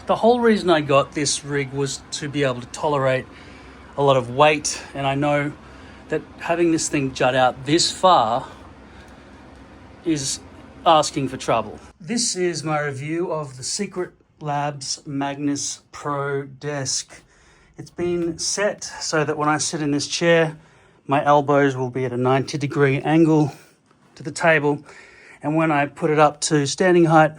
The whole reason I got this rig was to be able to tolerate a lot of weight, and I know that having this thing jut out this far is asking for trouble. This is my review of the Secret Labs Magnus Pro desk. It's been set so that when I sit in this chair, my elbows will be at a 90-degree angle to the table, and when I put it up to standing height,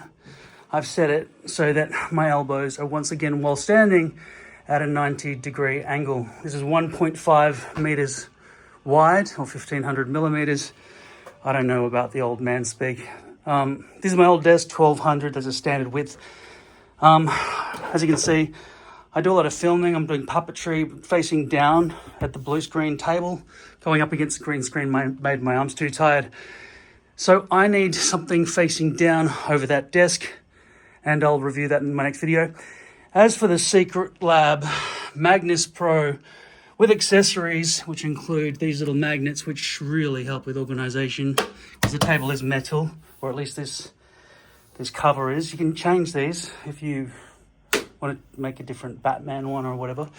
I've set it so that my elbows are once again, while standing, at a 90-degree angle. This is 1.5 meters wide, or 1500 millimeters. I don't know about the old man speak. This is my old desk, 1200 as a standard width. As you can see, I do a lot of filming. I'm doing puppetry facing down at the blue screen table. Going up against the green screen made my arms too tired. So I need something facing down over that desk, and I'll review that in my next video. As for the Secret Lab Magnus Pro with accessories, which include these little magnets, which really help with organization, because the table is metal, or at least this cover is. You can change these if you want to make a different Batman one or whatever.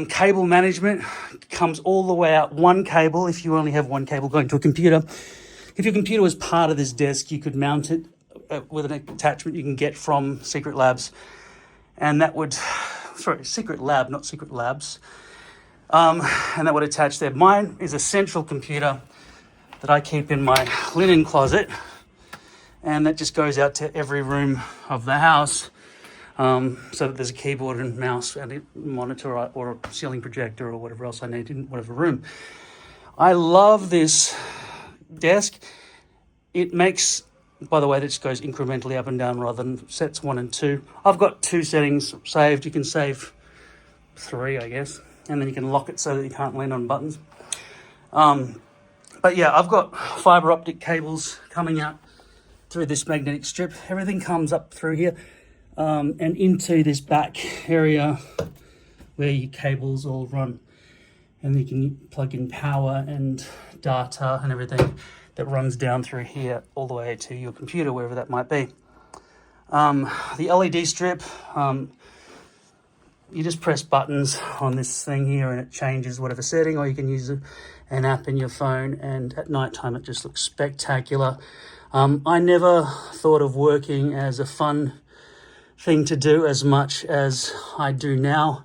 Cable management comes all the way out one cable if you only have one cable going to a computer. If your computer was part of this desk, you could mount it with an attachment you can get from Secret Labs. And that would, sorry, Secret Lab, not Secret Labs. And that would attach there. Mine is a central computer that I keep in my linen closet, and that just goes out to every room of the house, so that there's a keyboard and mouse and a monitor or a ceiling projector or whatever else I need in whatever room. I love this desk. It makes, by the way, this goes incrementally up and down rather than sets 1 and 2. I've got 2 settings saved. You can save 3, I guess, and then you can lock it so that you can't lean on buttons. But yeah, I've got fiber optic cables coming out through this magnetic strip. Everything comes up through here and into this back area where your cables all run, and you can plug in power and data and everything that runs down through here all the way to your computer, wherever that might be. The LED strip, you just press buttons on this thing here and it changes whatever setting, or you can use an app in your phone, and at night time it just looks spectacular. I never thought of working as a fun thing to do as much as I do now.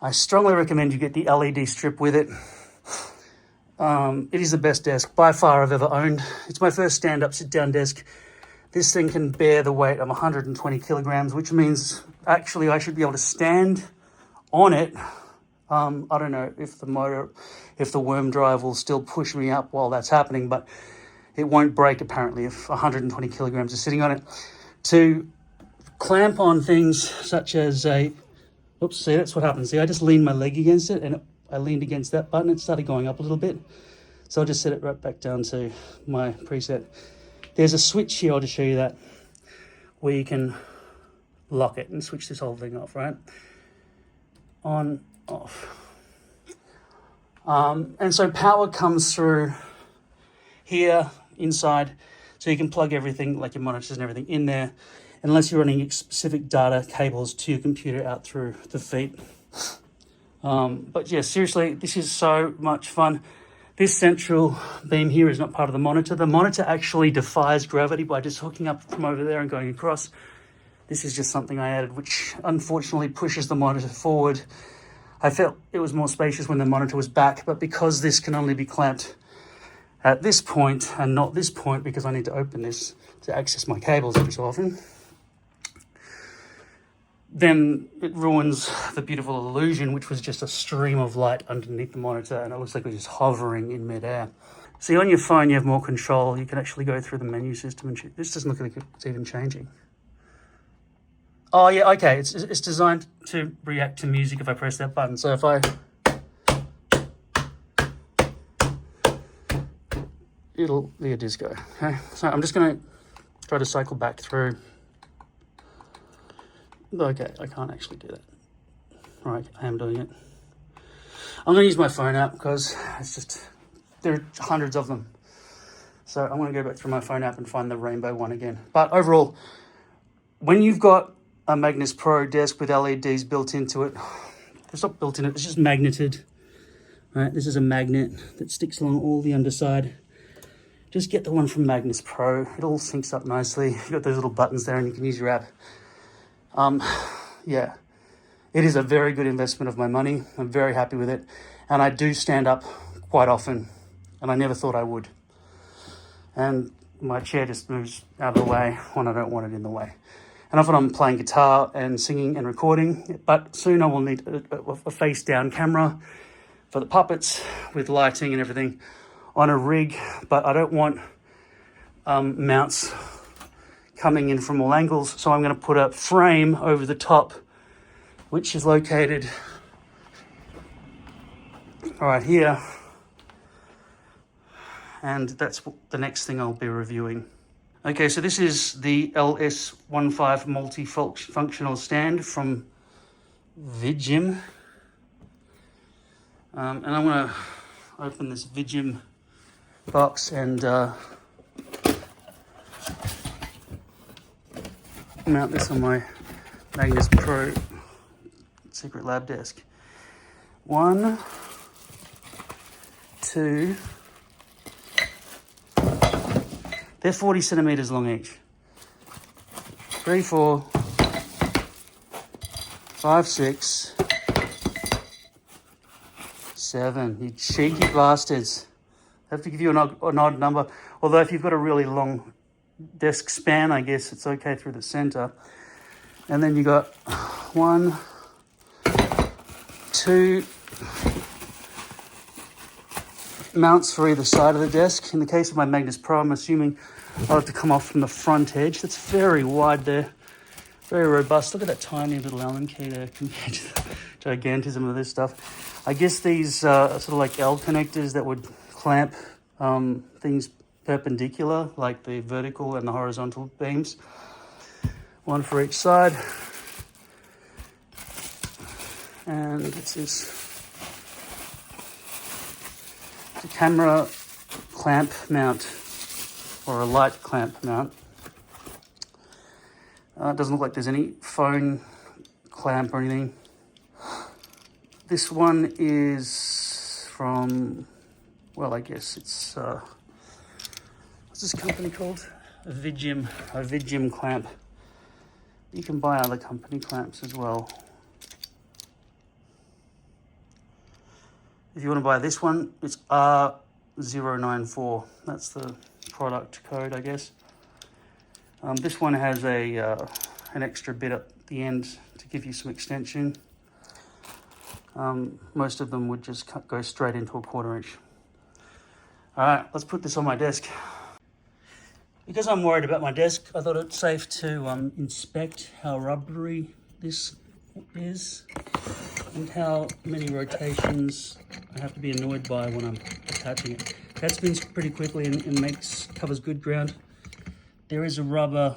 I strongly recommend you get the LED strip with it. It is the best desk by far I've ever owned. It's my first stand-up, sit-down desk. This thing can bear the weight of 120 kilograms, which means actually I should be able to stand on it. I don't know if the worm drive will still push me up while that's happening, but it won't break apparently if 120 kilograms is sitting on it. To clamp on things such as oops, see, that's what happens. See, I just leaned my leg against it, and I leaned against that button. It started going up a little bit. So I'll just set it right back down to my preset. There's a switch here, I'll just show you that, where you can lock it and switch this whole thing off, right? On, off. And so power comes through here inside, so you can plug everything, like your monitors and everything, in there, unless you're running specific data cables to your computer out through the feet. But yeah, seriously, this is so much fun. This central beam here is not part of the monitor. The monitor actually defies gravity by just hooking up from over there and going across. This is just something I added, which unfortunately pushes the monitor forward. I felt it was more spacious when the monitor was back, but because this can only be clamped at this point and not this point, because I need to open this to access my cables every so often, then it ruins the beautiful illusion, which was just a stream of light underneath the monitor, and it looks like we're just hovering in midair. See, on your phone, you have more control. You can actually go through the menu system, and this doesn't look like it's even changing. Oh yeah, okay, it's designed to react to music if I press that button. So if I, it'll be a disco. Okay, so I'm just gonna try to cycle back through. Okay, I can't actually do that. All right, I am doing it. I'm going to use my phone app because it's just, there are hundreds of them. So I'm going to go back through my phone app and find the rainbow one again. But overall, when you've got a Magnus Pro desk with LEDs built into it. It's not built in it, it's just magneted. Right, this is a magnet that sticks along all the underside. Just get the one from Magnus Pro. It all syncs up nicely. You've got those little buttons there and you can use your app. Yeah, it is a very good investment of my money. I'm very happy with it. And I do stand up quite often, and I never thought I would. And my chair just moves out of the way when I don't want it in the way. And often I'm playing guitar and singing and recording, but soon I will need a face down camera for the puppets with lighting and everything on a rig, but I don't want mounts coming in from all angles, so I'm going to put a frame over the top, which is located right here, and that's the next thing I'll be reviewing. Okay, so this is the LS15 multifunctional stand from Vijim, and I'm going to open this Vijim box and mount this on my Magnus Pro secret lab desk. 1, 2, they're 40 centimeters long each. 3, 4, 5, 6, 7. You cheeky bastards. I have to give you an odd number. Although if you've got a really long desk span, I guess it's okay through the center. And then you got 1, 2 mounts for either side of the desk. In the case of my Magnus Pro, I'm assuming I'll have to come off from the front edge. That's very wide there, very robust. Look at that tiny little Allen key there compared to the gigantism of this stuff. I guess these sort of like L connectors that would clamp things perpendicular, like the vertical and the horizontal beams. 1 for each side. And this is the camera clamp mount, or a light clamp mount. It doesn't look like there's any phone clamp or anything. This one is from, well, I guess it's, what's this company called? A Vijim clamp. You can buy other company clamps as well. If you want to buy this one, it's R094. That's the product code, I guess. This one has an extra bit at the end to give you some extension. Most of them would just go straight into a 1/4 inch. All right, let's put this on my desk. Because I'm worried about my desk, I thought it's safe to inspect how rubbery this is and how many rotations I have to be annoyed by when I'm attaching it. That spins pretty quickly and covers good ground. There is a rubber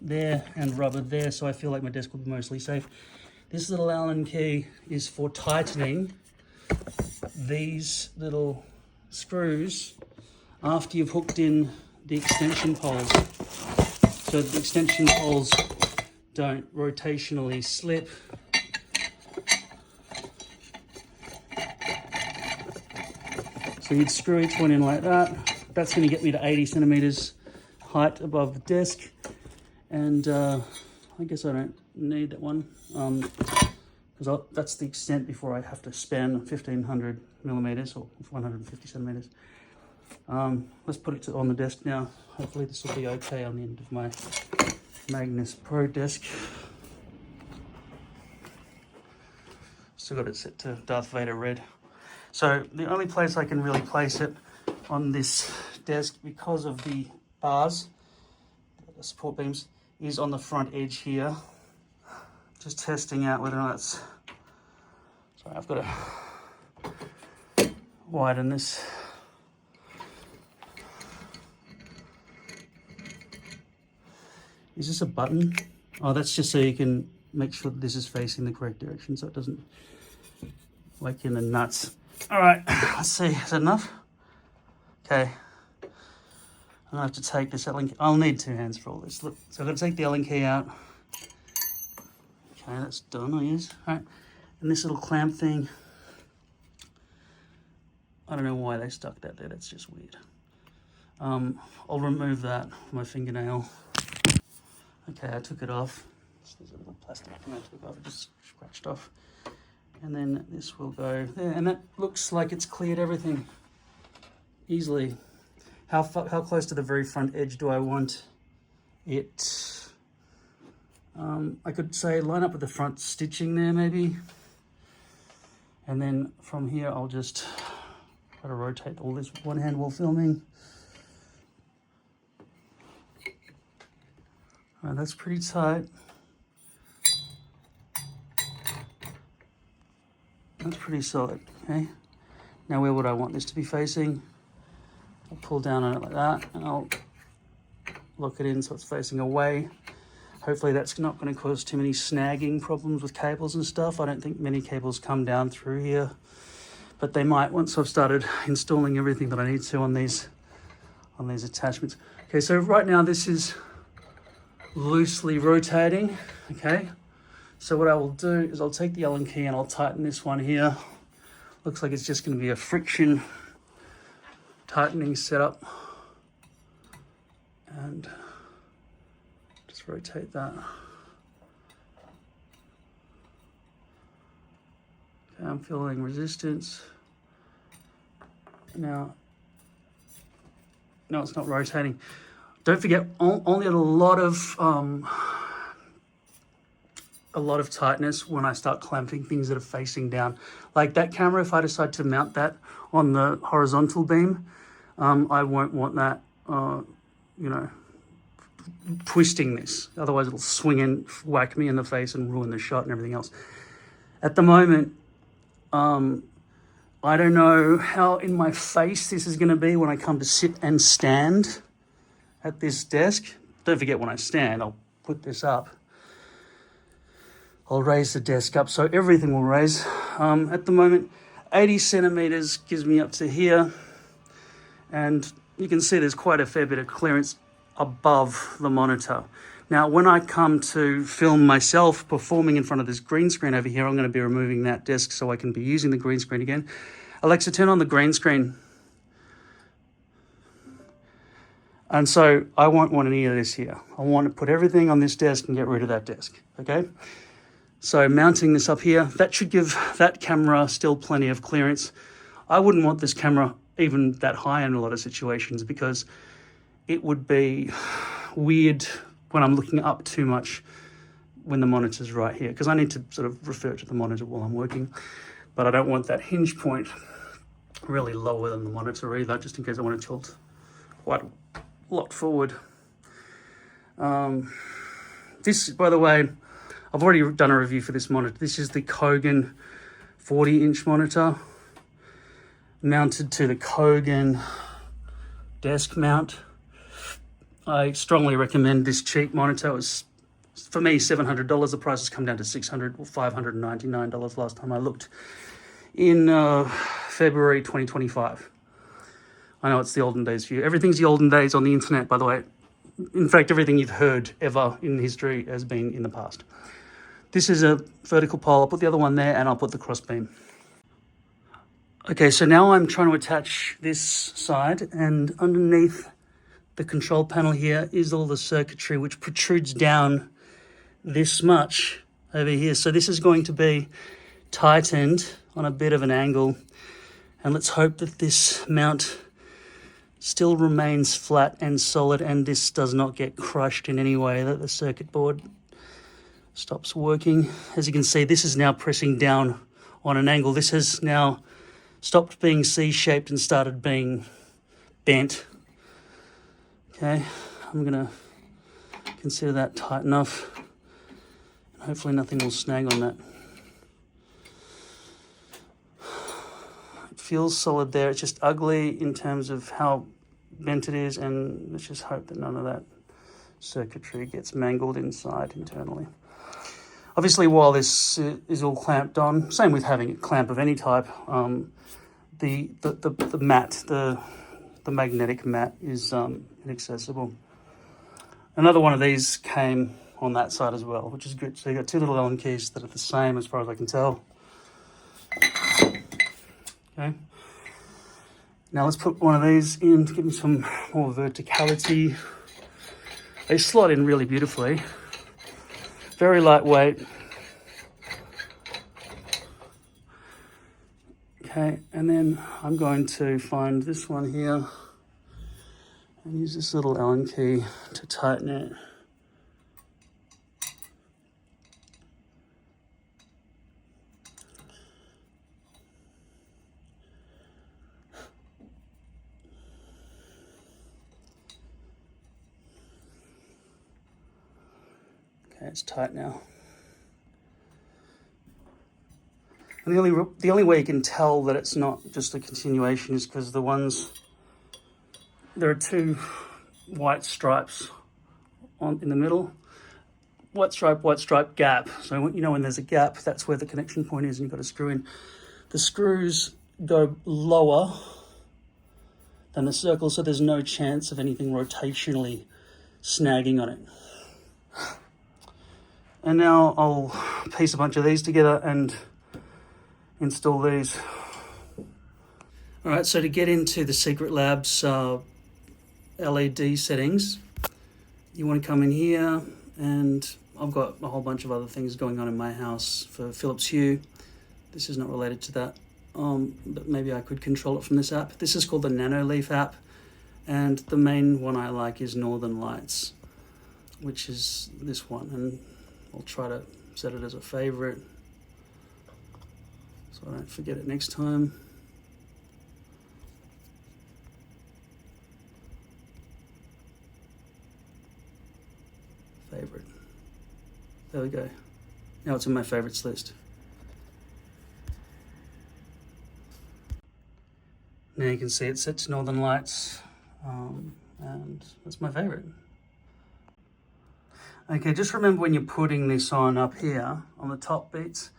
there and rubber there, so I feel like my desk will be mostly safe. This little Allen key is for tightening these little screws after you've hooked in the extension poles, so the extension poles don't rotationally slip. So you'd screw each one in like that. That's going to get me to 80 centimeters height above the desk, and I guess I don't need that one because that's the extent before I have to span 1500 millimeters or 150 centimeters. Let's put it on the desk now. Hopefully this will be okay on the end of my Magnus Pro desk. Still got it set to Darth Vader red. So the only place I can really place it on this desk, because of the bars, the support beams, is on the front edge here. Just testing out whether or not it's... Sorry, I've got to widen this. Is this a button? Oh, that's just so you can make sure that this is facing the correct direction so it doesn't wake you in the nuts. All right, let's see, is that enough? Okay, I'm gonna have to take this Allen key. I'll need 2 hands for all this. Look, so I've got to take the Allen key out. Okay, that's done, I guess. All right, and this little clamp thing, I don't know why they stuck that there, that's just weird. I'll remove that with my fingernail. Okay, I took it off. There's a little plastic thing I took off, it just scratched off. And then this will go there, and that looks like it's cleared everything easily. How close to the very front edge do I want it? I could say line up with the front stitching there maybe. And then from here, I'll just try to rotate all this one hand while filming. All right, that's pretty tight. That's pretty solid, okay? Now where would I want this to be facing? I'll pull down on it like that, and I'll lock it in so it's facing away. Hopefully that's not going to cause too many snagging problems with cables and stuff. I don't think many cables come down through here, but they might once I've started installing everything that I need to on these attachments. Okay, so right now this is loosely rotating, okay? So what I will do is I'll take the Allen key and I'll tighten this one here. Looks like it's just going to be a friction tightening setup. And just rotate that. Okay, I'm feeling resistance. Now it's not rotating. Don't forget, only a lot of tightness when I start clamping things that are facing down. Like that camera, if I decide to mount that on the horizontal beam, I won't want that, you know, twisting this. Otherwise it'll swing and whack me in the face and ruin the shot and everything else. At the moment, I don't know how in my face this is going to be when I come to sit and stand at this desk. Don't forget, when I stand, I'll put this up. I'll raise the desk up so everything will raise. At the moment, 80 centimeters gives me up to here. And you can see there's quite a fair bit of clearance above the monitor. Now, when I come to film myself performing in front of this green screen over here, I'm going to be removing that desk so I can be using the green screen again. Alexa, turn on the green screen. And so I won't want any of this here. I want to put everything on this desk and get rid of that desk, okay? So mounting this up here, that should give that camera still plenty of clearance. I wouldn't want this camera even that high in a lot of situations because it would be weird when I'm looking up too much when the monitor's right here, because I need to sort of refer to the monitor while I'm working, but I don't want that hinge point really lower than the monitor either, just in case I want to tilt quite a lot forward. This, by the way, I've already done a review for this monitor. This is the Kogan 40-inch monitor mounted to the Kogan desk mount. I strongly recommend this cheap monitor. It was, for me, $700. The price has come down to $600 or $599 last time I looked in February 2025. I know it's the olden days for you. Everything's the olden days on the internet, by the way. In fact, everything you've heard ever in history has been in the past. This is a vertical pole. I'll put the other one there and I'll put the cross beam. Okay, so now I'm trying to attach this side, and underneath the control panel here is all the circuitry which protrudes down this much over here. So this is going to be tightened on a bit of an angle, and let's hope that this mount still remains flat and solid and this does not get crushed in any way, that the circuit board stops working. As you can see, this is now pressing down on an angle. This has now stopped being C-shaped and started being bent. Okay, I'm gonna consider that tight enough. Hopefully nothing will snag on that. It feels solid there, it's just ugly in terms of how bent it is, and let's just hope that none of that circuitry gets mangled inside internally. Obviously, while this is all clamped on, same with having a clamp of any type, the mat, the magnetic mat is inaccessible. Another one of these came on that side as well, which is good. So you got two little Allen keys that are the same as far as I can tell. Okay. Now let's put one of these in to give me some more verticality. They slot in really beautifully. Very lightweight. Okay, and then I'm going to find this one here and use this little Allen key to tighten it. Okay, it's tight now. And the only way you can tell that it's not just a continuation is because there are two white stripes in the middle. White stripe gap. So you know when there's a gap, that's where the connection point is and you've got to screw in. The screws go lower than the circle, so there's no chance of anything rotationally snagging on it. And now I'll piece a bunch of these together and install these. All right, so to get into the Secret Labs LED settings, you want to come in here, and I've got a whole bunch of other things going on in my house for Philips Hue. This is not related to that, but maybe I could control it from this app. This is called the NanoLeaf app, and the main one I like is Northern Lights, which is this one, and I'll try to set it as a favorite so I don't forget it next time. Favorite. There we go. Now it's in my favorites list. Now you can see it's set to Northern Lights, and that's my favorite. Okay, just remember when you're putting this on up here on the top beats,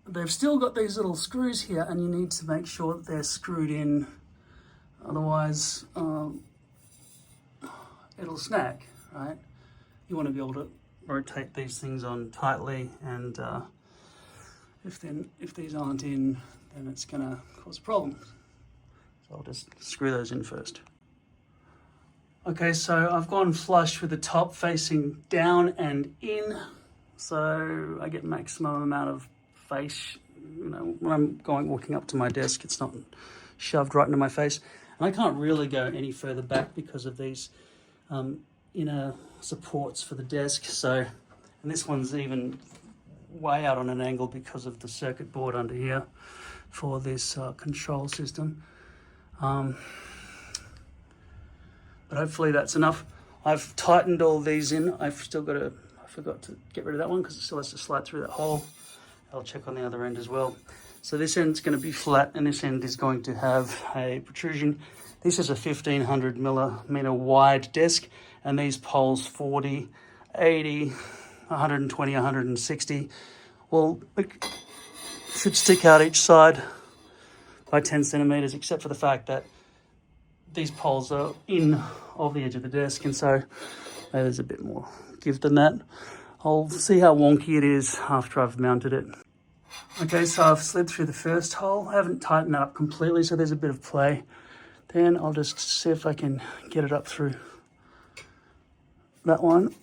they've still got these little screws here, and you need to make sure that they're screwed in, otherwise it'll snag, right? You want to be able to rotate these things on tightly, and if these aren't in, then it's going to cause problems. So I'll just screw those in first. Okay, so I've gone flush with the top facing down and in, so I get maximum amount of face. You know, when I'm walking up to my desk, it's not shoved right into my face. And I can't really go any further back because of these inner supports for the desk. So, and this one's even way out on an angle because of the circuit board under here for this control system. But hopefully that's enough. I've tightened all these in. I forgot to get rid of that one because it still has to slide through that hole. I'll check on the other end as well. So this end's going to be flat and this end is going to have a protrusion. This is a 1500 millimeter wide desk, and these poles 40, 80, 120, 160 should stick out each side by 10 centimeters, except for the fact that these poles are in of the edge of the desk, and so there's a bit more give than that. I'll see how wonky it is after I've mounted it. Okay, so I've slid through the first hole. I haven't tightened that up completely, so there's a bit of play. Then I'll just see if I can get it up through that one.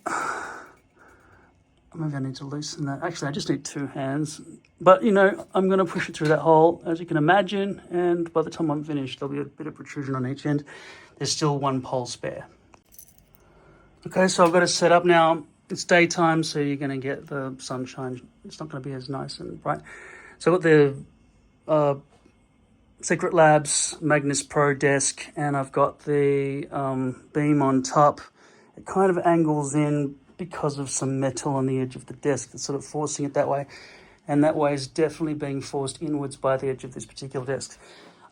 Maybe I need to loosen that. Actually, I just need two hands. But, you know, I'm going to push it through that hole, as you can imagine, and by the time I'm finished, there'll be a bit of protrusion on each end. There's still one pole spare. Okay, so I've got it set up now. It's daytime, so you're going to get the sunshine. It's not going to be as nice and bright. So I've got the Secret Labs Magnus Pro desk, and I've got the beam on top. It kind of angles in because of some metal on the edge of the desk that's sort of forcing it that way. And that way is definitely being forced inwards by the edge of this particular desk.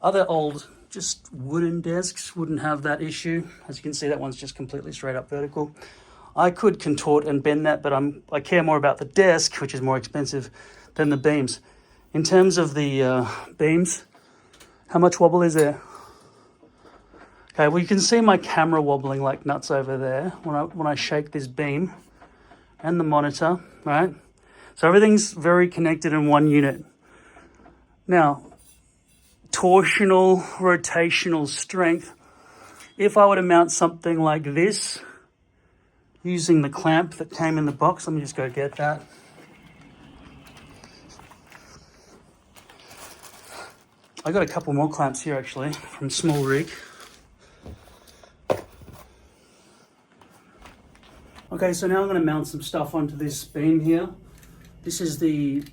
Other old, just wooden desks wouldn't have that issue. As you can see, that one's just completely straight up vertical. I could contort and bend that, but I care more about the desk, which is more expensive, than the beams. In terms of the beams, how much wobble is there? Okay, well you can see my camera wobbling like nuts over there when I shake this beam. and the monitor, right? So everything's very connected in one unit. Now, torsional, rotational strength. If I were to mount something like this, using the clamp that came in the box, let me just go get that. I got a couple more clamps here actually from SmallRig. Okay, so now I'm going to mount some stuff onto this beam here. This is the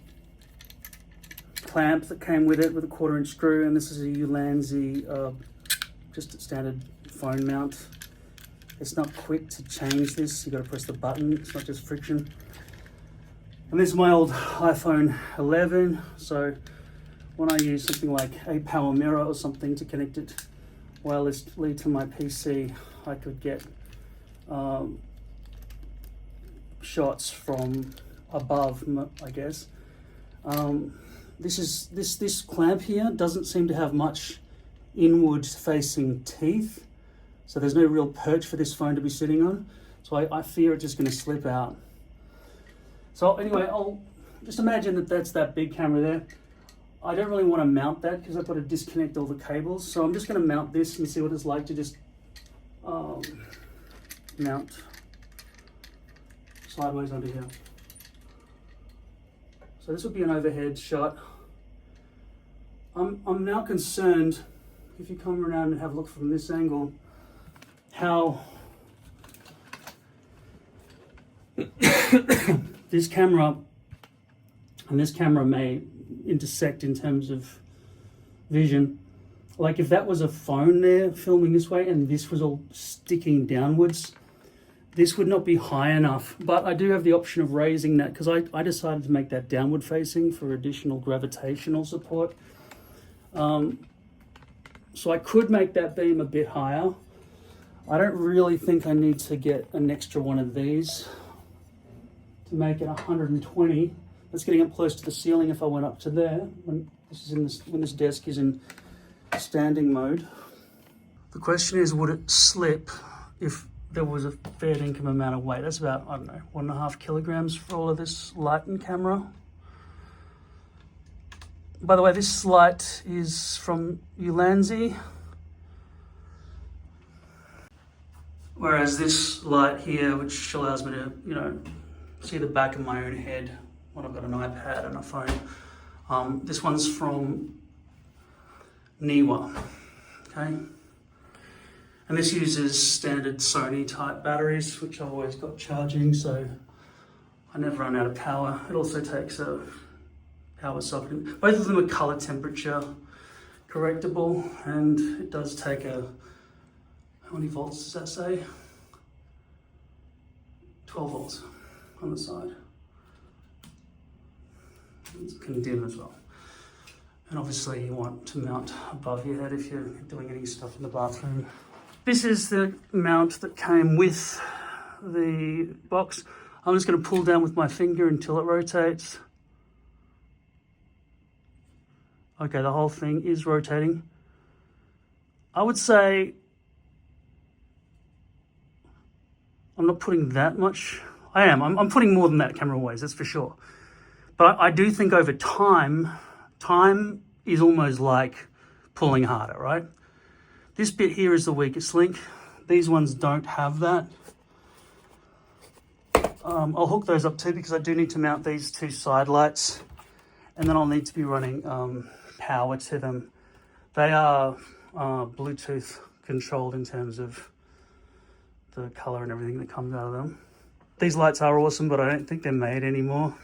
clamp that came with it with a 1/4" screw, and this is a Ulanzi, just a standard phone mount. It's not quick to change this, you got to press the button, it's not just friction. And this is my old iPhone 11, so when I use something like APower Mirror or something to connect it wirelessly to my PC, I could get shots from above, I guess. This clamp here doesn't seem to have much inward facing teeth, so there's no real perch for this phone to be sitting on, so I fear it's just going to slip out. So anyway, I'll just imagine that that's that big camera there. I don't really want to mount that because I've got to disconnect all the cables, so I'm just going to mount this and see what it's like to just mount sideways under here. So this would be an overhead shot. I'm now concerned, if you come around and have a look from this angle, how this camera and this camera may intersect in terms of vision. Like if that was a phone there filming this way and this was all sticking downwards, this would not be high enough, but I do have the option of raising that because I decided to make that downward facing for additional gravitational support. So I could make that beam a bit higher. I don't really think I need to get an extra one of these to make it 120. That's getting up close to the ceiling if I went up to there, when this desk is in standing mode. The question is, would it slip if there was a fair income amount of weight? That's about, I don't know, 1.5 kilograms for all of this light and camera. By the way, this light is from Ulanzi, whereas this light here, which allows me to, see the back of my own head when I've got an iPad and a phone. This one's from Neewer, okay? And this uses standard Sony type batteries, which I've always got charging, so I never run out of power. It also takes a power socket. Both of them are color temperature correctable, and it does take how many volts does that say? 12 volts on the side. It can dim as well. And obviously you want to mount above your head if you're doing any stuff in the bathroom. This is the mount that came with the box. I'm just going to pull down with my finger until it rotates. Okay, the whole thing is rotating. I would say I'm not putting that much. I am. I'm putting more than that camera weighs, that's for sure. But I do think over time is almost like pulling harder, right? This bit here is the weakest link. These ones don't have that. I'll hook those up too because I do need to mount these two side lights, and then I'll need to be running power to them. They are Bluetooth controlled in terms of the color and everything that comes out of them. These lights are awesome, but I don't think they're made anymore.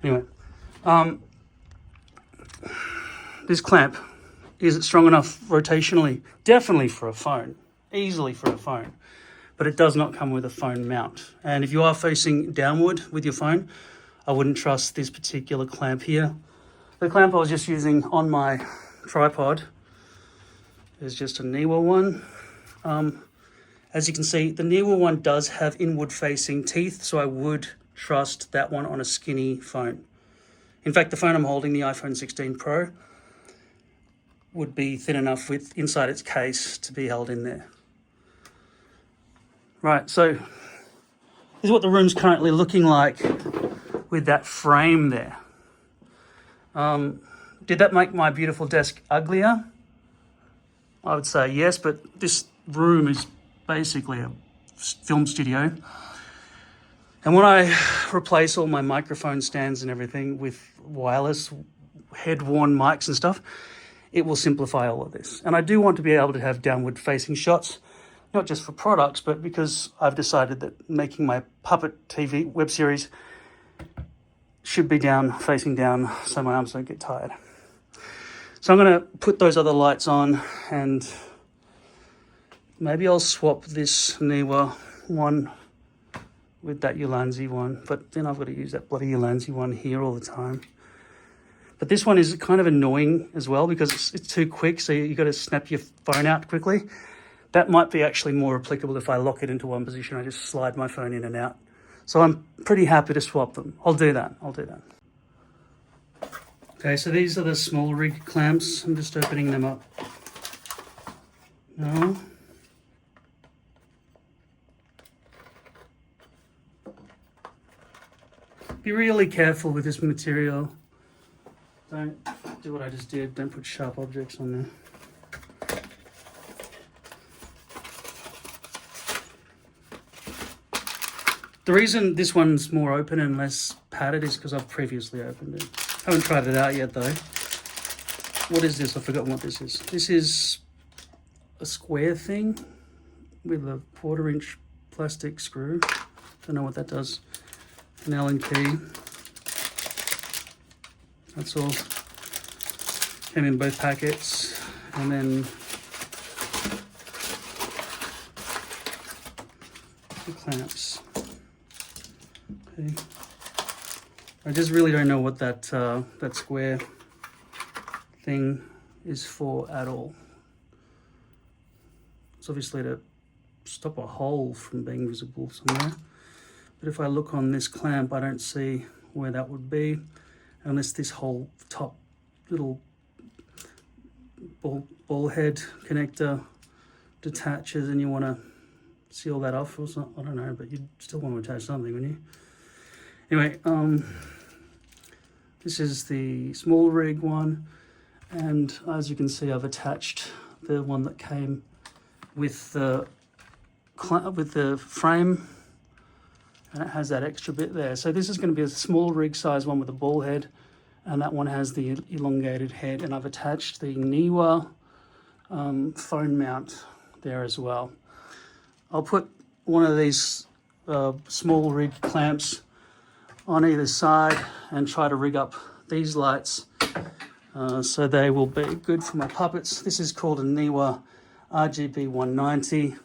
Anyway, this clamp, is it strong enough rotationally? Definitely for a phone, easily for a phone, but it does not come with a phone mount. And if you are facing downward with your phone, I wouldn't trust this particular clamp here. The clamp I was just using on my tripod is just a Neewer one. As you can see, the Neewer one does have inward facing teeth, so I would trust that one on a skinny phone. In fact, the phone I'm holding, the iPhone 16 Pro, would be thin enough with inside its case to be held in there. Right, so this is what the room's currently looking like with that frame there. Did that make my beautiful desk uglier? I would say yes, but this room is basically a film studio. And when I replace all my microphone stands and everything with wireless head-worn mics and stuff, it will simplify all of this. And I do want to be able to have downward-facing shots, not just for products, but because I've decided that making my Puppet TV web series should be facing down, so my arms don't get tired. So I'm going to put those other lights on, and maybe I'll swap this Neewer one with that Ulanzi one, but then I've got to use that bloody Ulanzi one here all the time. But this one is kind of annoying as well because it's too quick, so you've got to snap your phone out quickly. That might be actually more applicable if I lock it into one position. I just slide my phone in and out. So I'm pretty happy to swap them. I'll do that. Okay, so these are the SmallRig clamps. I'm just opening them up. No. Be really careful with this material. Don't do what I just did. Don't put sharp objects on there. The reason this one's more open and less padded is because I've previously opened it. I haven't tried it out yet though. What is this? I've forgotten what this is. This is a square thing with a 1/4 inch plastic screw. Don't know what that does. An Allen key. That's all. Came in both packets. And then the clamps. Okay. I just really don't know what that that square thing is for at all. It's obviously to stop a hole from being visible somewhere. But if I look on this clamp, I don't see where that would be, unless this whole top little ball head connector detaches and you want to seal that off or something. I don't know, but you'd still want to attach something, wouldn't you? Anyway, this is the SmallRig one, and as you can see, I've attached the one that came with the frame, and it has that extra bit there. So this is going to be a SmallRig size one with a ball head, and that one has the elongated head, and I've attached the Neewer phone mount there as well. I'll put one of these SmallRig clamps on either side and try to rig up these lights so they will be good for my puppets. This is called a Neewer RGB190.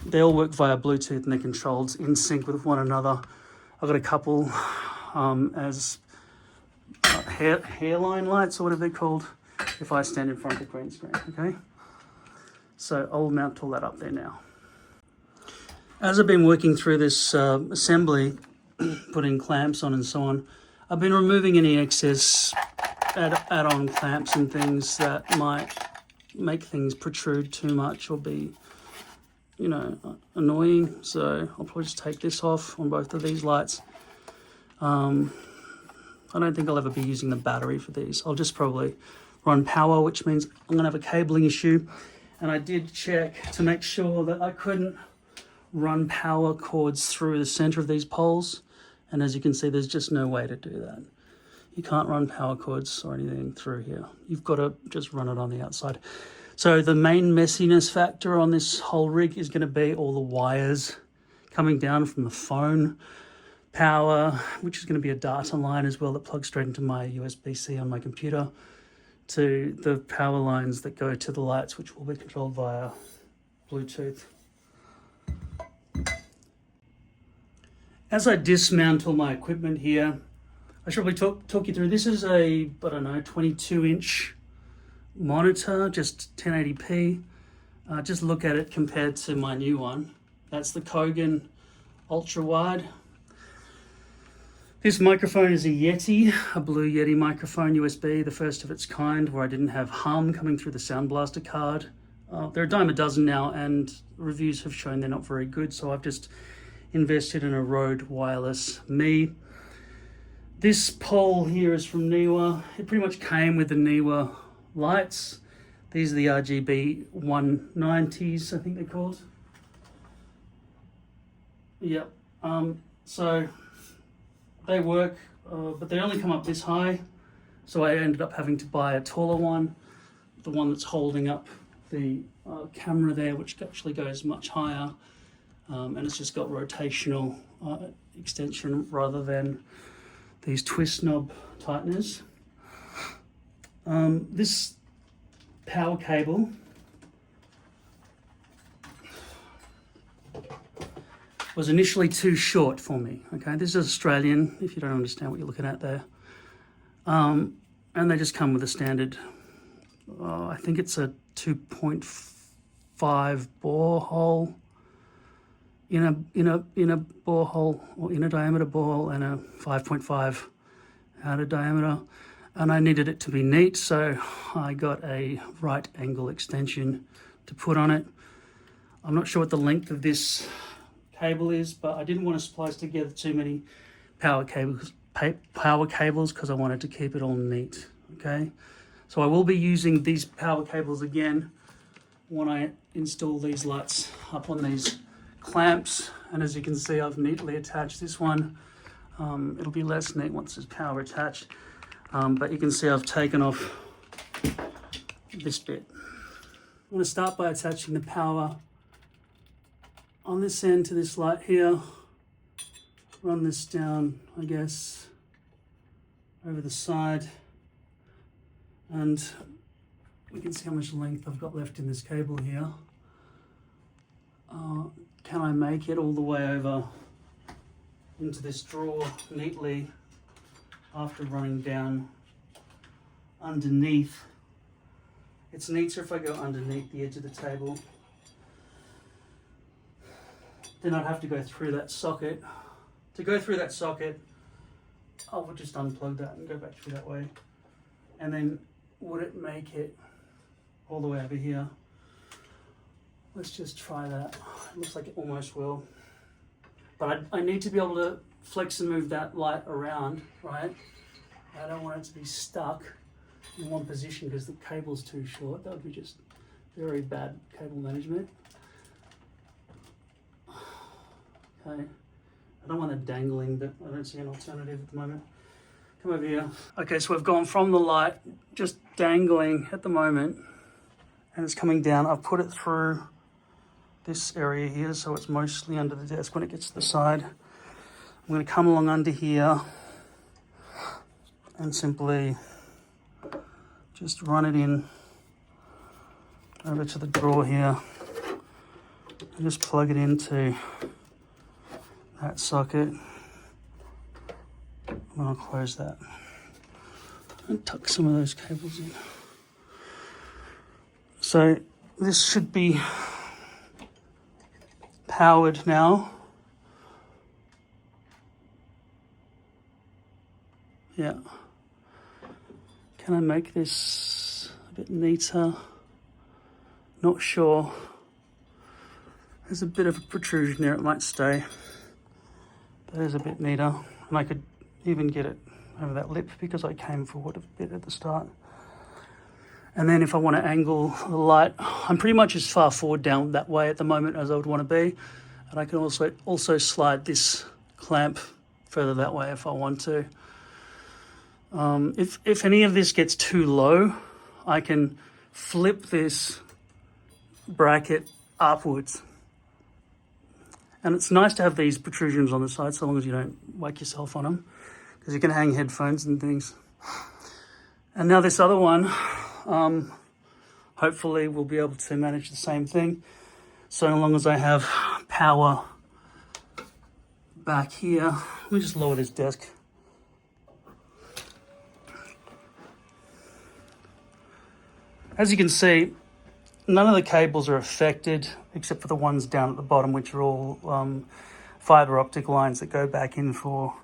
They all work via Bluetooth and they're controlled in sync with one another. I've got a couple as hairline lights or whatever they're called if I stand in front of the green screen, okay? So I'll mount all that up there now. As I've been working through this assembly, putting clamps on and so on, I've been removing any excess add-on clamps and things that might make things protrude too much or be, you know, annoying. So I'll probably just take this off on both of these lights. I don't think I'll ever be using the battery for these. I'll just probably run power, which means I'm gonna have a cabling issue. And I did check to make sure that I couldn't run power cords through the center of these poles. And as you can see, there's just no way to do that. You can't run power cords or anything through here. You've got to just run it on the outside. So the main messiness factor on this whole rig is going to be all the wires coming down from the phone, power, which is going to be a data line as well that plugs straight into my USB-C on my computer, to the power lines that go to the lights, which will be controlled via Bluetooth. As I dismantle my equipment here, I should probably talk you through. This is a, I don't know, 22-inch monitor, just 1080p. Just look at it compared to my new one. That's the Kogan ultra wide. This microphone is a Yeti, a blue Yeti microphone USB, the first of its kind, where I didn't have hum coming through the Sound Blaster card. They're a dime a dozen now, and reviews have shown they're not very good, so I've just invested in a Rode Wireless Me. This pole here is from Neewer. It pretty much came with the Neewer Lights. These are the RGB190s, I think they're called. Yep. So they work, but they only come up this high. So I ended up having to buy a taller one, the one that's holding up the camera there, which actually goes much higher. And it's just got rotational extension rather than these twist knob tighteners. This power cable was initially too short for me. Okay, this is Australian, if you don't understand what you're looking at there. And they just come with a standard, I think it's a 2.5 bore hole, in a bore hole, or inner diameter bore hole, and a 5.5 outer diameter. And I needed it to be neat, so I got a right angle extension to put on it. I'm not sure what the length of this cable is, but I didn't want to splice together too many power cables because I wanted to keep it all neat. Okay, so I will be using these power cables again when I install these lights up on these clamps. And as you can see, I've neatly attached this one. It'll be less neat once there's power attached. But you can see I've taken off this bit. I'm going to start by attaching the power on this end to this light here. Run this down, I guess, over the side. And we can see how much length I've got left in this cable here. Can I make it all the way over into this drawer neatly after running down underneath? It's neater if I go underneath the edge of the table. Then I'd have to go through that socket. To go through that socket, I will just unplug that and go back through that way. And then would it make it all the way over here? Let's just try that. It looks like it almost will. But I need to be able to flex and move that light around, right? I don't want it to be stuck in one position because the cable's too short. That would be just very bad cable management. Okay, I don't want it dangling, but I don't see an alternative at the moment. Come over here. Okay, so we've gone from the light just dangling at the moment, and it's coming down. I've put it through this area here, so it's mostly under the desk when it gets to the side. I'm going to come along under here and simply just run it in over to the drawer here and just plug it into that socket. And I'll close that and tuck some of those cables in. So this should be powered now. Yeah. Can I make this a bit neater? Not sure. There's a bit of a protrusion there, it might stay. That is a bit neater. And I could even get it over that lip because I came forward a bit at the start. And then if I want to angle the light, I'm pretty much as far forward down that way at the moment as I would want to be. And I can also slide this clamp further that way if I want to. If any of this gets too low, I can flip this bracket upwards. And it's nice to have these protrusions on the side so long as you don't whack yourself on them, because you can hang headphones and things. And now this other one, hopefully we'll be able to manage the same thing, so long as I have power back here. Let me just lower this desk. As you can see, none of the cables are affected except for the ones down at the bottom, which are all fiber optic lines that go back in for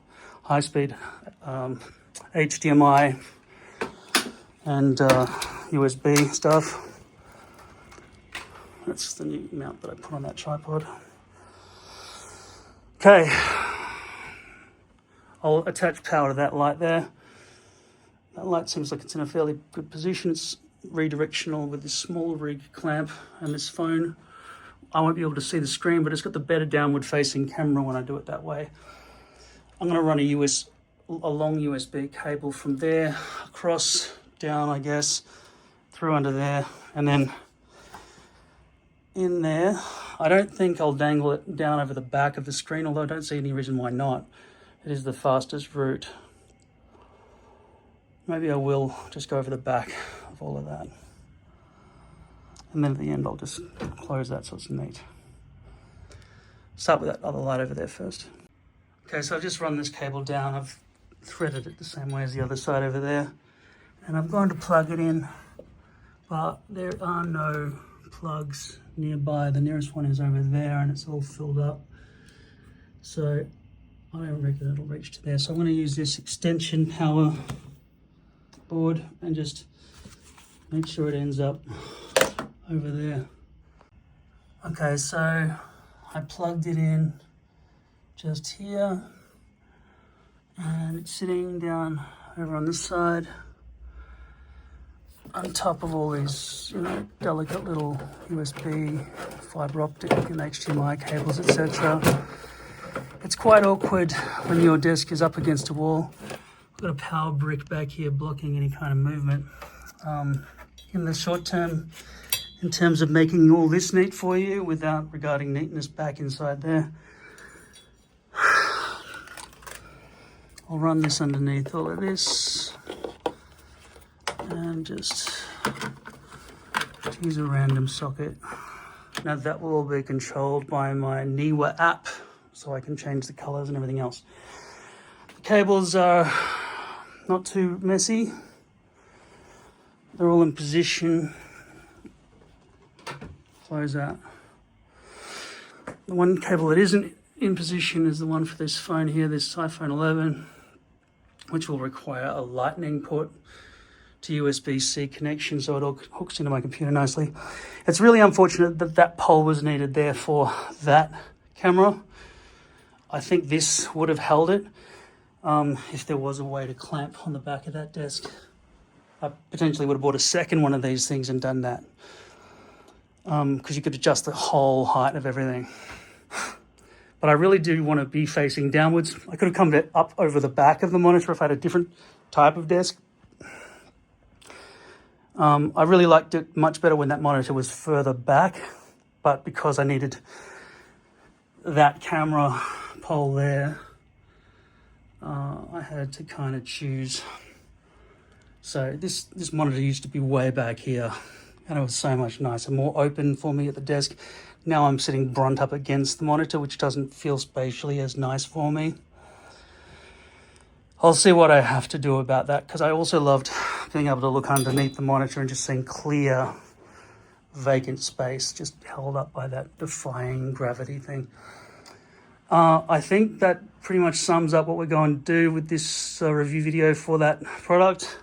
high-speed HDMI and USB stuff. That's the new mount that I put on that tripod. Okay, I'll attach power to that light there. That light seems like it's in a fairly good position. It's redirectional with this SmallRig clamp and this phone. I won't be able to see the screen, but it's got the better downward facing camera when I do it that way. I'm going to run a long USB cable from there across, down, I guess, through under there, and then in there. I don't think I'll dangle it down over the back of the screen, although I don't see any reason why not. It is the fastest route. Maybe I will just go over the back of all of that. And then at the end, I'll just close that so it's neat. Start with that other light over there first. Okay, so I've just run this cable down. I've threaded it the same way as the other side over there. And I'm going to plug it in, but there are no plugs nearby. The nearest one is over there and it's all filled up. So I don't reckon it'll reach to there. So I'm going to use this extension power board and just make sure it ends up over there. Okay, so I plugged it in just here and it's sitting down over on this side on top of all these, you know, delicate little USB, fiber optic and HDMI cables, etc. It's quite awkward when your desk is up against a wall. I've got a power brick back here blocking any kind of movement. In the short term, in terms of making all this neat for you without regarding neatness back inside there, I'll run this underneath all of this and just use a random socket. Now that will all be controlled by my Neewer app, so I can change the colors and everything else. The cables are not too messy. They're all in position. Close that. The one cable that isn't in position is the one for this phone here, this iPhone 11, which will require a lightning port to USB-C connection, so it all hooks into my computer nicely. It's really unfortunate that that pole was needed there for that camera. I think this would have held it if there was a way to clamp on the back of that desk. I potentially would have bought a second one of these things and done that, because you could adjust the whole height of everything. But I really do want to be facing downwards. I could have come up over the back of the monitor if I had a different type of desk. I really liked it much better when that monitor was further back, but because I needed that camera pole there, I had to kind of choose. So this monitor used to be way back here, and it was so much nicer, more open for me at the desk. Now I'm sitting brunt up against the monitor, which doesn't feel spatially as nice for me. I'll see what I have to do about that, because I also loved being able to look underneath the monitor and just seeing clear, vacant space, just held up by that defying gravity thing. I think that pretty much sums up what we're going to do with this review video for that product.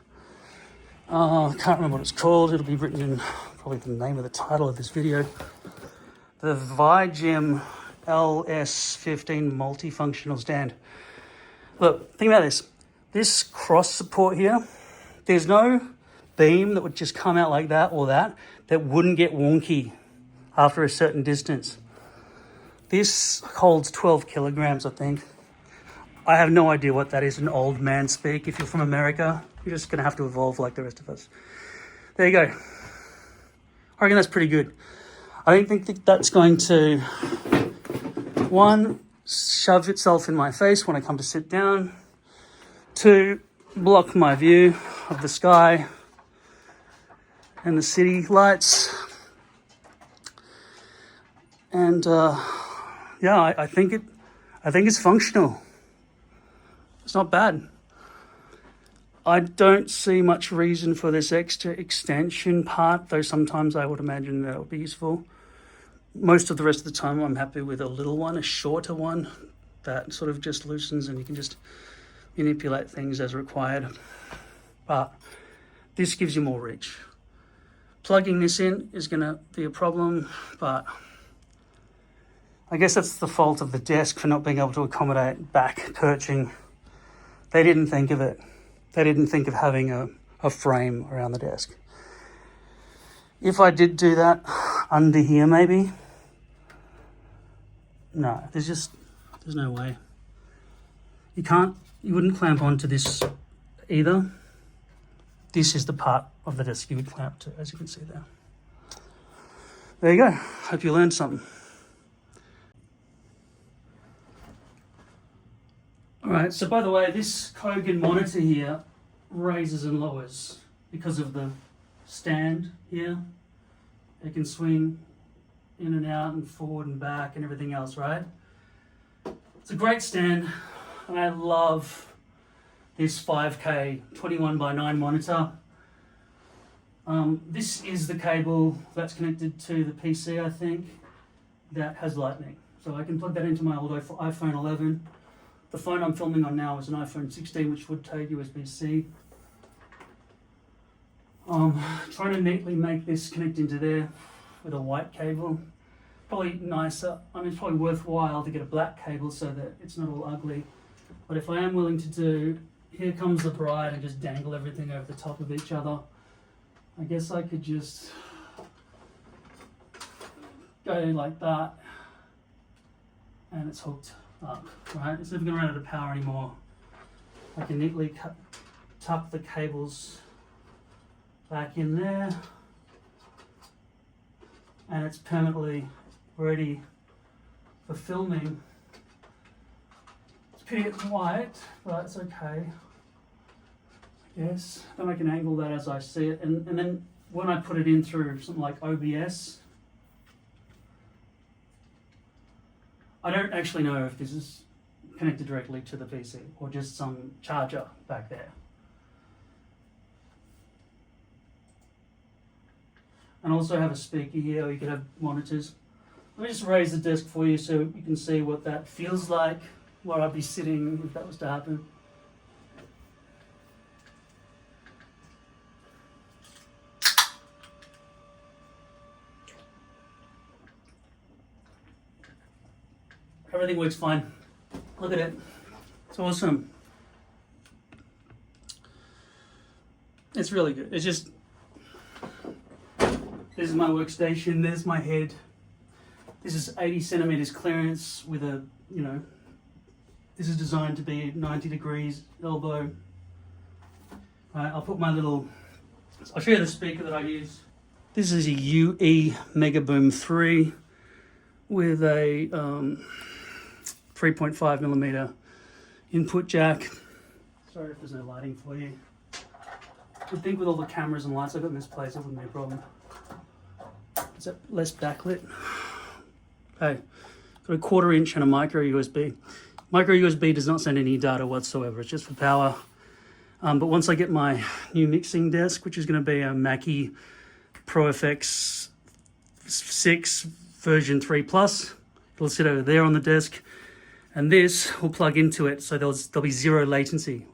I can't remember what it's called. It'll be written in probably the name of the title of this video. The Vijim LS15 multifunctional stand. Look, think about this. This cross support here, there's no beam that would just come out like that or that wouldn't get wonky after a certain distance. This holds 12 kilograms, I think. I have no idea what that is in old man speak. If you're from America, you're just going to have to evolve like the rest of us. There you go. I reckon that's pretty good. I don't think that's going to, one, shove itself in my face when I come to sit down. Two, block my view of the sky and the city lights. And yeah, I think it's functional. It's not bad. I don't see much reason for this extra extension part, though sometimes I would imagine that would be useful. Most of the rest of the time I'm happy with a little one, a shorter one that sort of just loosens and you can just manipulate things as required. But this gives you more reach. Plugging this in is going to be a problem, but I guess that's the fault of the desk for not being able to accommodate back perching. They didn't think of it. They didn't think of having a frame around the desk. If I did do that under here maybe, no, there's no way. You wouldn't clamp onto this either. This is the part of the desk you would clamp to, as you can see there. There you go. Hope you learned something. All right, so by the way, this Kogan monitor here raises and lowers because of the stand here. It can swing in and out and forward and back and everything else, right? It's a great stand. I love this 5K 21:9 monitor. This is the cable that's connected to the PC, I think, that has lightning. So I can plug that into my old iPhone 11. The phone I'm filming on now is an iPhone 16, which would take USB-C. Trying to neatly make this connect into there with a white cable. Probably nicer. I mean, it's probably worthwhile to get a black cable so that it's not all ugly. But if I am willing to do, here comes the bride, and just dangle everything over the top of each other, I guess I could just go like that, and it's hooked up, right? It's never going to run out of power anymore. I can neatly tuck the cables back in there, and it's permanently ready for filming. It's pretty white, but it's okay, I guess. Then I can angle that as I see it, and then when I put it in through something like OBS, I don't actually know if this is connected directly to the PC or just some charger back there. And also have a speaker here, or you could have monitors. Let me just raise the desk for you so you can see what that feels like, where I'd be sitting if that was to happen. Everything works fine. Look at it. It's awesome. It's really good. It's just, this is my workstation, there's my head. This is 80 centimeters clearance with a, this is designed to be 90 degrees elbow. I'll put my I'll show you the speaker that I use. This is a UE Megaboom 3 with a 3.5 millimeter input jack. Sorry if there's no lighting for you. I think with all the cameras and lights I've got in this place, it wouldn't be a problem. Is that less backlit? Okay, got a 1/4 inch and a micro USB. Micro USB does not send any data whatsoever, it's just for power. But once I get my new mixing desk, which is going to be a Mackie Pro FX 6 version 3 Plus, it'll sit over there on the desk, and this will plug into it, so there'll be zero latency,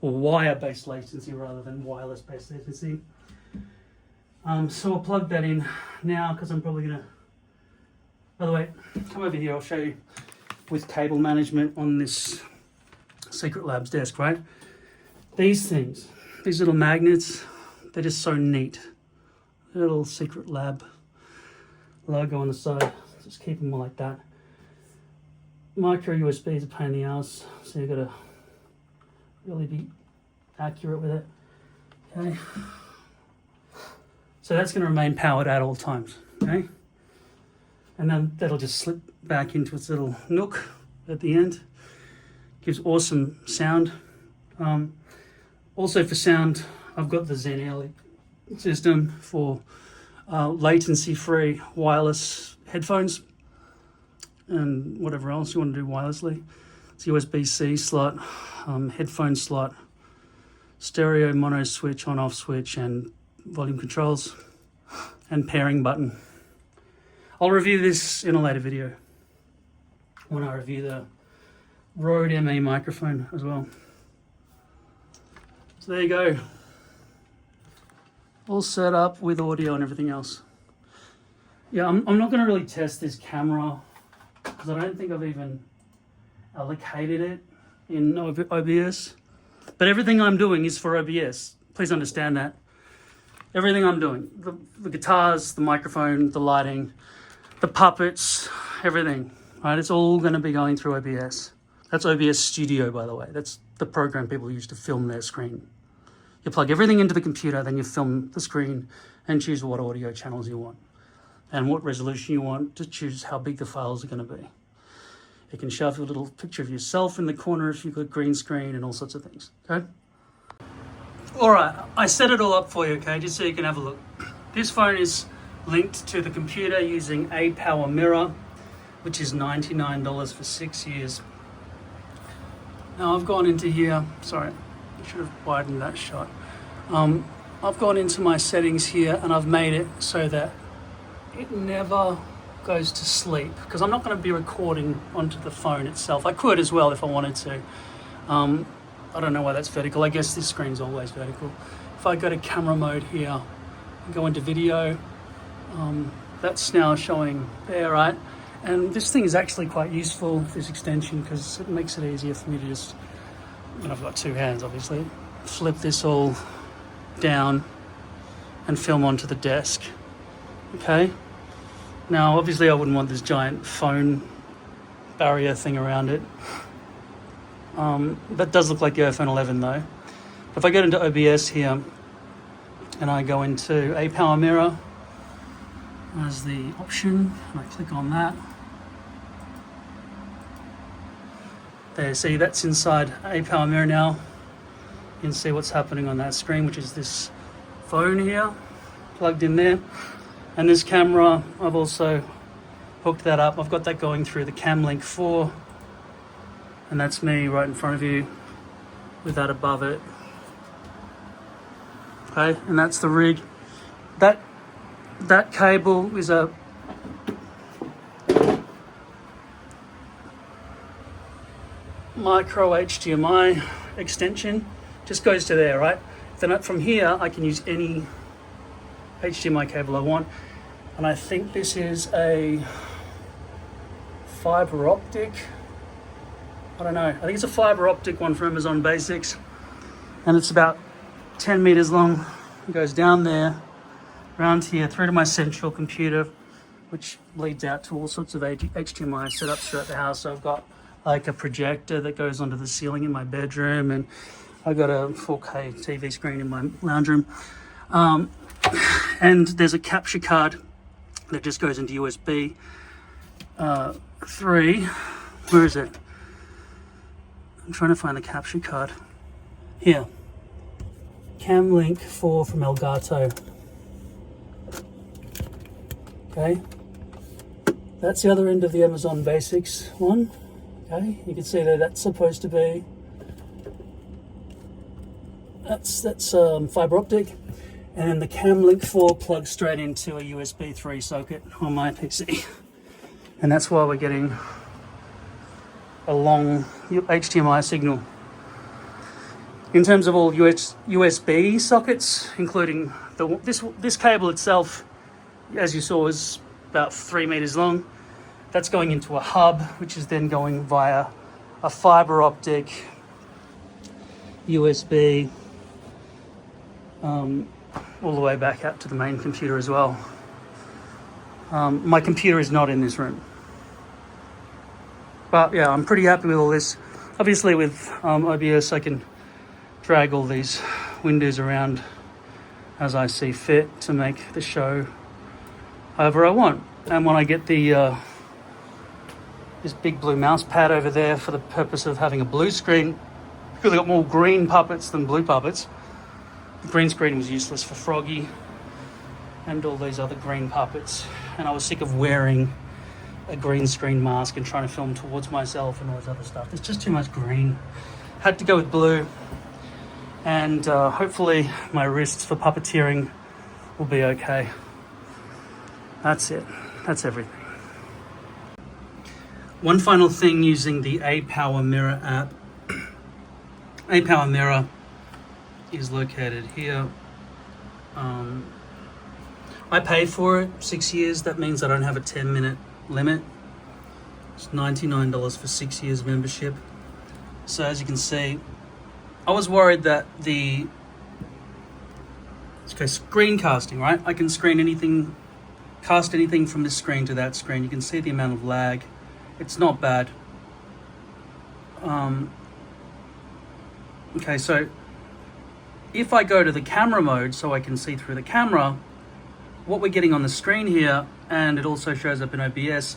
or wire-based latency rather than wireless-based latency. So I'll plug that in now, because I'm probably gonna, by the way, come over here, I'll show you with cable management on this Secret Labs desk, right? These things, these little magnets, they're just so neat. Little Secret Lab logo on the side, just keep them like that. Micro USB is a pain in the ass, so you've got to really be accurate with it. Okay. So that's going to remain powered at all times. Okay. And then that'll just slip back into its little nook at the end. Gives awesome sound. Also for sound, I've got the Zen system for latency-free wireless headphones and whatever else you want to do wirelessly. It's USB-C slot, headphone slot, stereo mono switch, on-off switch, and volume controls, and pairing button. I'll review this in a later video when I review the Rode ME microphone as well. So there you go. All set up with audio and everything else. Yeah, I'm not going to really test this camera because I don't think I've even allocated it in OBS. But everything I'm doing is for OBS. Please understand that. Everything I'm doing, the guitars, the microphone, the lighting, the puppets, everything, right? It's all going to be going through OBS. That's OBS Studio, by the way. That's the program people use to film their screen. You plug everything into the computer, then you film the screen and choose what audio channels you want and what resolution you want to choose how big the files are going to be. You can shove a little picture of yourself in the corner if you've got green screen and all sorts of things, okay? All right, I set it all up for you, okay, just so you can have a look. This phone is linked to the computer using APower Mirror, which is $99 for 6 years. Now I've gone into here, sorry, I should have widened that shot. I've gone into my settings here and I've made it so that it never goes to sleep, because I'm not going to be recording onto the phone itself. I could as well if I wanted to. I don't know why that's vertical. I guess this screen's always vertical. If I go to camera mode here and go into video, that's now showing there, right? And this thing is actually quite useful, this extension, because it makes it easier for me to just, and I've got two hands obviously, flip this all down and film onto the desk, okay? Now obviously I wouldn't want this giant phone barrier thing around it. That does look like the iPhone 11 though. If I get into OBS here and I go into APower Mirror, there's the option and I click on that. There, see, that's inside APower Mirror now. You can see what's happening on that screen, which is this phone here plugged in there. And this camera, I've also hooked that up. I've got that going through the CamLink 4. And that's me right in front of you with that above it. Okay, and that's the rig. That cable is a micro HDMI extension. Just goes to there, right? Then from here, I can use any HDMI cable I want. And I think this is a fiber optic. I don't know. I think it's a fiber optic one from Amazon Basics. And it's about 10 meters long. It goes down there, around here, through to my central computer, which leads out to all sorts of HDMI setups throughout the house. So I've got like a projector that goes onto the ceiling in my bedroom, and I've got a 4K TV screen in my lounge room. And there's a capture card that just goes into USB 3. Where is it? I'm trying to find the capture card. Here. CamLink 4 from Elgato. Okay. That's the other end of the Amazon Basics one. Okay. You can see that that's supposed to be. That's fiber optic. And then the CamLink 4 plugs straight into a USB 3 socket on my PC. And that's why we're getting a long HDMI signal. In terms of all USB sockets, including this cable itself, as you saw, is about 3 meters long. That's going into a hub, which is then going via a fiber optic USB all the way back out to the main computer as well. My computer is not in this room. But yeah, I'm pretty happy with all this. Obviously with OBS I can drag all these windows around as I see fit to make the show however I want. And when I get the this big blue mouse pad over there for the purpose of having a blue screen, because I got more green puppets than blue puppets. The green screen was useless for Froggy and all these other green puppets, and I was sick of wearing a green screen mask and trying to film towards myself and all this other stuff. There's just too much green. Had to go with blue, and hopefully my wrists for puppeteering will be okay. That's it. That's everything. One final thing using the APower Mirror app. APower Mirror is located here. I pay for it, 6 years. That means I don't have a 10-minute limit. It's $99 for 6 years membership. So as you can see, I was worried that the screen casting, right? I can screen anything, cast anything from this screen to that screen. You can see the amount of lag. It's not bad. Okay, so if I go to the camera mode so I can see through the camera, what we're getting on the screen here, and it also shows up in OBS,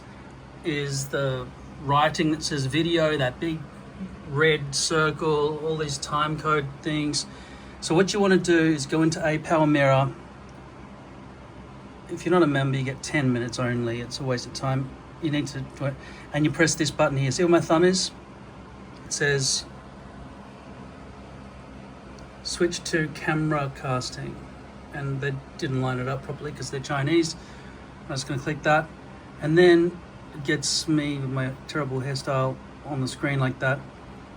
is the writing that says video, that big red circle, all these time code things. So what you want to do is go into APower Mirror. If you're not a member, you get 10 minutes only. It's a waste of time. You need to do it. And you press this button here. See where my thumb is? It says switch to camera casting. And they didn't line it up properly because they're Chinese. I'm just going to click that. And then it gets me with my terrible hairstyle on the screen like that.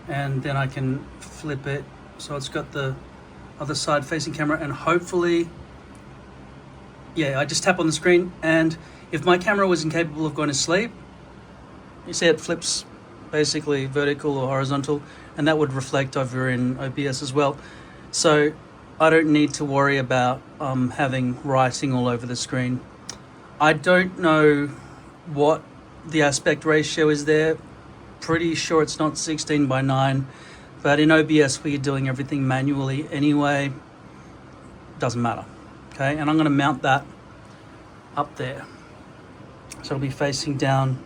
And then I can flip it so it's got the other side facing camera, and hopefully, yeah, I just tap on the screen, and if my camera was incapable of going to sleep, you see it flips basically vertical or horizontal, and that would reflect over in OBS as well. So I don't need to worry about having writing all over the screen. I don't know what the aspect ratio is there. Pretty sure it's not 16:9, but in OBS where you're doing everything manually anyway, doesn't matter. Okay, and I'm going to mount that up there, so it'll be facing down.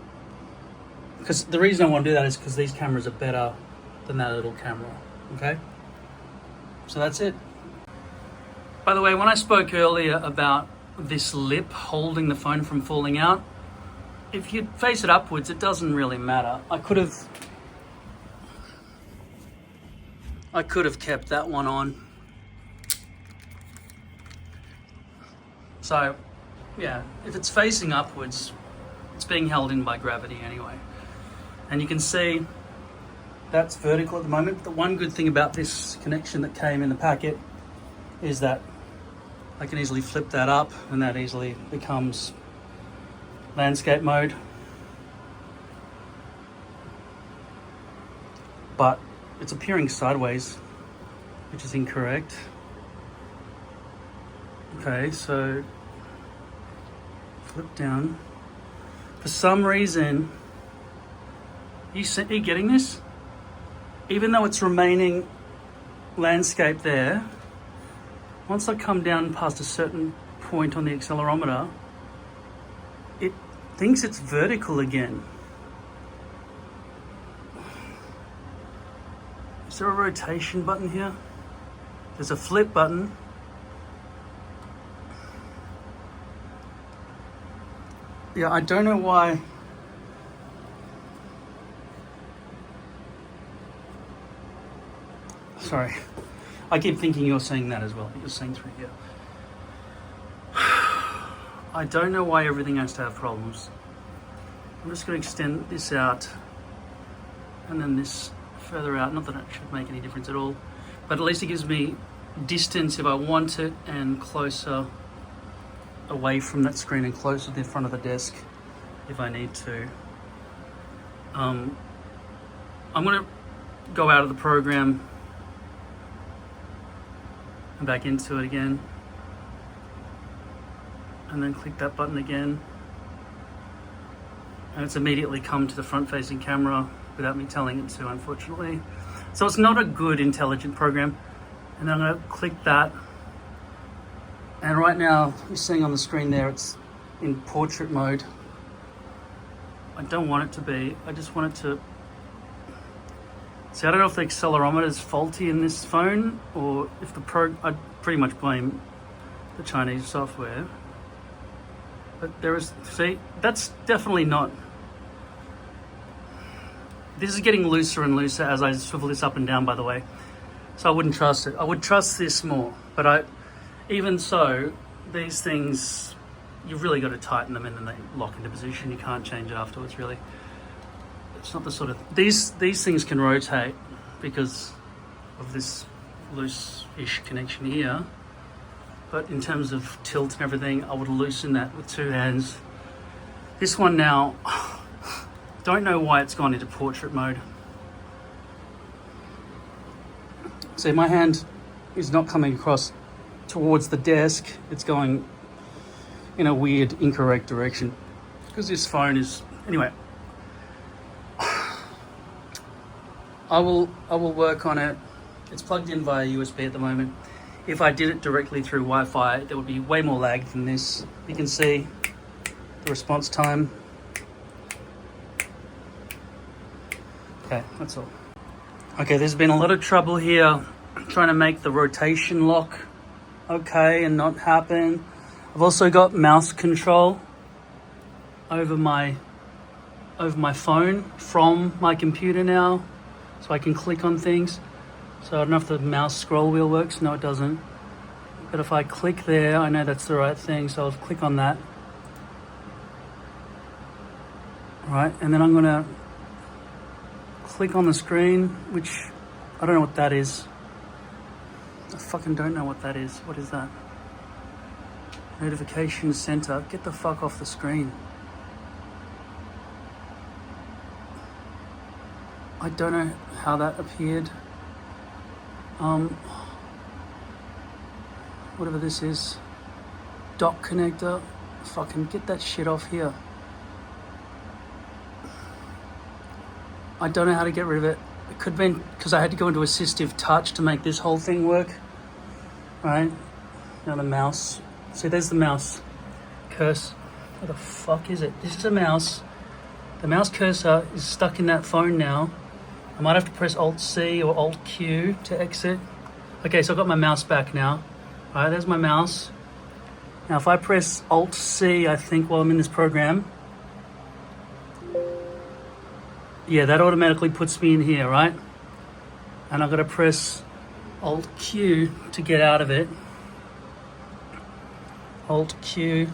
Because the reason I want to do that is because these cameras are better than that little camera. Okay, so that's it. By the way, when I spoke earlier about this lip holding the phone from falling out, if you face it upwards, it doesn't really matter. I could have kept that one on. So, yeah, if it's facing upwards, it's being held in by gravity anyway. And you can see that's vertical at the moment. The one good thing about this connection that came in the packet is that I can easily flip that up, and that easily becomes landscape mode. But it's appearing sideways, which is incorrect. Okay, so flip down. For some reason, are you getting this? Even though it's remaining landscape there, once I come down past a certain point on the accelerometer, it thinks it's vertical again. Is there a rotation button here? There's a flip button. Yeah, I don't know why. Sorry. I keep thinking you're saying that as well. You're saying through here. I don't know why everything has to have problems. I'm just going to extend this out and then this further out. Not that it should make any difference at all, but at least it gives me distance if I want it, and closer away from that screen and closer to the front of the desk if I need to. I'm going to go out of the program and back into it again, and then click that button again, and it's immediately come to the front-facing camera without me telling it to, unfortunately. So it's not a good intelligent program. And I'm going to click that, and right now you're seeing on the screen there it's in portrait mode. I don't want it to be. I just want it to see. I don't know if the accelerometer is faulty in this phone, or if I pretty much blame the Chinese software. But there is, see, that's definitely not. This is getting looser and looser as I swivel this up and down, by the way. So I wouldn't trust it. I would trust this more. But even so, these things, you've really got to tighten them, and then they lock into position. You can't change it afterwards, really. It's not the sort of... These things can rotate because of this loose-ish connection here. But in terms of tilt and everything, I would loosen that with 2 hands. This one now, don't know why it's gone into portrait mode. See, my hand is not coming across towards the desk. It's going in a weird, incorrect direction. Because this phone is... Anyway. I will work on it. It's plugged in via USB at the moment. If I did it directly through Wi-Fi, there would be way more lag than this. You can see the response time. Okay, that's all. Okay, there's been a lot of trouble here trying to make the rotation lock okay and not happen. I've also got mouse control over my phone from my computer now, so I can click on things. So I don't know if the mouse scroll wheel works. No, it doesn't. But if I click there, I know that's the right thing, so I'll click on that. All right, and then I'm gonna click on the screen, which I don't know what that is. I fucking don't know what that is. What is that? Notification center. Get the fuck off the screen. I don't know how that appeared. Whatever this is, dock connector, fucking get that shit off here. I don't know how to get rid of it. It could have been because I had to go into assistive touch to make this whole thing work. Right, now the mouse, see there's the mouse cursor. What the fuck is it? This is a mouse. The mouse cursor is stuck in that phone now. I might have to press Alt-C or Alt-Q to exit. Okay, so I've got my mouse back now. All right, there's my mouse. Now, if I press Alt-C, I think, while I'm in this program, yeah, that automatically puts me in here, right? And I've got to press Alt-Q to get out of it. Alt-Q.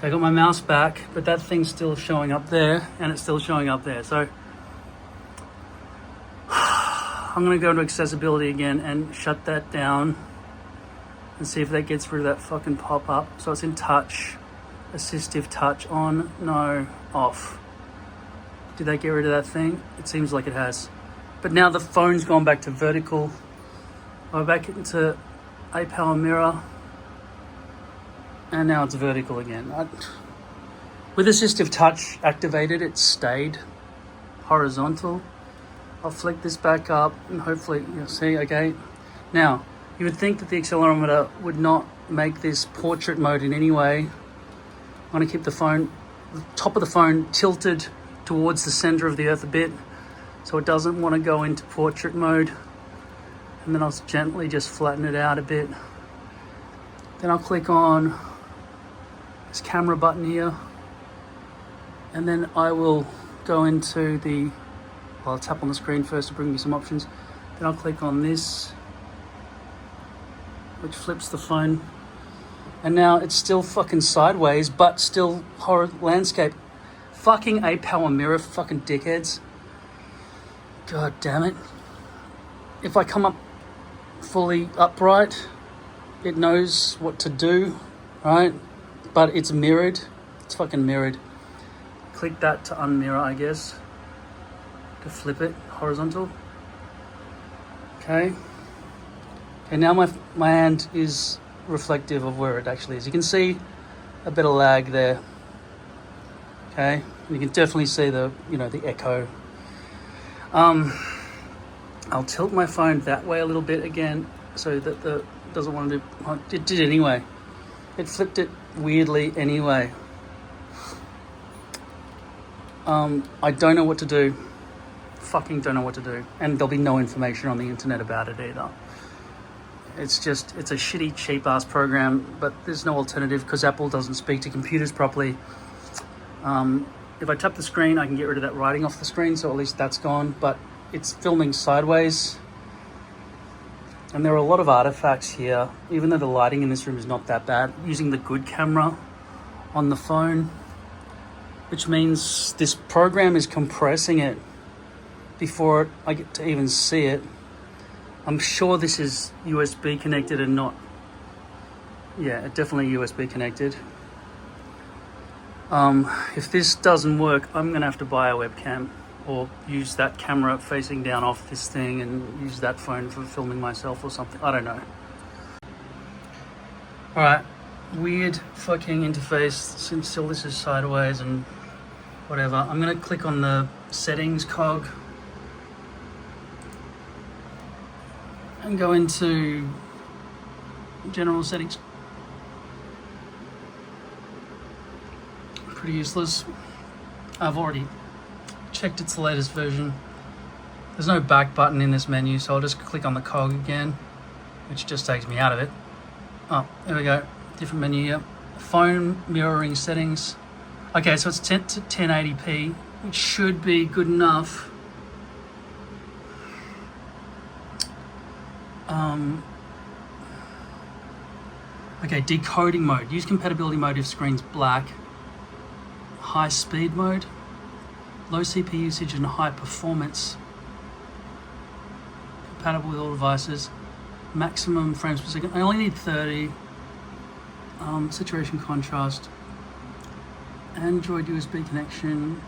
I got my mouse back, but that thing's still showing up there, and it's still showing up there. So I'm going to go into accessibility again and shut that down and see if that gets rid of that fucking pop-up. So it's in touch, assistive touch, on, no, off. Did that get rid of that thing? It seems like it has. But now the phone's gone back to vertical. I'm back into APower Mirror, and now it's vertical again. With assistive touch activated, it stayed horizontal. I'll flick this back up and hopefully you'll see, okay. Now, you would think that the accelerometer would not make this portrait mode in any way. I'm gonna keep the top of the phone tilted towards the center of the earth a bit so it doesn't want to go into portrait mode. And then I'll gently just flatten it out a bit. Then I'll click on this camera button here. And then I will go into the, well, I'll tap on the screen first to bring me some options. Then I'll click on this, which flips the phone. And now it's still fucking sideways, but still horror landscape. Fucking APower Mirror, fucking dickheads. God damn it. If I come up fully upright, it knows what to do, right? But it's mirrored. It's fucking mirrored. Click that to unmirror, I guess. To flip it horizontal. Okay. Okay, now my hand is reflective of where it actually is. You can see a bit of lag there. Okay, you can definitely see the echo. I'll tilt my phone that way a little bit again so that the doesn't want to do. It did anyway. It flipped it weirdly anyway. I don't know what to do. Fucking don't know what to do, and there'll be no information on the internet about it either. It's a shitty, cheap-ass program, but there's no alternative because Apple doesn't speak to computers properly. If I tap the screen, I can get rid of that writing off the screen, so at least that's gone, but it's filming sideways. And there are a lot of artifacts here, even though the lighting in this room is not that bad. Using the good camera on the phone, which means this program is compressing it before I get to even see it. I'm sure this is USB connected and not, yeah, definitely USB connected. If this doesn't work, I'm gonna have to buy a webcam or use that camera facing down off this thing and use that phone for filming myself or something. I don't know. All right, weird fucking interface since still this is sideways and whatever. I'm gonna click on the settings cog and go into general settings. Pretty useless. I've already checked it's the latest version. There's no back button in this menu, so I'll just click on the cog again, which just takes me out of it. Oh, there we go. Different menu here. Phone mirroring settings. Okay, so it's 1080p, which should be good enough. Okay, decoding mode. Use compatibility mode if screen's black. High speed mode. Low CPU usage and high performance. Compatible with all devices. Maximum frames per second. I only need 30. Saturation contrast. Android USB connection.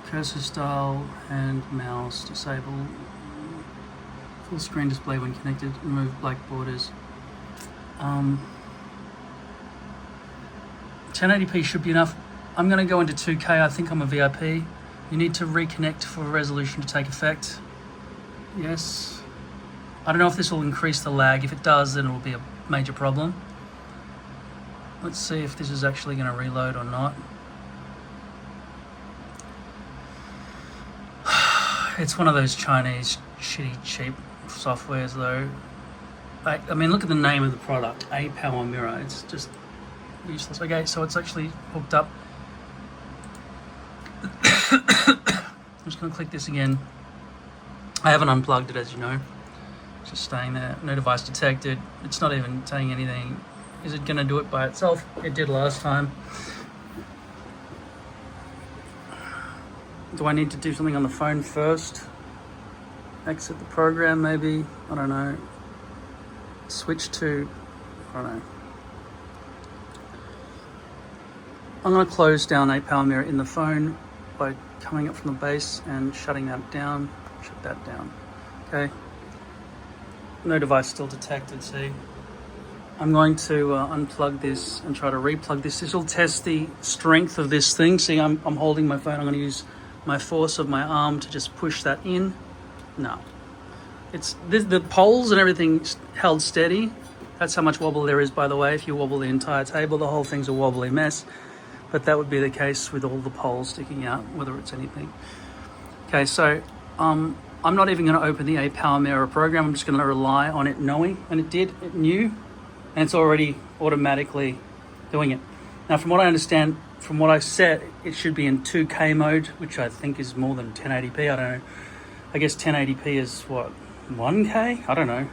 Cursor style and mouse. Disable. Full screen display when connected. Remove black borders. 1080p should be enough. I'm going to go into 2K. I think I'm a VIP. You need to reconnect for resolution to take effect. Yes. I don't know if this will increase the lag. If it does, then it will be a major problem. Let's see if this is actually going to reload or not. It's one of those Chinese shitty cheap softwares though. I mean, look at the name of the product, APower Mirror. It's just useless. Okay, so it's actually hooked up. I'm just going to click this again. I haven't unplugged it, as you know. It's just staying there. No device detected. It's not even saying anything. Is it going to do it by itself? It did last time. Do I need to do something on the phone first? Exit the program, maybe? I don't know. Switch to, I don't know. I'm going to close down APower Mirror in the phone by coming up from the base and shutting that down. Shut that down. Okay. No device still detected, see? I'm going to unplug this and try to replug this. This will test the strength of this thing. See, I'm holding my phone. I'm going to use my force of my arm to just push that in. No. It's the poles and everything held steady. That's how much wobble there is, by the way. If you wobble the entire table, the whole thing's a wobbly mess. But that would be the case with all the poles sticking out, whether it's anything. Okay, so I'm not even going to open the APower Mirror program. I'm just going to rely on it knowing, and it knew, and it's already automatically doing it. Now, from what I understand, from what I set, it should be in 2K mode, which I think is more than 1080p. I don't know. I guess 1080p is what, 1K? I don't know.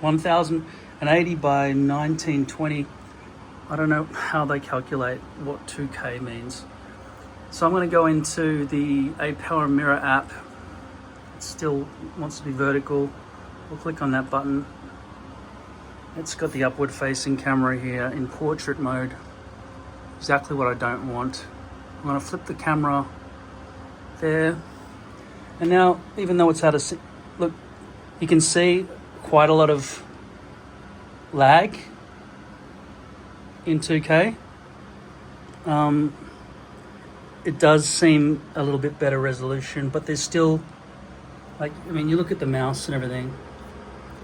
1080 by 1920. I don't know how they calculate what 2K means. So I'm going to go into the APower Mirror app. It still wants to be vertical. We'll click on that button. It's got the upward facing camera here in portrait mode. Exactly what I don't want. I'm going to flip the camera there. And now, even though it's out of look, you can see quite a lot of lag in 2K. It does seem a little bit better resolution, but there's still, like, I mean, you look at the mouse and everything,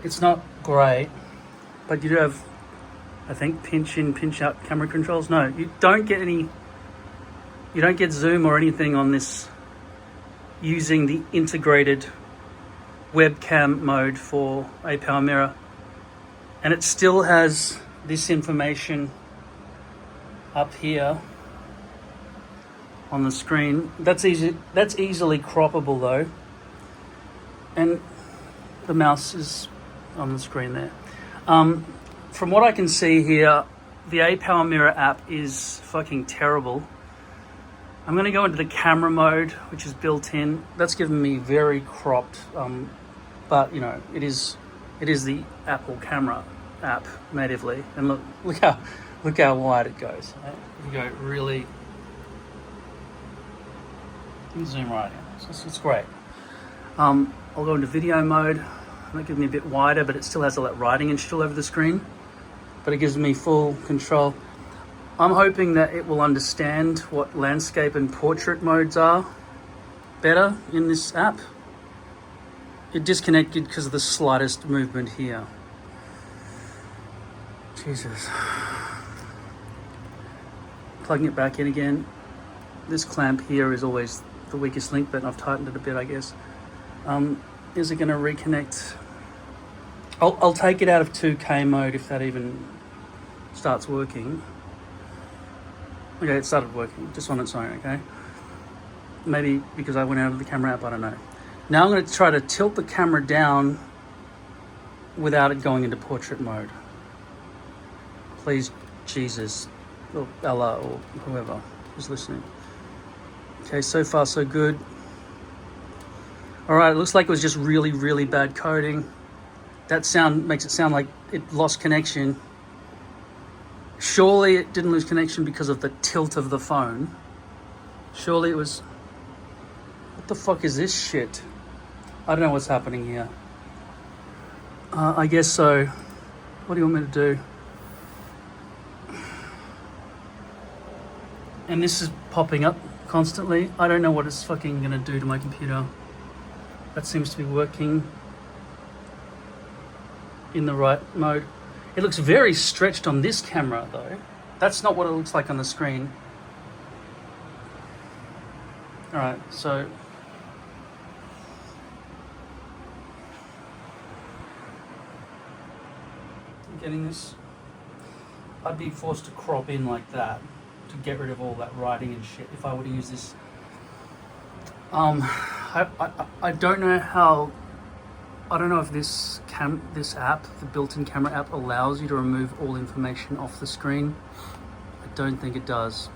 it's not great, but you do have, I think, pinch in, pinch out camera controls. No, you don't get any, you don't get zoom or anything on this using the integrated webcam mode for APower Mirror. And it still has this information up here on the screen. That's easily croppable though. And the mouse is on the screen there. From what I can see here, the APower Mirror app is fucking terrible. I'm going to go into the camera mode, which is built in. That's given me very cropped but you know, it is the Apple camera app natively, and look how wide it goes. Right? If you go really, you can zoom right in. It's great. I'll go into video mode. That gives me a bit wider, but it still has all that writing and shit all over the screen. But it gives me full control. I'm hoping that it will understand what landscape and portrait modes are better in this app. It disconnected because of the slightest movement here. Jesus. Plugging it back in again. This clamp here is always the weakest link, but I've tightened it a bit, I guess. Is it going to reconnect? I'll take it out of 2K mode if that even starts working. Okay, it started working just on its own, okay? Maybe because I went out of the camera app, I don't know. Now I'm going to try to tilt the camera down without it going into portrait mode. Please, Jesus, or Allah, or whoever is listening. Okay, so far so good. All right, it looks like it was just really, really bad coding. That sound makes it sound like it lost connection. Surely it didn't lose connection because of the tilt of the phone. Surely it was... What the fuck is this shit? I don't know what's happening here. I guess so. What do you want me to do? And this is popping up constantly. I don't know what it's fucking gonna do to my computer. That seems to be working in the right mode. It looks very stretched on this camera though. That's not what it looks like on the screen. All right, so I'm getting this. I'd be forced to crop in like that to get rid of all that writing and shit if I were to use this. I don't know how. I don't know if this app, the built-in camera app, allows you to remove all information off the screen. I don't think it does.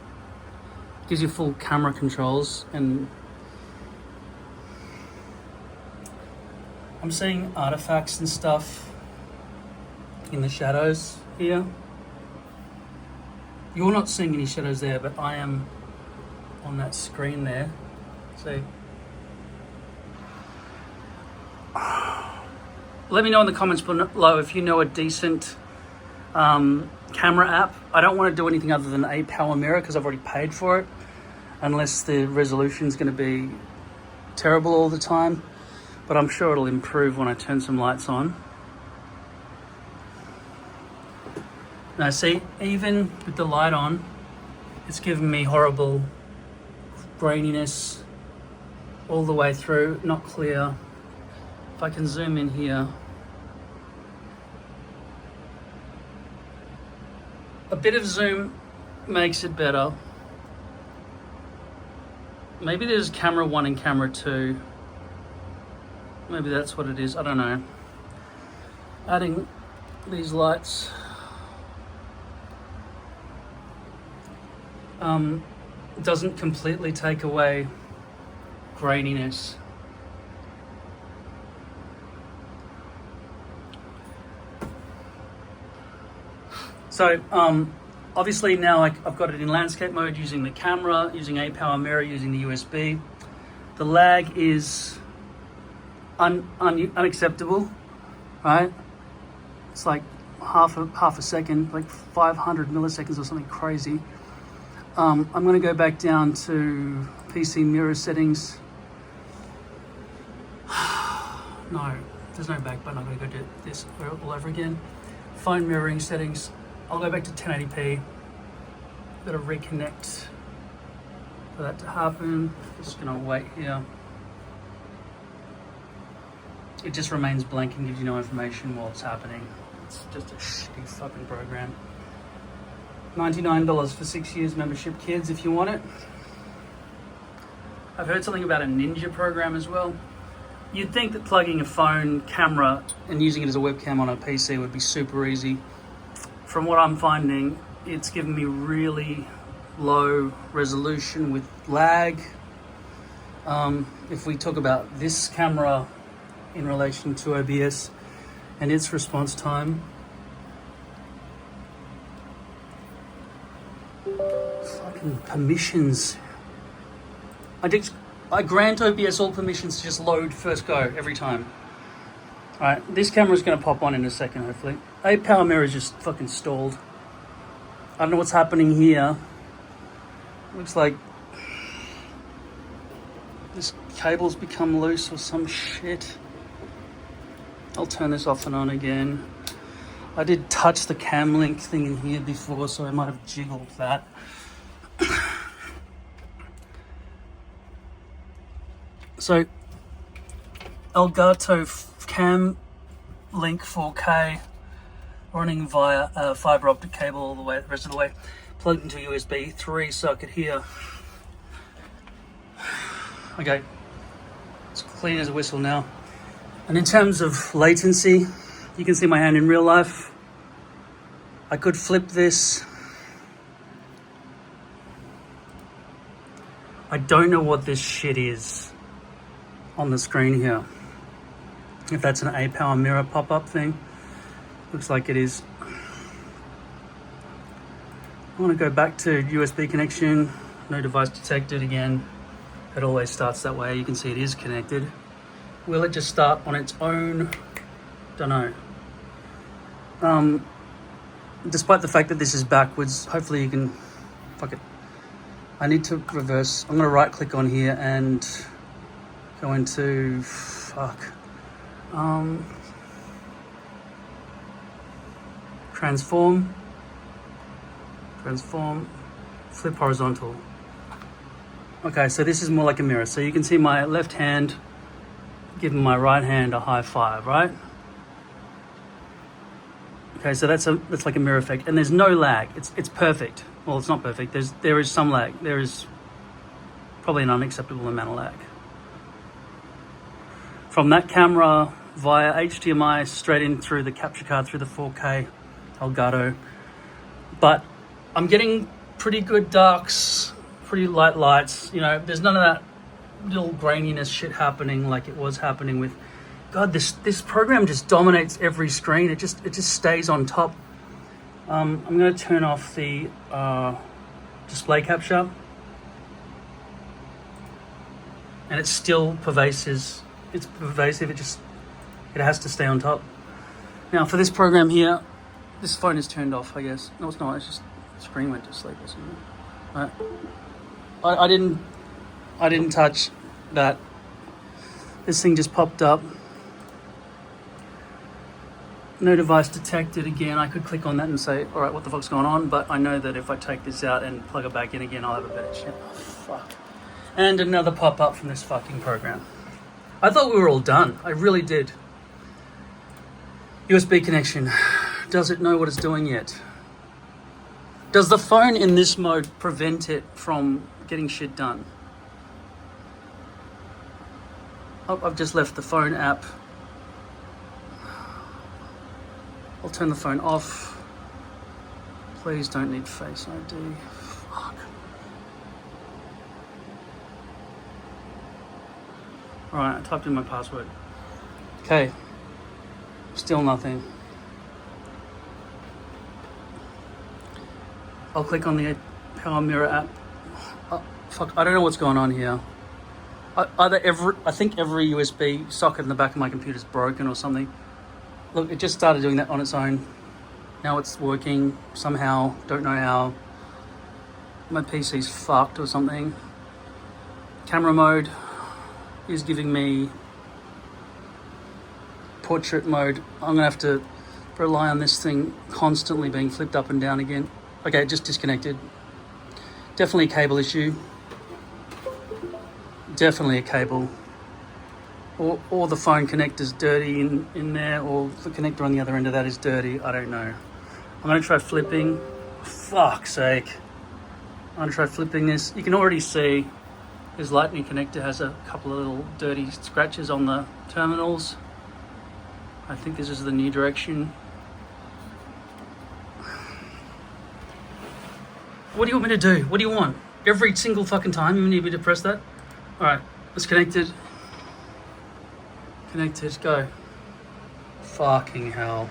It gives you full camera controls, and I'm seeing artifacts and stuff in the shadows here. You're not seeing any shadows there, but I am on that screen there. So let me know in the comments below if you know a decent camera app. I don't want to do anything other than APower Mirror because I've already paid for it, unless the resolution is going to be terrible all the time. But I'm sure it'll improve when I turn some lights on. Now see, even with the light on, it's giving me horrible graininess all the way through, not clear. If I can zoom in here. A bit of zoom makes it better. Maybe there's camera 1 and camera 2. Maybe that's what it is, I don't know. Adding these lights. Doesn't completely take away graininess. So obviously now I've got it in landscape mode using the camera, using APower Mirror, using the USB. The lag is unacceptable, right? It's like half a second, like 500 milliseconds or something crazy. I'm going to go back down to PC mirror settings. No, there's no back button. I'm going to go do this all over again. Phone mirroring settings. I'll go back to 1080p. Got to reconnect for that to happen. Just going to wait here. It just remains blank and gives you no information while it's happening. It's just a shitty fucking program. $99 for 6 years membership, kids, if you want it. I've heard something about a Ninja program as well. You'd think that plugging a phone camera and using it as a webcam on a PC would be super easy. From what I'm finding, it's given me really low resolution with lag. If we talk about this camera in relation to OBS and its response time. Fucking permissions. I grant OBS all permissions to just load first go every time. Alright, this camera's going to pop on in a second, hopefully. APower Mirror is just fucking stalled. I don't know what's happening here. Looks like this cable's become loose or some shit. I'll turn this off and on again. I did touch the cam link thing in here before, so I might have jiggled that. So, Elgato Cam Link 4K running via fiber optic cable all the way, the rest of the way, plugged into USB 3 socket here. Okay, it's clean as a whistle now. And in terms of latency, you can see my hand in real life. I could flip this. I don't know what this shit is on the screen here. If that's an APower Mirror pop-up thing. Looks like it is. I want to go back to USB connection. No device detected again. It always starts that way. You can see it is connected. Will it just start on its own? Don't know. Despite the fact that this is backwards, hopefully you can... Fuck it. I need to reverse. I'm going to right click on here and go into... Fuck. Transform, flip horizontal. Okay, so this is more like a mirror. So you can see my left hand giving my right hand a high five, right? Okay, so that's like a mirror effect, and there's no lag. It's perfect. Well, it's not perfect. There is some lag. There is probably an unacceptable amount of lag. From that camera via HDMI straight in through the capture card through the 4K Elgato. But I'm getting pretty good darks, pretty light lights. You know, there's none of that little graininess shit happening like it was happening with... God, this program just dominates every screen. It just stays on top. I'm going to turn off the display capture. And it's still pervasive. It's pervasive. It has to stay on top. Now for this program here, this phone is turned off, I guess. No, it's not. It's just the screen went to sleep or something. Right. I didn't touch that. This thing just popped up. No device detected again. I could click on that and say, all right, what the fuck's going on? But I know that if I take this out and plug it back in again, I'll have a better chance. Oh, fuck. And another pop-up from this fucking program. I thought we were all done. I really did. USB connection. Does it know what it's doing yet? Does the phone in this mode prevent it from getting shit done? Oh, I've just left the phone app. I'll turn the phone off. Please don't need Face ID. Fuck. Alright, I typed in my password. Okay. Still nothing. I'll click on the APower Mirror App. Oh, fuck, I don't know what's going on here. I think every USB socket in the back of my computer is broken or something. Look, it just started doing that on its own. Now it's working somehow. Don't know how. My PC's fucked or something. Camera mode is giving me portrait mode. I'm gonna have to rely on this thing constantly being flipped up and down again. Okay, it just disconnected. Definitely a cable issue. Definitely a cable. Or the phone connector's dirty in there, or the connector on the other end of that is dirty. I don't know. I'm gonna try flipping. Fuck's sake. I'm gonna try flipping this. You can already see this lightning connector has a couple of little dirty scratches on the terminals. I think this is the new direction. What do you want me to do? What do you want? Every single fucking time you need me to press that? Alright, it's connected. Connected, go. Fucking hell.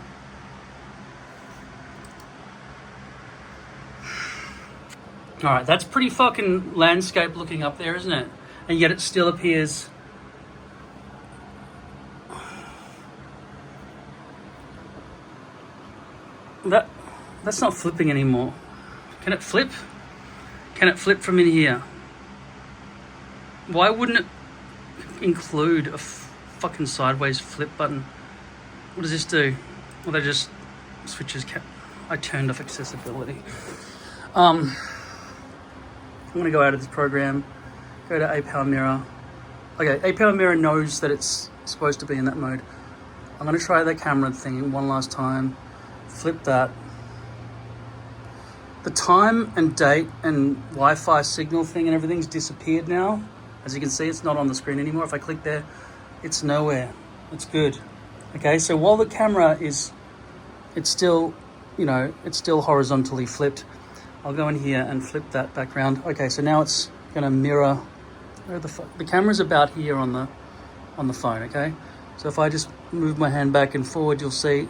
Alright, that's pretty fucking landscape looking up there, isn't it? And yet it still appears... That's not flipping anymore. Can it flip? Can it flip from in here? Why wouldn't it include a fucking sideways flip button? What does this do? Well, they just switches. I turned off accessibility. I'm gonna go out of this program, go to APower Mirror. Okay, APower Mirror knows that it's supposed to be in that mode. I'm gonna try that camera thing one last time, flip that. The time and date and Wi-Fi signal thing and everything's disappeared now. As you can see, it's not on the screen anymore. If I click there, it's nowhere. It's good. Okay, so while the camera is, it's still, you know, it's still horizontally flipped. I'll go in here and flip that back around. Okay, so now it's gonna mirror, where the camera's about here on the phone, okay? So if I just move my hand back and forward, you'll see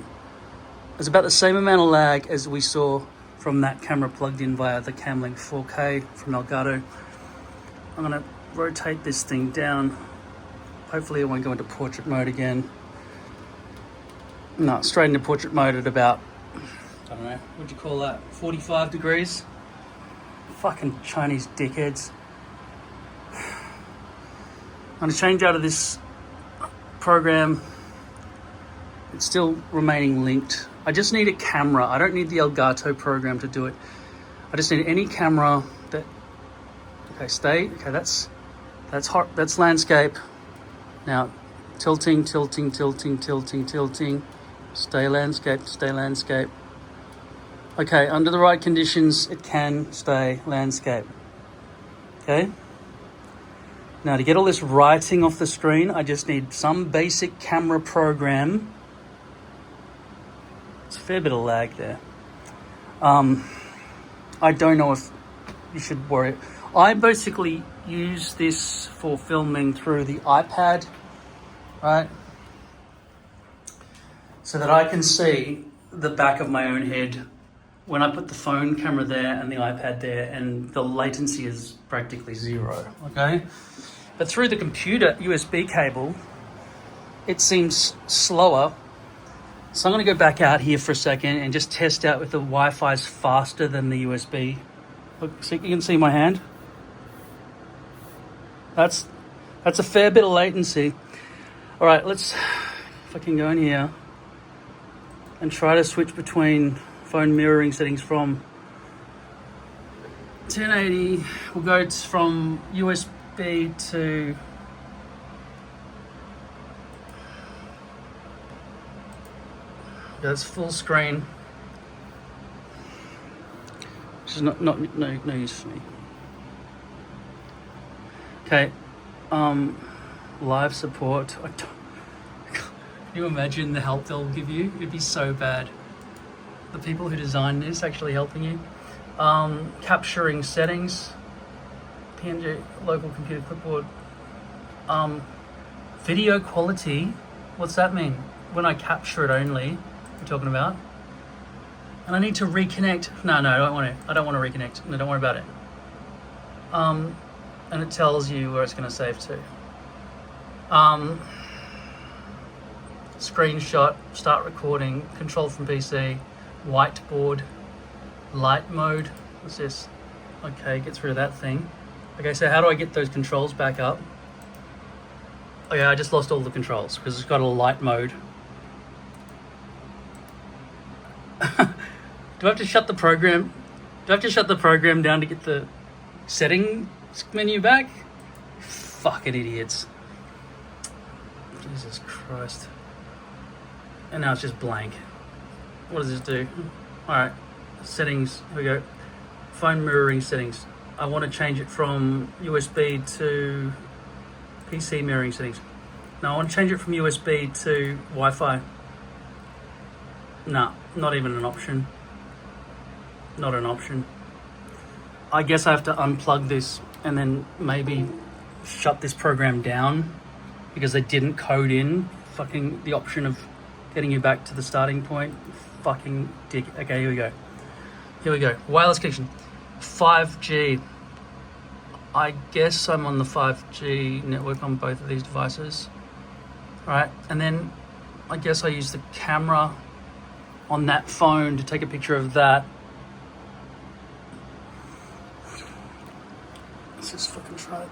there's about the same amount of lag as we saw from that camera plugged in via the Camlink 4K from Elgato. I'm gonna rotate this thing down. Hopefully it won't go into portrait mode again. No, straight into portrait mode at about, I don't know, what'd you call that? 45 degrees? Fucking Chinese dickheads. I'm gonna change out of this program. It's still remaining linked. I just need a camera. I don't need the Elgato program to do it. I just need any camera that, okay, stay. Okay, that's hot, that's landscape. Now, tilting. Stay landscape. Okay, under the right conditions, it can stay landscape. Okay? Now, to get all this writing off the screen, I just need some basic camera program. It's a fair bit of lag there. I don't know if you should worry. I basically use this for filming through the iPad, right? So that I can see the back of my own head when I put the phone camera there and the iPad there, and the latency is practically zero, okay? But through the computer USB cable, it seems slower. So I'm gonna go back out here for a second and just test out if the Wi-Fi's faster than the USB. Look, so you can see my hand. That's a fair bit of latency. All right, let's fucking go in here and try to switch between phone mirroring settings from 1080. We'll go from USB to that's full screen, which is no use for me. Okay, live support. Can you imagine the help they'll give you? It'd be so bad. The people who designed this actually helping you. Capturing settings, PNG, local computer clipboard. Video quality, what's that mean? When I capture it only, we're talking about. And I need to reconnect. No, I don't want to. I don't want to reconnect. No, don't worry about it. And it tells you where it's going to save to. Screenshot, start recording, control from PC, whiteboard, light mode. What's this? Okay, gets rid of that thing. Okay, so how do I get those controls back up? Okay, I just lost all the controls because it's got a light mode. Do I have to shut the program? Do I have to shut the program down to get the settings menu back? Fucking idiots. Jesus Christ. And now it's just blank. What does this do? Alright, settings, here we go. Phone mirroring settings. I want to change it from USB to PC mirroring settings. No, I want to change it from USB to Wi-Fi. No, not even an option. Not an option. I guess I have to unplug this and then maybe shut this program down because they didn't code in fucking the option of getting you back to the starting point. Fucking dick. Okay, here we go. Here we go. Wireless connection. 5G. I guess I'm on the 5G network on both of these devices. Right, and then I guess I use the camera on that phone to take a picture of that. Let's just fucking try it.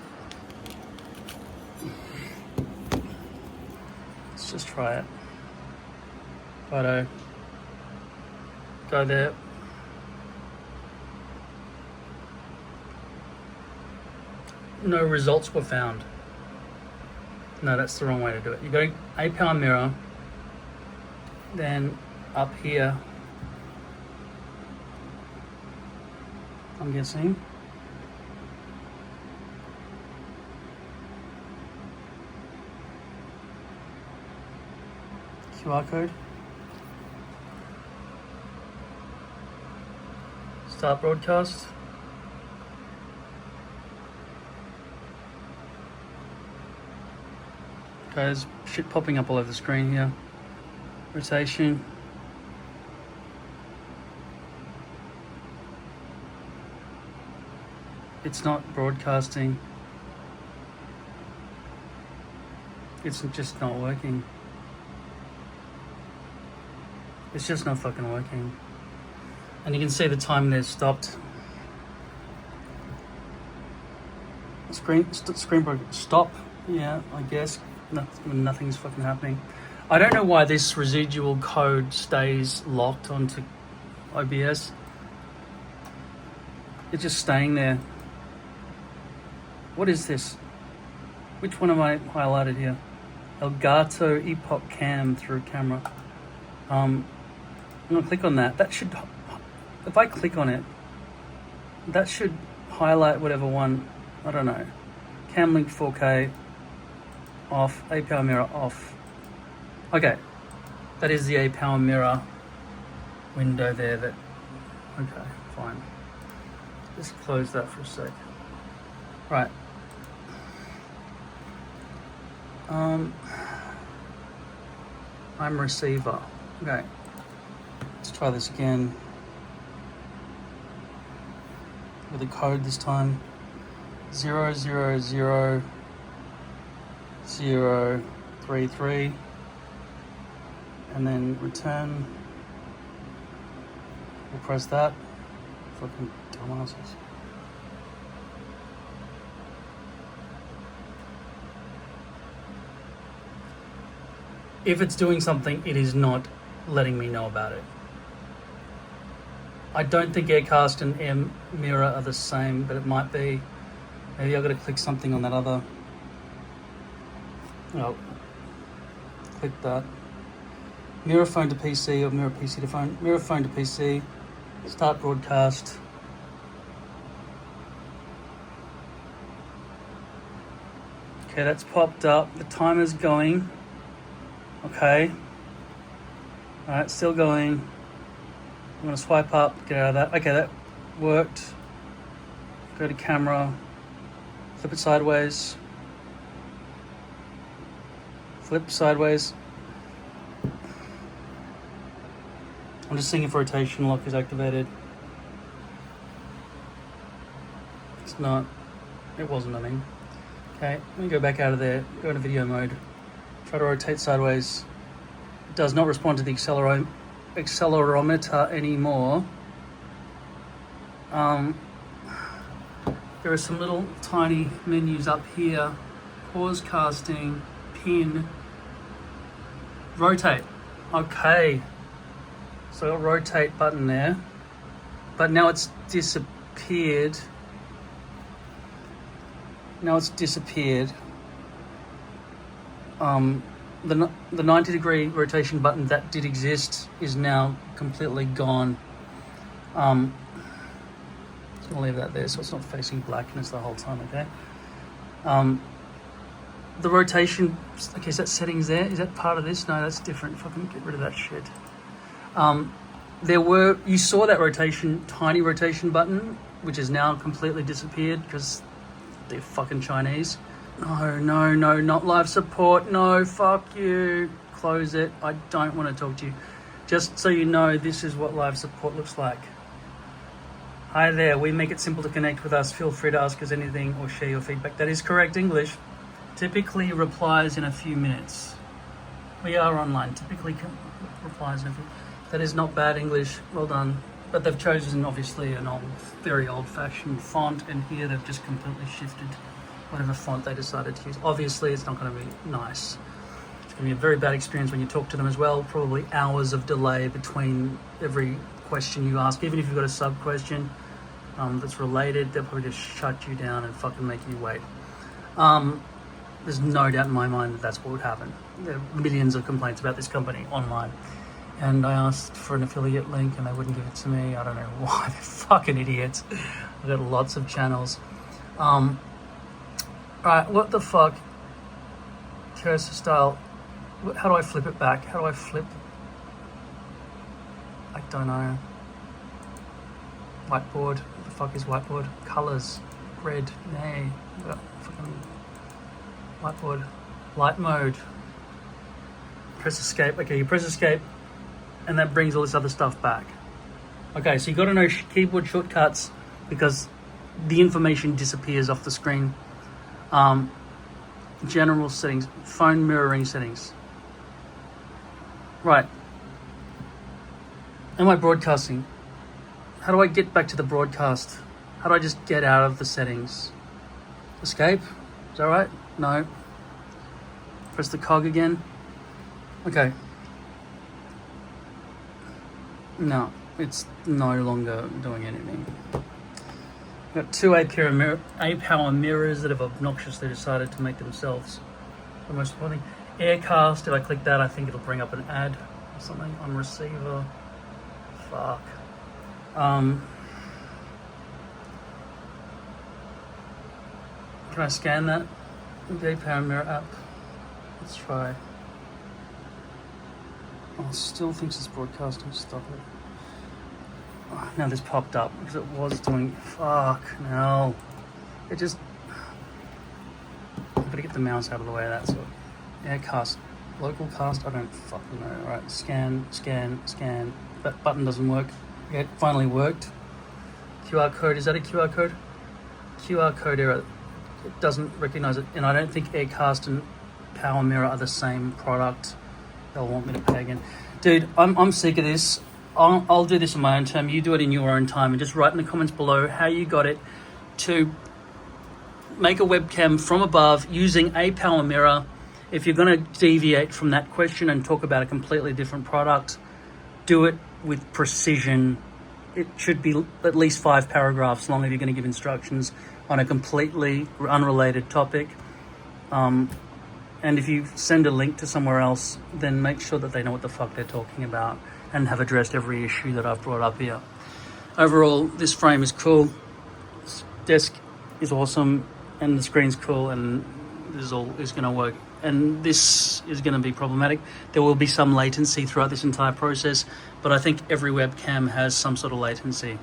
Let's just try it. Photo. Go there. No results were found. No, that's the wrong way to do it. You go APower Mirror, then up here, I'm guessing. QR code. Start broadcast. Okay, there's shit popping up all over the screen here. Rotation. It's not broadcasting. It's just not working. It's just not fucking working. And you can see the time there stopped. Screen stop. Yeah, I guess. Nothing's fucking happening. I don't know why this residual code stays locked onto OBS. It's just staying there. What is this? Which one have I highlighted here? Elgato Epoch Cam through camera. I'm gonna click on that. That should, if I click on it, that should highlight whatever one, I don't know. Cam Link 4K. Off, APower Mirror off. Okay, that is the APower Mirror window there. That okay, fine. Just close that for a sec. Right. I'm receiver. Okay. Let's try this again with a code this time. 000-033, and then return. We'll press that. Fucking dumbasses. If it's doing something, it is not letting me know about it. I don't think Aircast and Air Mirror are the same, but it might be. Maybe I've got to click something on that other. Oh, click that. Mirror phone to PC or mirror PC to phone. Mirror phone to PC. Start broadcast. Okay, that's popped up. The timer's going. Okay. Alright, still going. I'm going to swipe up, get out of that. Okay, that worked. Go to camera. Flip it sideways. Flip sideways. I'm just seeing if rotation lock is activated. It's not. It wasn't, I mean. Okay, let me go back out of there. Go into video mode. Try to rotate sideways. It does not respond to the accelerometer anymore. There are some little tiny menus up here. Pause casting, pin, rotate. Okay. So a rotate button there. But now it's disappeared. Now it's disappeared. The 90-degree rotation button that did exist is now completely gone. Just gonna leave that there so it's not facing blackness the whole time, okay? The rotation, okay, is that settings there? Is that part of this? No, that's different. Fucking get rid of that shit. You saw that rotation, tiny rotation button, which is now completely disappeared because they're fucking Chinese. No, not live support. No, fuck you. Close it. I don't want to talk to you. Just so you know, this is what live support looks like. Hi there, we make it simple to connect with us. Feel free to ask us anything or share your feedback. That is correct English. Typically replies in a few minutes. We are online. Typically replies in a few. That is not bad English. Well done. But they've chosen obviously an very old-fashioned font, and here they've just completely shifted whatever font they decided to use. Obviously, it's not going to be nice. It's going to be a very bad experience when you talk to them as well. Probably hours of delay between every question you ask. Even if you've got a sub-question that's related, they'll probably just shut you down and fucking make you wait. There's no doubt in my mind that that's what would happen. There are millions of complaints about this company online. And I asked for an affiliate link and they wouldn't give it to me. I don't know why. They're fucking idiots. I've got lots of channels. Alright, what the fuck? Cursor style. How do I flip it back? How do I flip? I don't know. Whiteboard. What the fuck is whiteboard? Colors. Red. Nay. Fucking whiteboard. Light mode. Press escape. Okay, you press escape and that brings all this other stuff back. Okay, so you got to know keyboard shortcuts because the information disappears off the screen. General settings, phone mirroring settings. Right. Am I broadcasting? How do I get back to the broadcast? How do I just get out of the settings? Escape? Is that right? No. Press the cog again. Okay. No, it's no longer doing anything. I've got two APower mirrors that have obnoxiously decided to make themselves the most important thing. Aircast, if I click that, I think it'll bring up an ad or something on receiver. Fuck. Can I scan that? The APower Mirror App. Let's try. Oh, it still thinks it's broadcasting. Stop it. Oh, now this popped up because it was doing. Fuck no. It just. I'm gonna get the mouse out of the way of that. So, aircast, local cast. I don't fucking know. All right, scan. That button doesn't work. It finally worked. QR code. Is that a QR code? QR code error. It doesn't recognize it, and I don't think Aircast and Power Mirror are the same product. They'll want me to pay again. Dude, I'm sick of this. I'll do this in my own time. You do it in your own time, and just write in the comments below how you got it to make a webcam from above using APower Mirror. If you're going to deviate from that question and talk about a completely different product, do it with precision. It should be at least 5 paragraphs long if you're going to give instructions on a completely unrelated topic. And if you send a link to somewhere else, then make sure that they know what the fuck they're talking about and have addressed every issue that I've brought up here. Overall, this frame is cool. This desk is awesome, and the screen's cool, and this all is going to work. And this is going to be problematic. There will be some latency throughout this entire process, but I think every webcam has some sort of latency.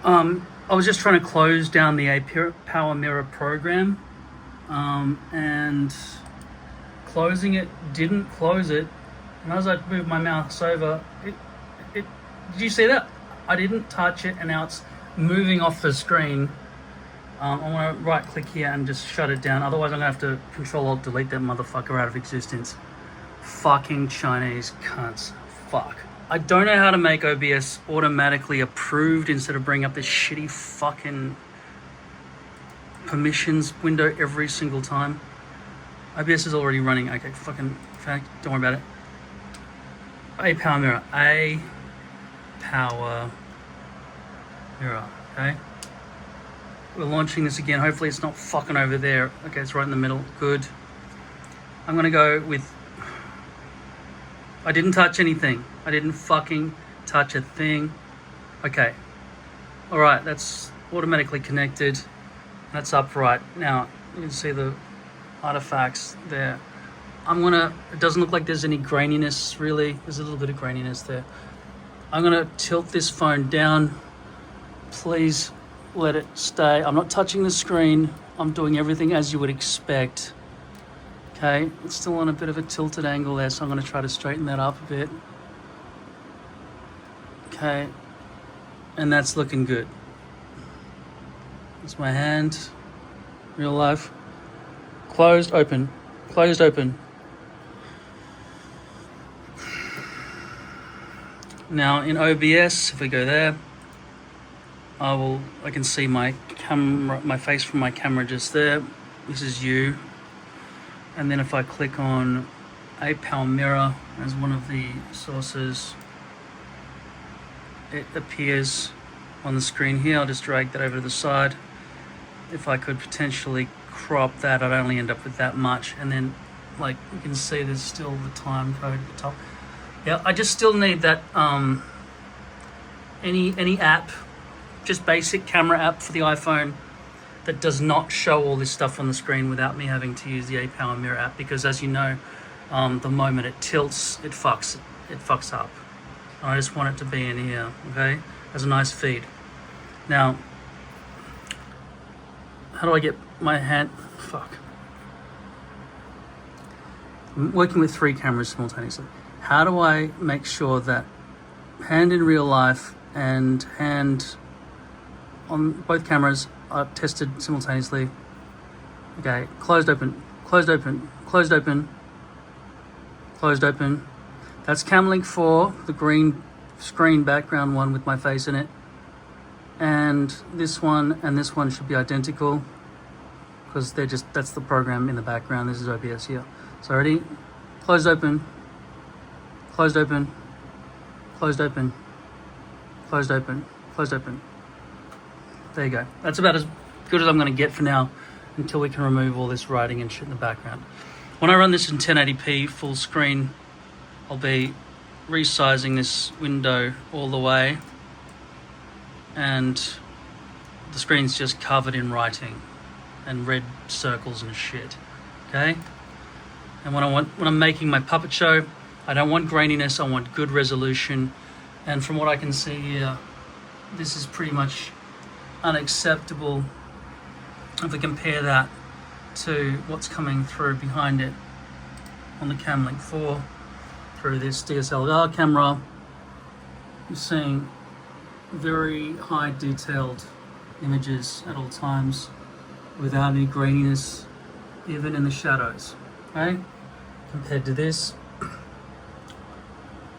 I was just trying to close down the APower Mirror program, and closing it didn't close it. And as I moved my mouse over, it did you see that? I didn't touch it, and now it's moving off the screen. I want to right click here and just shut it down. Otherwise, I'm going to have to Control-Alt-Delete that motherfucker out of existence. Fucking Chinese cunts. Fuck. I don't know how to make OBS automatically approved instead of bringing up this shitty fucking permissions window every single time. OBS is already running. Okay, fucking fact. Don't worry about it. APower Mirror. APower Mirror. Okay. We're launching this again. Hopefully it's not fucking over there. Okay, it's right in the middle. Good. I'm gonna go with. I didn't touch anything. I didn't fucking touch a thing. Okay. All right, that's automatically connected. That's upright. Now you can see the artifacts there. It doesn't look like there's any graininess really. There's a little bit of graininess there. I'm gonna tilt this phone down. Please let it stay. I'm not touching the screen. I'm doing everything as you would expect. Okay, it's still on a bit of a tilted angle there, so I'm going to try to straighten that up a bit. Okay, and that's looking good. It's my hand, real life. Closed, open, closed, open. Now in OBS, if we go there, I can see my camera, my face from my camera just there. This is you. And then if I click on APower Mirror as one of the sources, it appears on the screen here. I'll just drag that over to the side. If I could potentially crop that, I'd only end up with that much. And then, like you can see, there's still the time code at the top. Yeah, I just still need that any app, just basic camera app for the iPhone that does not show all this stuff on the screen without me having to use the APower Mirror app, because as you know, the moment it tilts, it fucks up. I just want it to be in here, okay, as a nice feed. Now, how do I get my hand? Fuck. I'm working with 3 cameras simultaneously. How do I make sure that hand in real life and hand on both cameras are tested simultaneously? Okay, closed, open, closed, open, closed, open, closed, open. That's Camlink 4, the green screen background one with my face in it. And this one and this one should be identical because they're just, that's the program in the background. This is OBS here. So ready? Closed, open, closed, open, closed, open, closed, open, closed, open. There you go. That's about as good as I'm going to get for now until we can remove all this writing and shit in the background. When I run this in 1080p full screen, I'll be resizing this window all the way and the screen's just covered in writing and red circles and shit. Okay? And when I'm making my puppet show, I don't want graininess, I want good resolution. And from what I can see here, this is pretty much unacceptable if we compare that to what's coming through behind it on the Camlink 4 through this DSLR camera. You're seeing very high detailed images at all times without any graininess, even in the shadows, okay? Compared to this.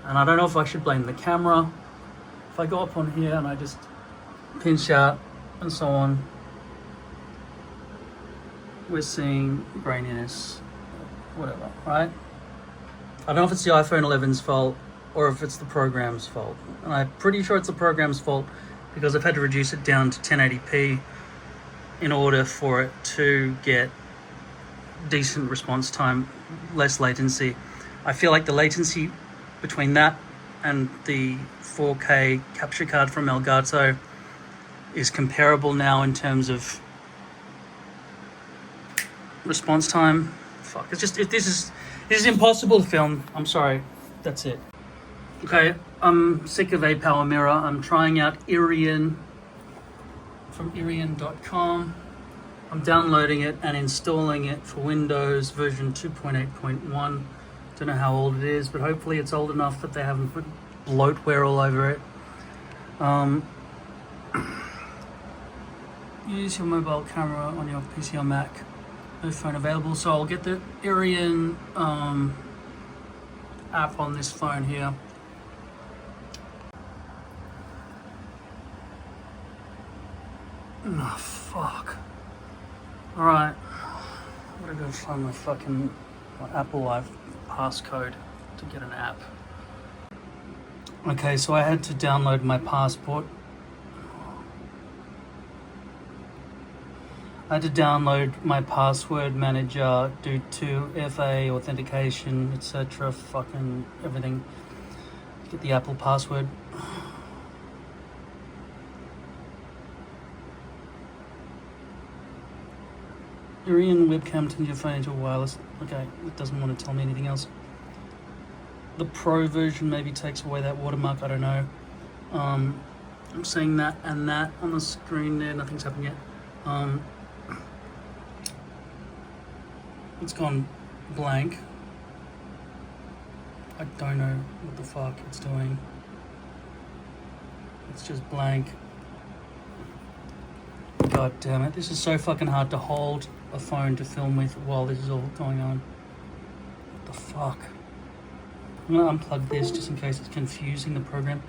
And I don't know if I should blame the camera. If I go up on here and I just pinch out and so on, we're seeing graininess, whatever, right? I don't know if it's the iPhone 11's fault or if it's the program's fault. And I'm pretty sure it's the program's fault because I've had to reduce it down to 1080p in order for it to get decent response time, less latency. I feel like the latency between that and the 4K capture card from Elgato is comparable now in terms of response time. Fuck, it's just, this is impossible to film. I'm sorry, that's it. Okay, I'm sick of APower Mirror. I'm trying out Iriun from Iriun.com. I'm downloading it and installing it for Windows version 2.8.1. Don't know how old it is, but hopefully it's old enough that they haven't put bloatware all over it. Use your mobile camera on your PC or Mac. No phone available, so I'll get the Iriun app on this phone here. Oh, fuck. Alright. I'm gonna go find my Apple Live passcode to get an app. Okay, so I had to download my passport. I had to download my password manager due to FA authentication, etc. Fucking everything. Get the Apple password. Iriun Webcam turns your phone into a wireless. Okay, it doesn't want to tell me anything else. The Pro version maybe takes away that watermark, I don't know. I'm seeing that and that on the screen there, nothing's happened yet. It's gone blank. I don't know what the fuck it's doing. It's just blank. God damn it. This is so fucking hard to hold a phone to film with while this is all going on. What the fuck? I'm gonna unplug this just in case it's confusing the program.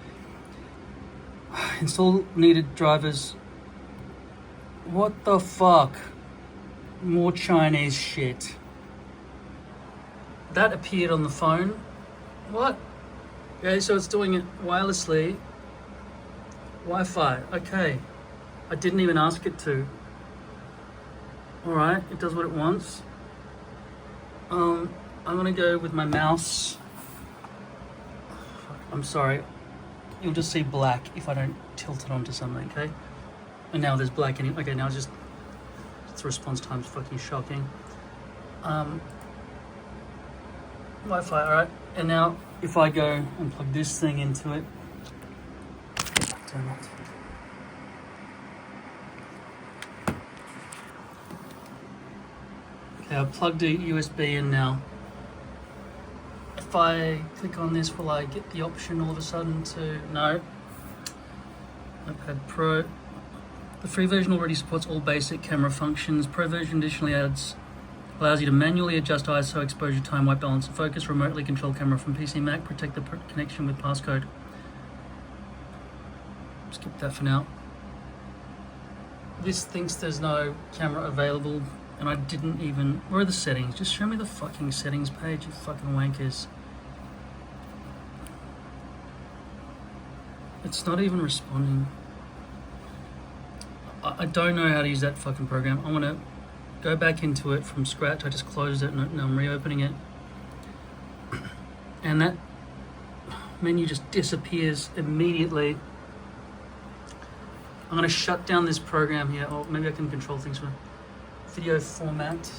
Install needed drivers. What the fuck? More Chinese shit. That appeared on the phone. What? Okay, so it's doing it wirelessly. Wi-Fi, okay. I didn't even ask it to. Alright, it does what it wants. I'm gonna go with my mouse. I'm sorry. You'll just see black if I don't tilt it onto something, okay? And now there's black in it. Okay, now it's just, its response time's fucking shocking. Wi-Fi, alright. And now if I go and plug this thing into it. Damn it. Okay, I've plugged a USB in now. If I click on this, will I get the option all of a sudden to... No. iPad Pro. The free version already supports all basic camera functions. Pro version additionally allows you to manually adjust ISO, exposure time, white balance, and focus, remotely control camera from PC, Mac, protect the connection with passcode. Skip that for now. This thinks there's no camera available, and I didn't even... Where are the settings? Just show me the fucking settings page, you fucking wankers. It's not even responding. I don't know how to use that fucking program. I'm gonna go back into it from scratch. I just closed it and now I'm reopening it. And that menu just disappears immediately. I'm gonna shut down this program here. Or maybe I can control things for video format.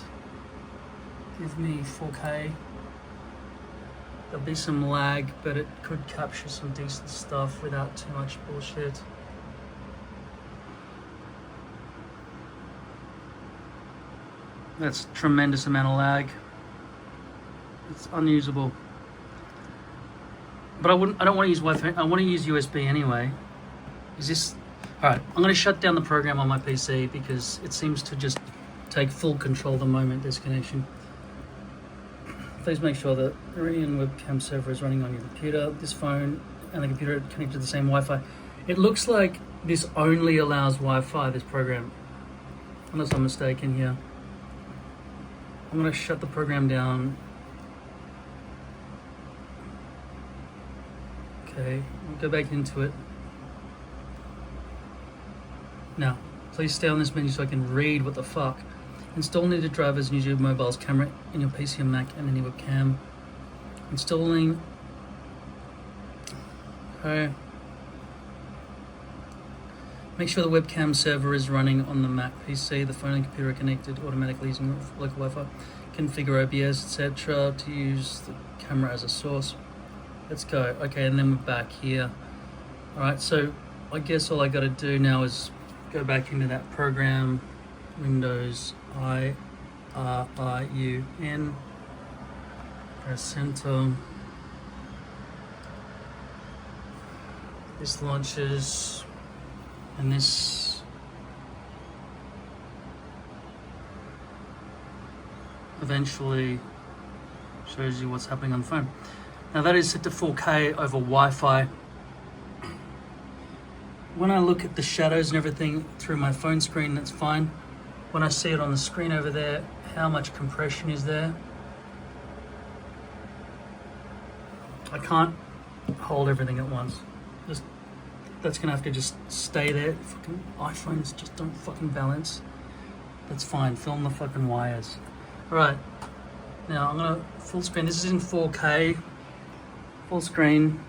Give me 4K. There'll be some lag, but it could capture some decent stuff without too much bullshit. That's a tremendous amount of lag. It's unusable. But I don't want to use Wi-Fi. I want to use USB anyway. Is this... Alright, I'm going to shut down the program on my PC because it seems to just take full control the moment there's connection. Please make sure that the Iriun Webcam server is running on your computer, this phone, and the computer connected to the same Wi-Fi. It looks like this only allows Wi-Fi, this program. Unless I'm mistaken here. I'm going to shut the program down. Okay, we'll go back into it. Now, please stay on this menu so I can read what the fuck. Install needed drivers and use your mobile's camera in your PC and Mac and any webcam. Installing. Okay. Make sure the webcam server is running on the Mac PC. The phone and computer are connected automatically using local Wi-Fi. Configure OBS, etc. to use the camera as a source. Let's go. Okay, and then we're back here. Alright, so I guess all I got to do now is go back into that program. Windows Iriun. Press enter. This launches. And this eventually shows you what's happening on the phone. Now that is set to 4K over Wi-Fi. When I look at the shadows and everything through my phone screen, that's fine. When I see it on the screen over there, how much compression is there? I can't hold everything at once. That's gonna have to just stay there. Fucking iPhones just don't fucking balance. That's fine, film the fucking wires. Alright, now I'm gonna full screen. This is in 4K, full screen.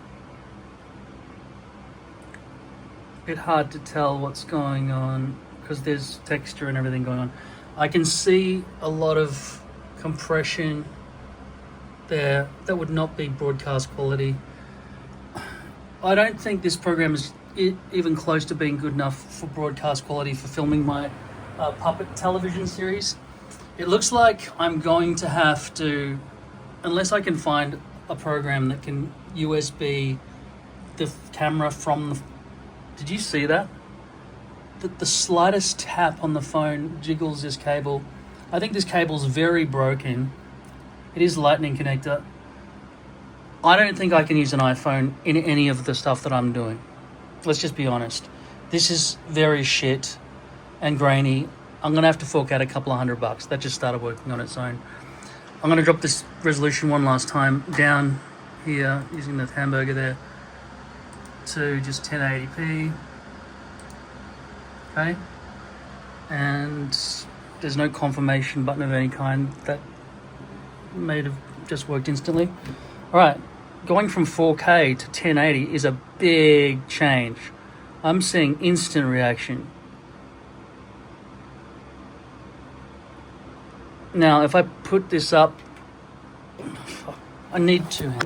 Bit hard to tell what's going on because there's texture and everything going on. I can see a lot of compression there. That would not be broadcast quality. I don't think this program is even close to being good enough for broadcast quality for filming my Puppet television series. It looks like I'm going to have to, unless I can find a program that can USB the camera from the... Did you see that? The slightest tap on the phone jiggles this cable. I think this cable's very broken. It is lightning connector. I don't think I can use an iPhone in any of the stuff that I'm doing. Let's just be honest. This is very shit and grainy. I'm going to have to fork out a couple of $100. That just started working on its own. I'm going to drop this resolution one last time down here using the hamburger there to just 1080p. Okay. And there's no confirmation button of any kind. That may have just worked instantly. All right. Going from 4K to 1080 is a big change. I'm seeing instant reaction. Now, if I put this up, I need two hands.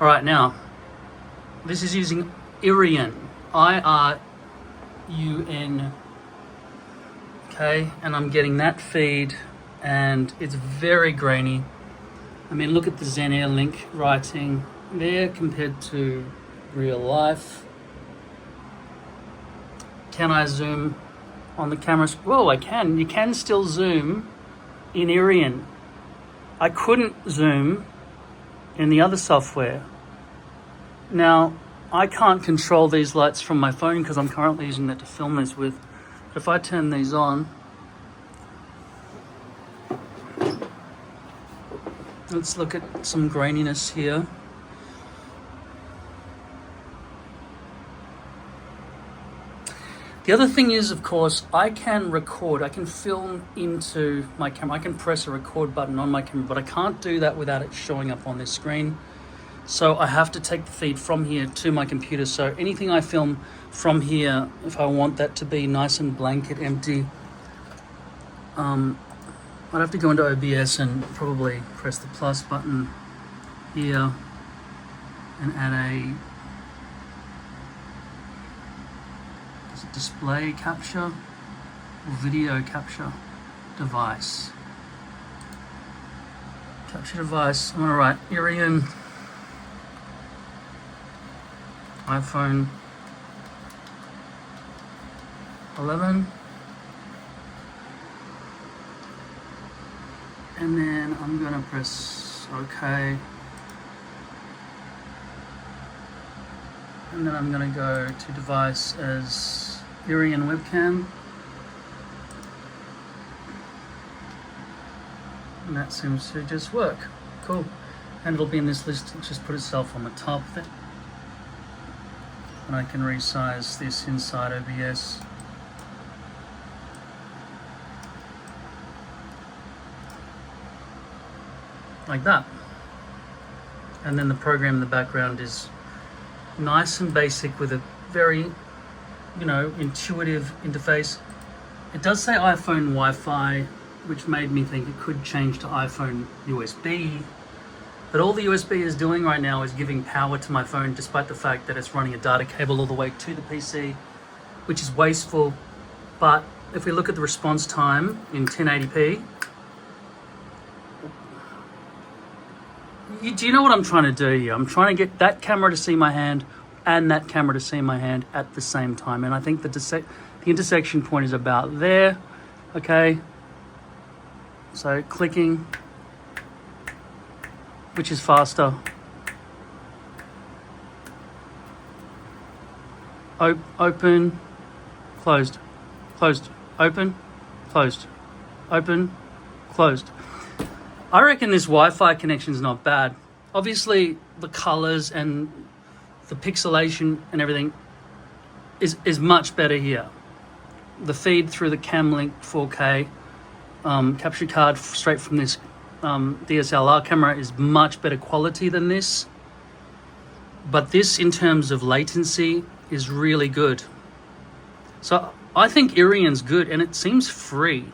All right, now, this is using Iriun, I-R-U-N, okay, and I'm getting that feed, and it's very grainy. I mean, look at the Zen Air Link writing there compared to real life. Can I zoom on the camera? Whoa, I can. You can still zoom in Iriun. I couldn't zoom in the other software. Now, I can't control these lights from my phone because I'm currently using that to film this with. But if I turn these on, let's look at some graininess here. The other thing is, of course, I can record. I can film into my camera. I can press a record button on my camera, but I can't do that without it showing up on this screen. So I have to take the feed from here to my computer. So anything I film from here, if I want that to be nice and blanket empty, I'd have to go into OBS and probably press the plus button here and add a display capture or video capture device. Capture device. I'm gonna write Iriun iPhone 11, and then I'm gonna press OK, and then I'm gonna go to device as Iriun Webcam, and that seems to just work. Cool. And it'll be in this list. It'll just put itself on the top of it, and I can resize this inside OBS. Like that. And then the program in the background is nice and basic with a very, intuitive interface. It does say iPhone Wi-Fi, which made me think it could change to iPhone USB. But all the USB is doing right now is giving power to my phone, despite the fact that it's running a data cable all the way to the PC, which is wasteful. But if we look at the response time in 1080p, do you know what I'm trying to do here? I'm trying to get that camera to see my hand and that camera to see my hand at the same time. And I think the intersection point is about there, okay? So clicking, which is faster. Open, closed, closed, open, closed, open, closed. I reckon this Wi-Fi connection is not bad. Obviously, the colors and the pixelation and everything is much better here. The feed through the Camlink 4K capture card straight from this DSLR camera is much better quality than this. But this, in terms of latency, is really good. So I think Iriun's good, and it seems free.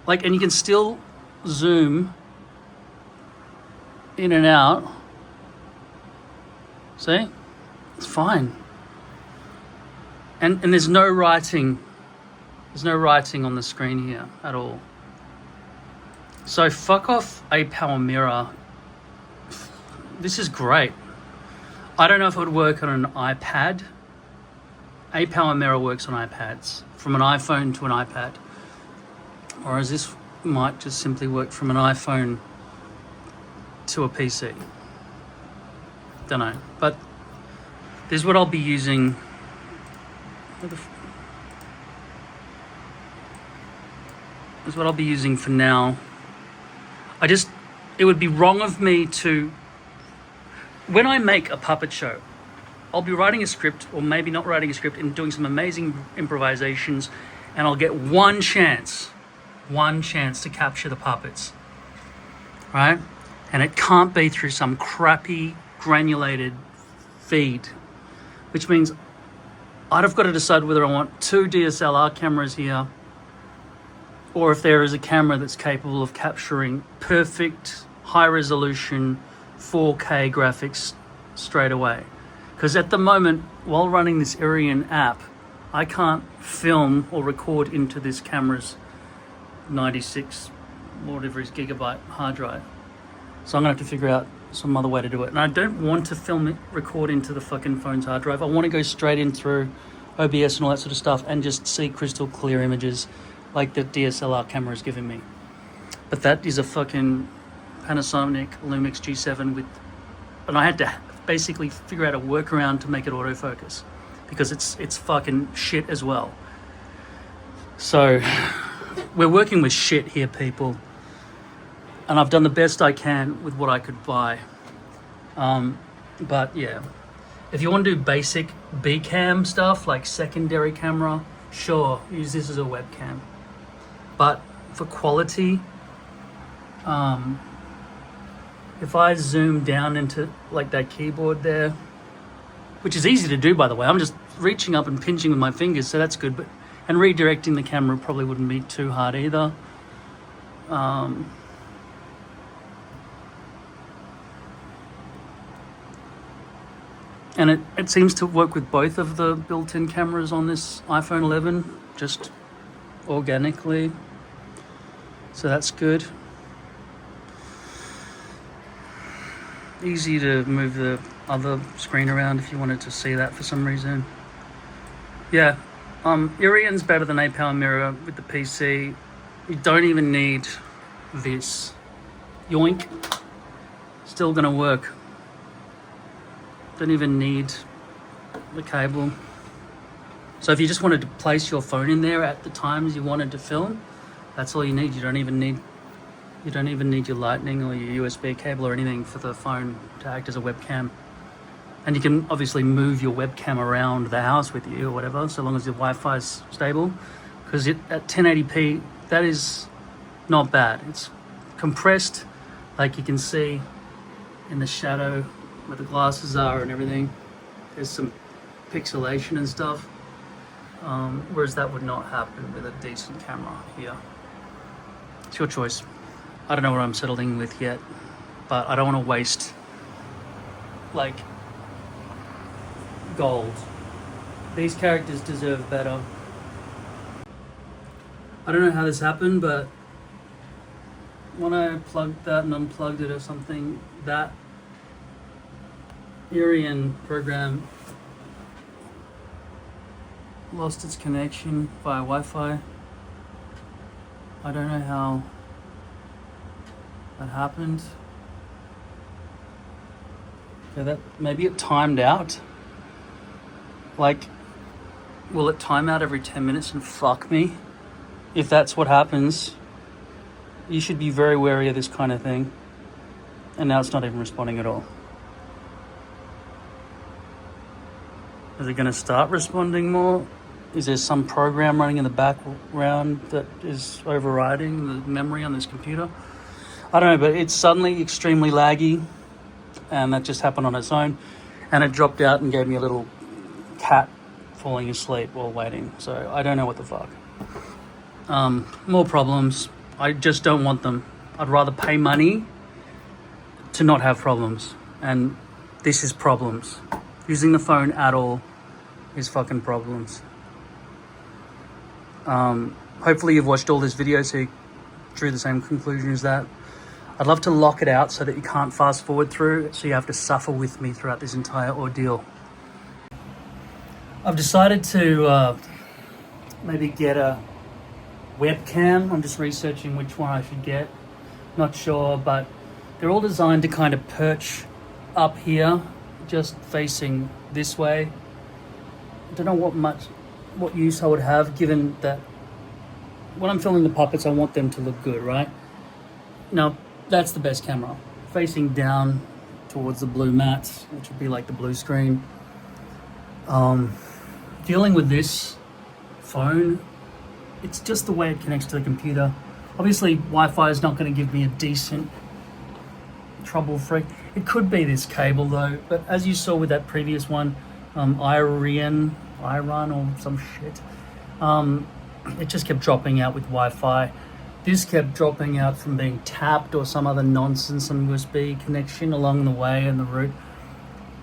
Like, and you can still zoom in and out. See? It's fine. And there's no writing. There's no writing on the screen here at all. So fuck off APower Mirror. This is great. I don't know if it would work on an iPad. APower Mirror works on iPads, from an iPhone to an iPad. Whereas this might just simply work from an iPhone to a PC. Don't know. But this is what I'll be using. This is what I'll be using for now. It would be wrong of me to, when I make a puppet show, I'll be writing a script, or maybe not writing a script, and doing some amazing improvisations, and I'll get one chance to capture the puppets, right? And it can't be through some crappy granulated feed, which means I've got to decide whether I want 2 DSLR cameras here, or if there is a camera that's capable of capturing perfect high resolution 4K graphics straight away. Because at the moment, while running this Iriun app, I can't film or record into this camera's 96 whatever is gigabyte hard drive. So I'm gonna have to figure out some other way to do it. And I don't want to record into the fucking phone's hard drive. I want to go straight in through OBS and all that sort of stuff and just see crystal clear images like the DSLR camera is giving me. But that is a fucking Panasonic Lumix G7 with, and I had to basically figure out a workaround to make it autofocus because it's fucking shit as well. So we're working with shit here, people, and I've done the best I can with what I could buy. But yeah, if you want to do basic B-cam stuff like secondary camera, sure, use this as a webcam. But for quality, if I zoom down into like that keyboard there, which is easy to do, by the way, I'm just reaching up and pinching with my fingers, so that's good. But and redirecting the camera probably wouldn't be too hard either. And it seems to work with both of the built-in cameras on this iPhone 11, just organically. So that's good. Easy to move the other screen around if you wanted to see that for some reason. Yeah, Iriun's better than APower Mirror with the PC. You don't even need this. Yoink. Still gonna work. Don't even need the cable. So if you just wanted to place your phone in there at the times you wanted to film, that's all you need. You don't even need your Lightning or your USB cable or anything for the phone to act as a webcam. And you can obviously move your webcam around the house with you or whatever, so long as your Wi-Fi is stable. Because at 1080p, that is not bad. It's compressed, like you can see in the shadow where the glasses are and everything. There's some pixelation and stuff, whereas that would not happen with a decent camera here. It's your choice. I don't know what I'm settling with yet, but I don't want to waste like gold. These characters deserve better. I don't know how this happened, but when I plugged that and unplugged it or something, that Iriun program lost its connection via Wi-Fi. I don't know how that happened. Okay, that maybe it timed out. Like, will it time out every 10 minutes and fuck me? If that's what happens, you should be very wary of this kind of thing. And now it's not even responding at all. Is it going to start responding more? Is there some program running in the background that is overriding the memory on this computer? I don't know, but it's suddenly extremely laggy, and that just happened on its own, and it dropped out and gave me a little cat falling asleep while waiting. So I don't know what the fuck. More problems. I just don't want them. I'd rather pay money to not have problems. And this is problems. Using the phone at all is fucking problems. Hopefully you've watched all this video so you drew the same conclusion as that. I'd love to lock it out so that you can't fast forward through, so you have to suffer with me throughout this entire ordeal. I've decided to maybe get a webcam. I'm just researching which one I should get. Not sure, but they're all designed to kind of perch up here, just facing this way. I don't know what use I would have, given that when I'm filming the puppets, I want them to look good, right? Now, that's the best camera. Facing down towards the blue mats, which would be like the blue screen. Dealing with this phone, it's just the way it connects to the computer. Obviously, Wi-Fi is not going to give me a decent trouble-free. It could be this cable though, but as you saw with that previous one, Iriun or some shit, it just kept dropping out with Wi-Fi. This kept dropping out from being tapped or some other nonsense, some USB connection along the way and the route.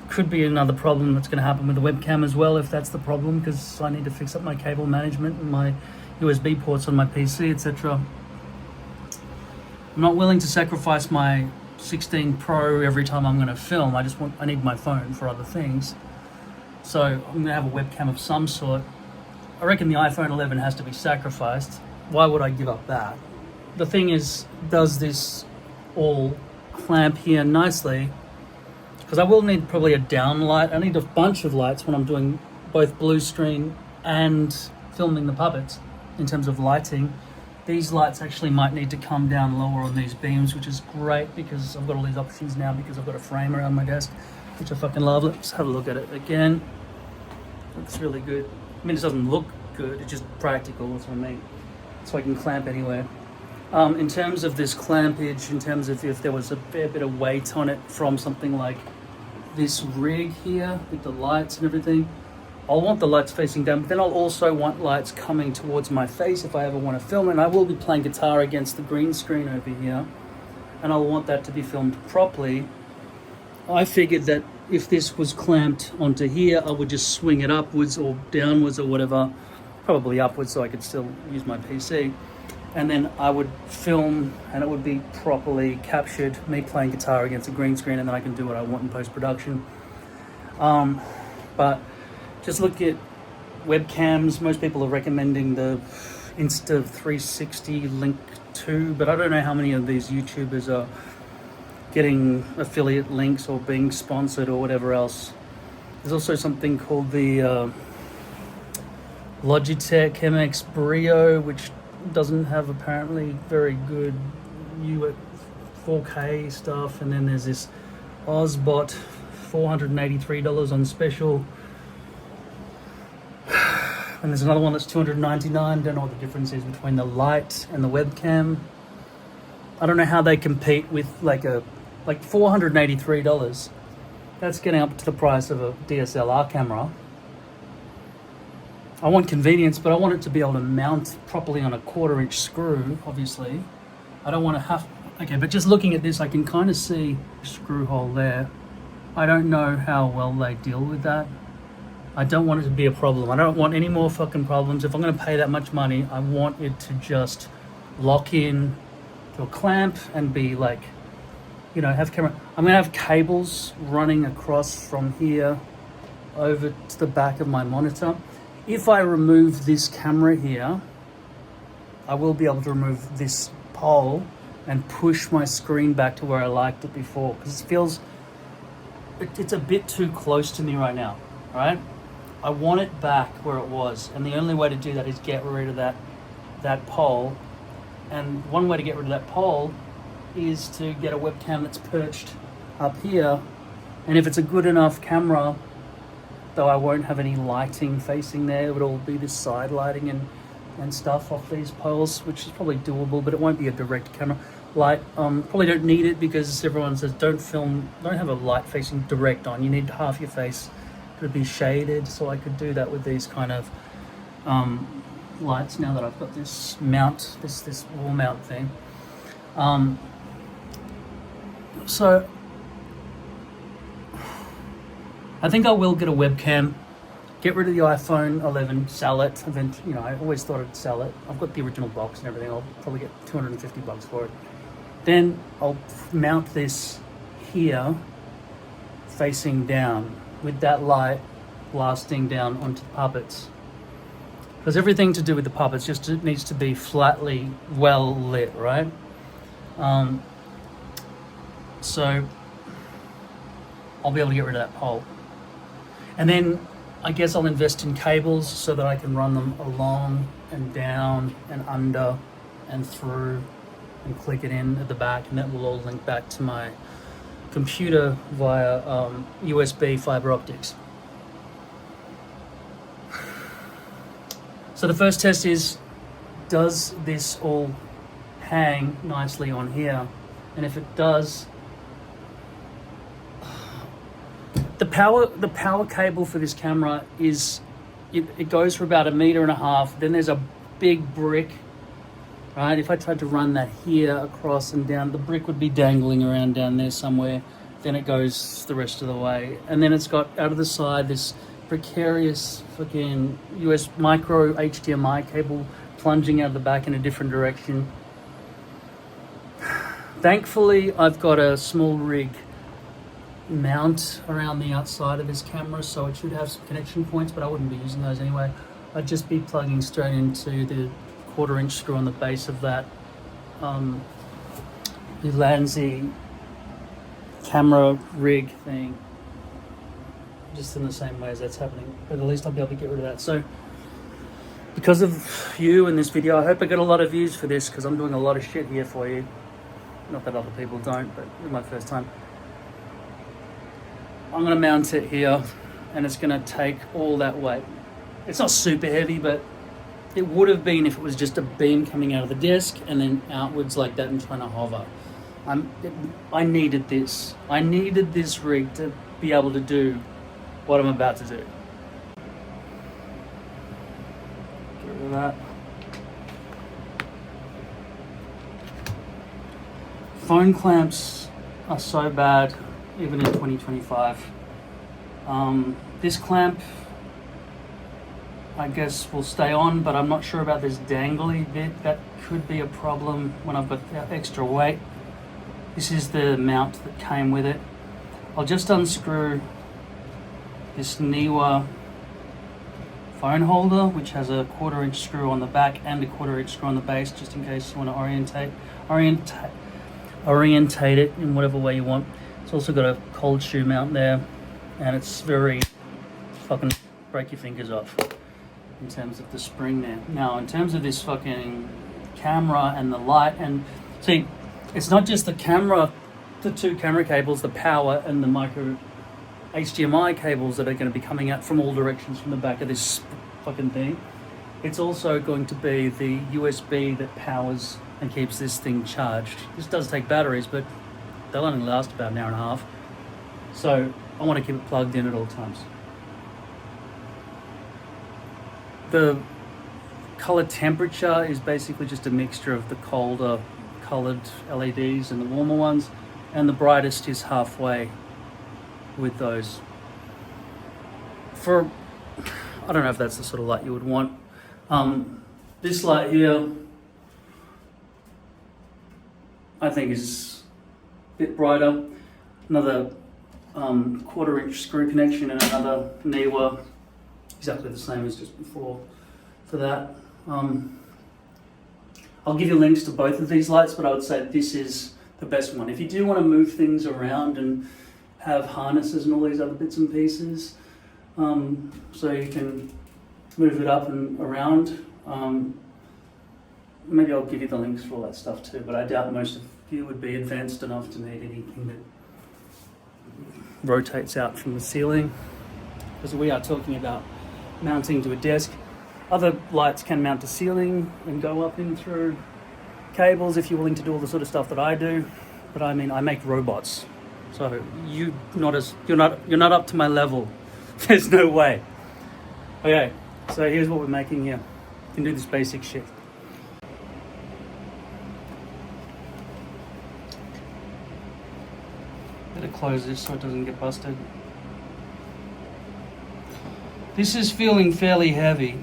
Could be another problem that's going to happen with the webcam as well, if that's the problem, because I need to fix up my cable management and my USB ports on my PC, etc. I'm not willing to sacrifice my 16 Pro every time I'm going to film. I need my phone for other things. So I'm going to have a webcam of some sort. I reckon the iPhone 11 has to be sacrificed. Why would I give up that? The thing is, does this all clamp here nicely? Because I will need probably a down light. I need a bunch of lights when I'm doing both blue screen and filming the puppets in terms of lighting. These lights actually might need to come down lower on these beams, which is great because I've got all these options now because I've got a frame around my desk, which I fucking love. Let's have a look at it again. Looks really good. I mean, it doesn't look good, it's just practical, that's what I mean. So I can clamp anywhere. In terms of this clampage, in terms of if there was a fair bit of weight on it from something like this rig here with the lights and everything, I'll want the lights facing down, but then I'll also want lights coming towards my face if I ever want to film it. And I will be playing guitar against the green screen over here, and I'll want that to be filmed properly. I figured that if this was clamped onto here, I would just swing it upwards or downwards or whatever, probably upwards so I could still use my PC. And then I would film and it would be properly captured, me playing guitar against a green screen, and then I can do what I want in post-production. But just look at webcams. Most people are recommending the Insta360 Link 2, but I don't know how many of these YouTubers are getting affiliate links or being sponsored or whatever else. There's also something called the Logitech MX Brio, which doesn't have apparently very good 4K stuff, and then there's this Ozbot $483 on special, and there's another one that's $299. Don't know what the difference is between the light and the webcam. I don't know how they compete with like $483. That's getting up to the price of a DSLR camera. I want convenience, but I want it to be able to mount properly on a 1/4-inch screw, obviously. I don't want to have... Okay, but just looking at this, I can kind of see a screw hole there. I don't know how well they deal with that. I don't want it to be a problem. I don't want any more fucking problems. If I'm going to pay that much money, I want it to just lock in to a clamp and be like, you know, have camera... I'm going to have cables running across from here over to the back of my monitor. If I remove this camera here, I will be able to remove this pole and push my screen back to where I liked it before, because it feels, it's a bit too close to me right now, right? I want it back where it was, and the only way to do that is get rid of that pole. And one way to get rid of that pole is to get a webcam that's perched up here, and if it's a good enough camera, though I won't have any lighting facing there, it would all be this side lighting and stuff off these poles, which is probably doable, but it won't be a direct camera light. Probably don't need it because everyone says don't have a light facing direct on. You need half your face to be shaded, so I could do that with these kind of lights now that I've got this mount, this wall mount thing. So I think I will get a webcam, get rid of the iPhone 11, sell it. You know, I always thought I'd sell it. I've got the original box and everything. I'll probably get $250 for it. Then I'll mount this here, facing down, with that light blasting down onto the puppets. Because everything to do with the puppets just needs to be flatly well lit, right? So I'll be able to get rid of that pole. And then I guess I'll invest in cables so that I can run them along and down and under and through and click it in at the back, and that will all link back to my computer via USB fiber optics. So the first test is, does this all hang nicely on here? And if it does, the power cable for this camera is, it goes for about 1.5 meters. Then there's a big brick, right? If I tried to run that here across and down, the brick would be dangling around down there somewhere. Then it goes the rest of the way. And then it's got out of the side this precarious fucking micro HDMI cable plunging out of the back in a different direction. Thankfully, I've got a SmallRig mount around the outside of this camera, so it should have some connection points, but I wouldn't be using those anyway. I'd just be plugging straight into the 1/4 inch screw on the base of that Ulanzi camera rig thing, just in the same way as that's happening, but at least I'll be able to get rid of that. So because of you in this video, I hope I get a lot of views for this, because I'm doing a lot of shit here for you. Not that other people don't, but it's my first time. I'm going to mount it here, and it's going to take all that weight. It's not super heavy, but it would have been if it was just a beam coming out of the desk and then outwards like that and trying to hover. I needed this. I needed this rig to be able to do what I'm about to do. Get rid of that. Phone clamps are so bad, even in 2025. This clamp, I guess, will stay on, but I'm not sure about this dangly bit. That could be a problem when I've got that extra weight. This is the mount that came with it. I'll just unscrew this Neewer phone holder, which has a 1/4 inch screw on the back and a 1/4 inch screw on the base, just in case you want to orientate it in whatever way you want. It's also got a cold shoe mount there, and it's very fucking break your fingers off in terms of the spring there. Now, in terms of this fucking camera and the light, and see, it's not just the camera, the 2 camera cables, the power and the micro HDMI cables that are going to be coming out from all directions from the back of this fucking thing. It's also going to be the USB that powers and keeps this thing charged. This does take batteries, but they'll only last about 1.5 hours. So I want to keep it plugged in at all times. The color temperature is basically just a mixture of the colder colored LEDs and the warmer ones, and the brightest is halfway with those. I don't know if that's the sort of light you would want. This light here, I think, is a bit brighter. Another 1/4 inch screw connection and another Neewer, exactly the same as just before for that. I'll give you links to both of these lights, but I would say this is the best one. If you do want to move things around and have harnesses and all these other bits and pieces, so you can move it up and around, maybe I'll give you the links for all that stuff too, but I doubt most of you would be advanced enough to need anything that rotates out from the ceiling, because we are talking about mounting to a desk. Other lights can mount to ceiling and go up in through cables if you're willing to do all the sort of stuff that I do. But I mean, I make robots, so you're not up to my level. There's no way. Okay, so here's what we're making here. can do this basic shit. Better close this so it doesn't get busted. This is feeling fairly heavy.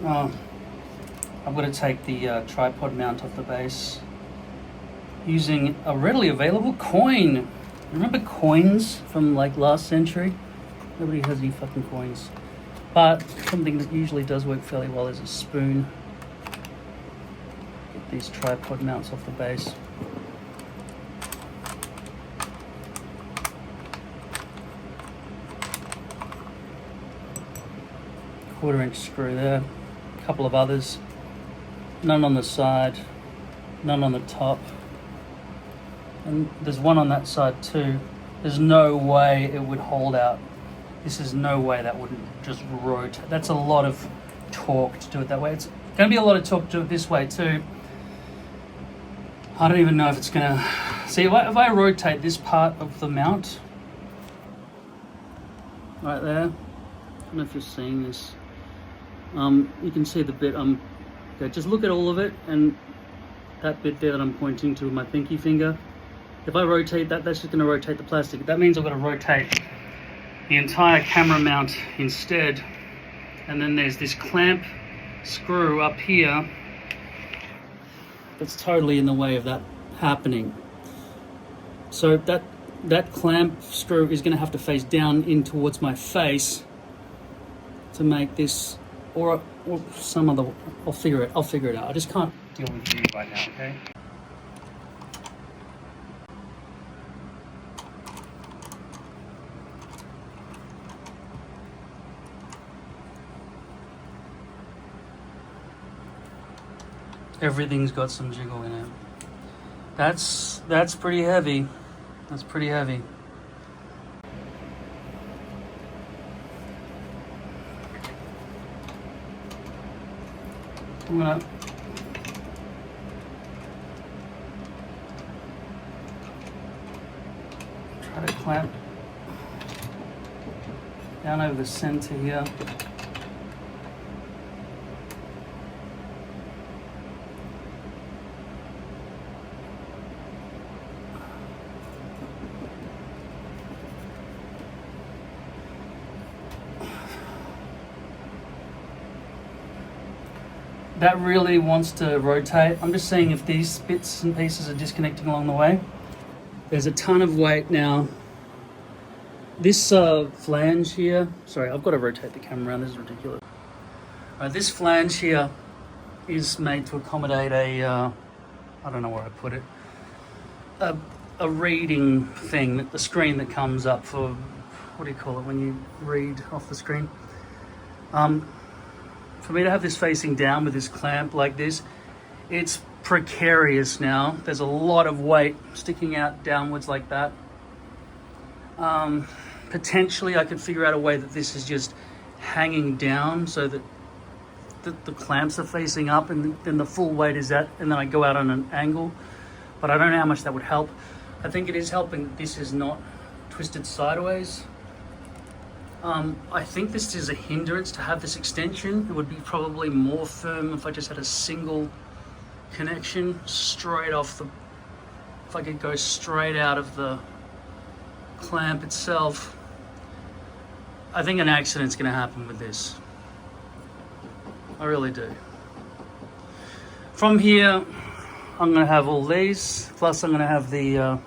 I've got to take the tripod mount off the base using a readily available coin. Remember coins from like last century? Nobody has any fucking coins. But something that usually does work fairly well is a spoon. Get these tripod mounts off the base. Quarter-inch screw there. A couple of others. None on the side. None on the top. And there's one on that side too. There's no way it would hold out. This is no way that wouldn't just rotate. That's a lot of torque to do it that way. It's going to be a lot of torque to do it this way too. I don't even know if it's going to... See, if I rotate this part of the mount, right there, I don't know if you're seeing this. You can see the bit okay, just look at all of it, and that bit there that I'm pointing to with my pinky finger. If I rotate that, that's just going to rotate the plastic. That means I've got to rotate the entire camera mount instead. And then there's this clamp screw up here that's totally in the way of that happening. So that clamp screw is going to have to face down in towards my face to make this, or some other. I'll figure it out. I just can't deal with you right now, okay? Everything's got some jiggle in it. That's pretty heavy. That's pretty heavy. I'm gonna try to clamp down over the center here. That really wants to rotate. I'm just seeing if these bits and pieces are disconnecting along the way. There's a ton of weight now. This flange here, sorry, I've got to rotate the camera around, this is ridiculous. This flange here is made to accommodate a, I don't know where I put it, a reading thing, the screen that comes up for, what do you call it when you read off the screen? For me to have this facing down with this clamp like this, it's precarious now. There's a lot of weight sticking out downwards like that. Potentially I could figure out a way that this is just hanging down so that the clamps are facing up and then the full weight is that, and then I go out on an angle. But I don't know how much that would help. I think it is helping this is not twisted sideways. I think this is a hindrance to have this extension. It would be probably more firm if I just had a single connection straight off the, if I could go straight out of the clamp itself. I think an accident's gonna happen with this. I really do. From here, I'm gonna have all these, plus I'm gonna have the,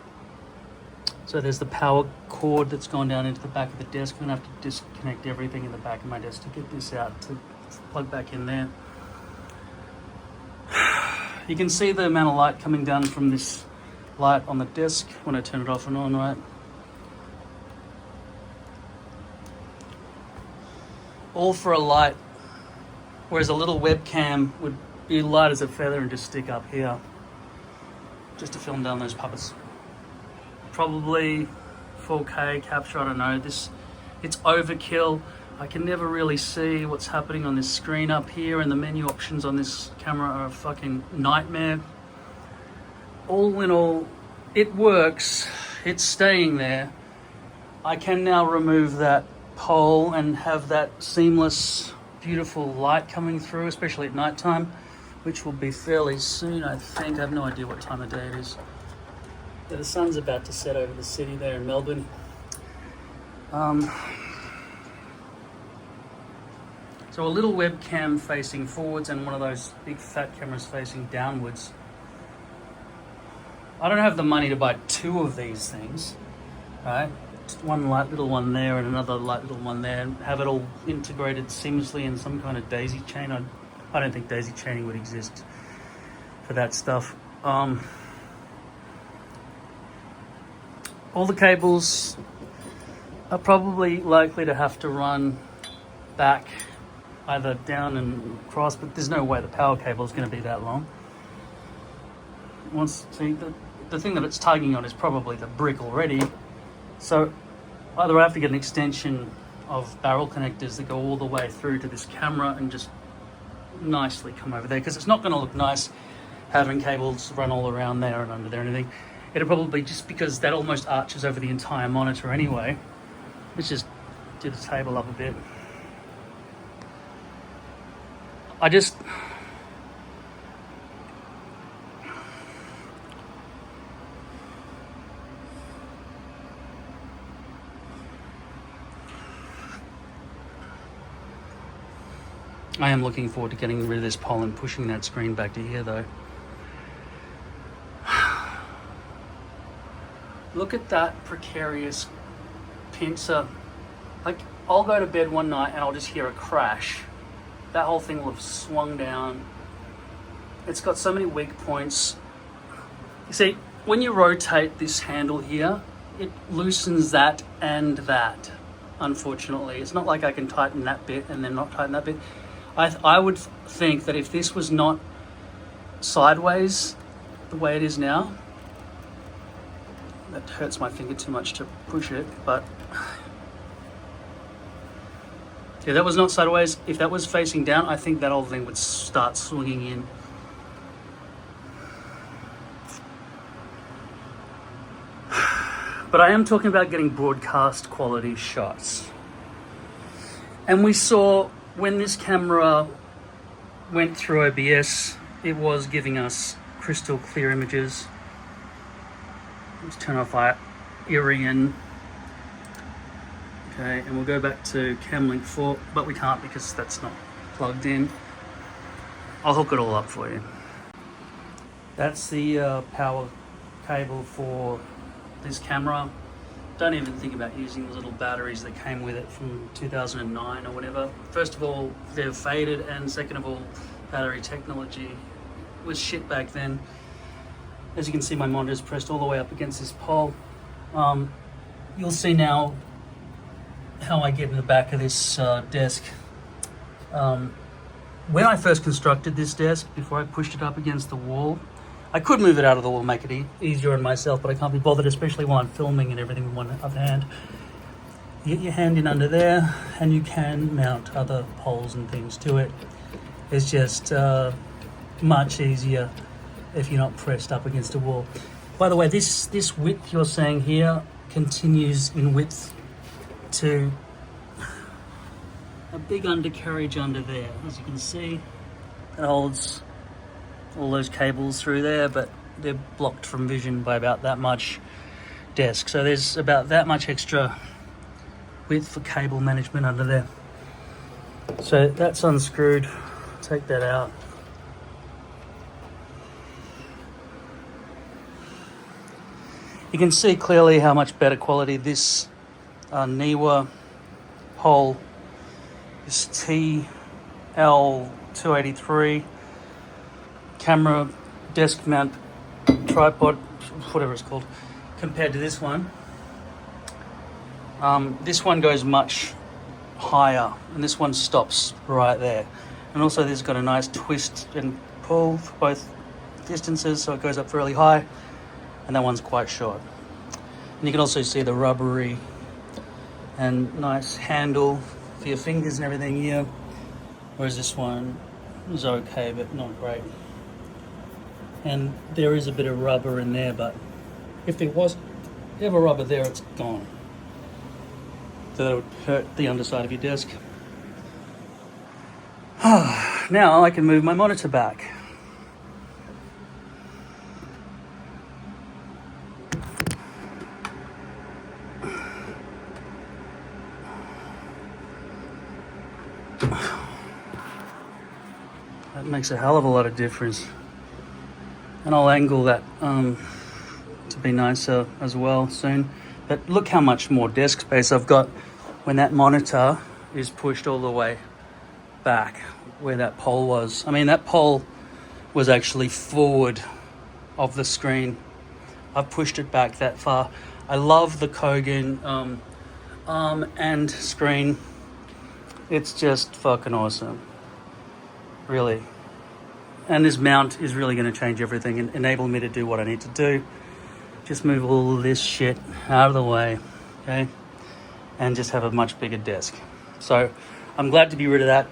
so there's the power cord that's gone down into the back of the desk. I'm gonna have to disconnect everything in the back of my desk to get this out to plug back in there. You can see the amount of light coming down from this light on the desk when I turn it off and on, right? All for a light, whereas a little webcam would be light as a feather and just stick up here just to film down those puppets. Probably 4K capture, I don't know. It's overkill. I can never really see what's happening on this screen up here, and the menu options on this camera are a fucking nightmare. All in all, it works. It's staying there. I can now remove that pole and have that seamless, beautiful light coming through, especially at night time, which will be fairly soon, I think. I have no idea what time of day it is. Yeah, the sun's about to set over the city there in Melbourne. So a little webcam facing forwards and one of those big fat cameras facing downwards. I don't have the money to buy two of these things, right? Just one light little one there and another light little one there, and have it all integrated seamlessly in some kind of daisy chain. I don't think daisy chaining would exist for that stuff. All the cables are probably likely to have to run back, either down and across, but there's no way the power cable is going to be that long. See, the thing that it's tugging on is probably the brick already, so either I have to get an extension of barrel connectors that go all the way through to this camera and just nicely come over there, because it's not going to look nice having cables run all around there and under there and anything. It'll probably, just because that almost arches over the entire monitor anyway. Let's just do the table up a bit. I am looking forward to getting rid of this pole and pushing that screen back to here though. Look at that precarious pincer. Like, I'll go to bed one night and I'll just hear a crash. That whole thing will have swung down. It's got so many weak points. You see, when you rotate this handle here, it loosens that and that, unfortunately. It's not like I can tighten that bit and then not tighten that bit. I would think that if this was not sideways the way it is now, that hurts my finger too much to push it, but if that was not sideways, if that was facing down, I think that whole thing would start swinging in. But I am talking about getting broadcast quality shots. And we saw when this camera went through OBS, it was giving us crystal clear images. Let's turn off our Iriun. Okay, and we'll go back to Camlink 4, but we can't because that's not plugged in. I'll hook it all up for you. That's the power cable for this camera. Don't even think about using the little batteries that came with it from 2009 or whatever. First of all, they're faded, and second of all, battery technology was shit back then. As you can see, my monitor is pressed all the way up against this pole. You'll see now how I get in the back of this desk. When I first constructed this desk, before I pushed it up against the wall, I could move it out of the wall, make it easier on myself, but I can't be bothered, especially while I'm filming and everything with one other hand. You get your hand in under there, and you can mount other poles and things to it. It's just much easier if you're not pressed up against a wall. By the way, this width you're seeing here continues in width to a big undercarriage under there. As you can see, it holds all those cables through there, but they're blocked from vision by about that much desk. So there's about that much extra width for cable management under there. So that's unscrewed. Take that out. You can see clearly how much better quality this Neewer pole, this TL283 camera desk mount tripod, whatever it's called, compared to this one. This one goes much higher, and this one stops right there. And also this has got a nice twist and pull for both distances, so it goes up fairly high, and that one's quite short. And you can also see the rubbery and nice handle for your fingers and everything here, whereas this one is okay, but not great. And there is a bit of rubber in there, but if there was ever rubber there, it's gone. that it would hurt the underside of your desk. Now I can move my monitor back. That makes a hell of a lot of difference. And I'll angle that to be nicer as well soon. But look how much more desk space I've got when that monitor is pushed all the way back where that pole was. I mean, that pole was actually forward of the screen. I've pushed it back that far. I love the Kogan arm and screen. It's just fucking awesome. Really. And this mount is really going to change everything and enable me to do what I need to do. Just move all this shit out of the way, okay? And just have a much bigger desk. So I'm glad to be rid of that.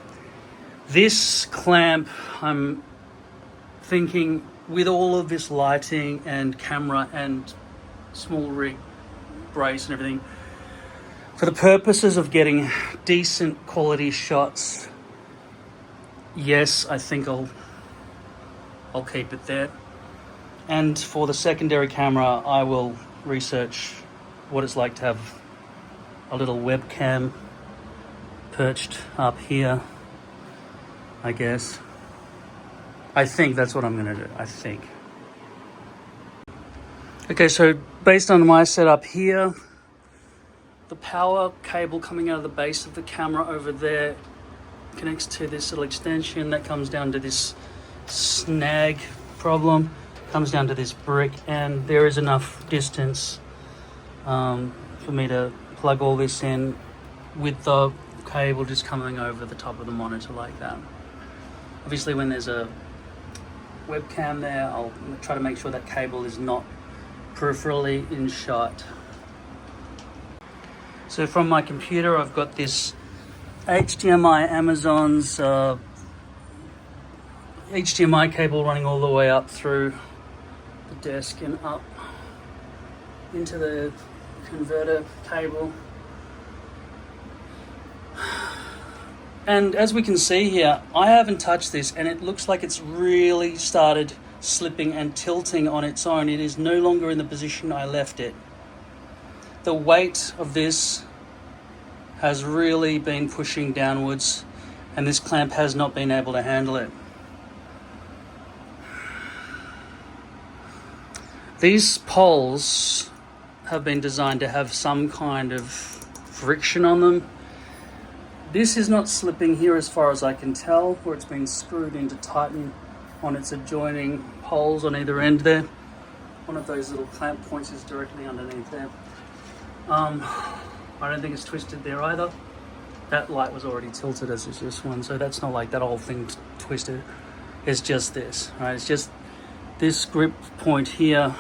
This clamp, I'm thinking with all of this lighting and camera and SmallRig brace and everything, for the purposes of getting decent quality shots, yes, I think I'll keep it there. And for the secondary camera, I will research what it's like to have a little webcam perched up here, I guess. I think that's what I'm going to do, I think. Okay, so based on my setup here, the power cable coming out of the base of the camera over there connects to this little extension that comes down to this snag problem, comes down to this brick, and there is enough distance for me to plug all this in with the cable just coming over the top of the monitor like that. Obviously when there's a webcam there, I'll try to make sure that cable is not peripherally in shot. So from my computer, I've got this HDMI Amazon's HDMI cable running all the way up through the desk and up into the converter cable. And as we can see here, I haven't touched this and it looks like it's really started slipping and tilting on its own. It is no longer in the position I left it. The weight of this has really been pushing downwards and this clamp has not been able to handle it. These poles have been designed to have some kind of friction on them. This is not slipping here as far as I can tell, where it's been screwed in to tighten on its adjoining poles on either end there. One of those little clamp points is directly underneath there. I don't think it's twisted there either. That light was already tilted as is this one, so that's not like that whole thing twisted. It's just this, right? It's just this grip point here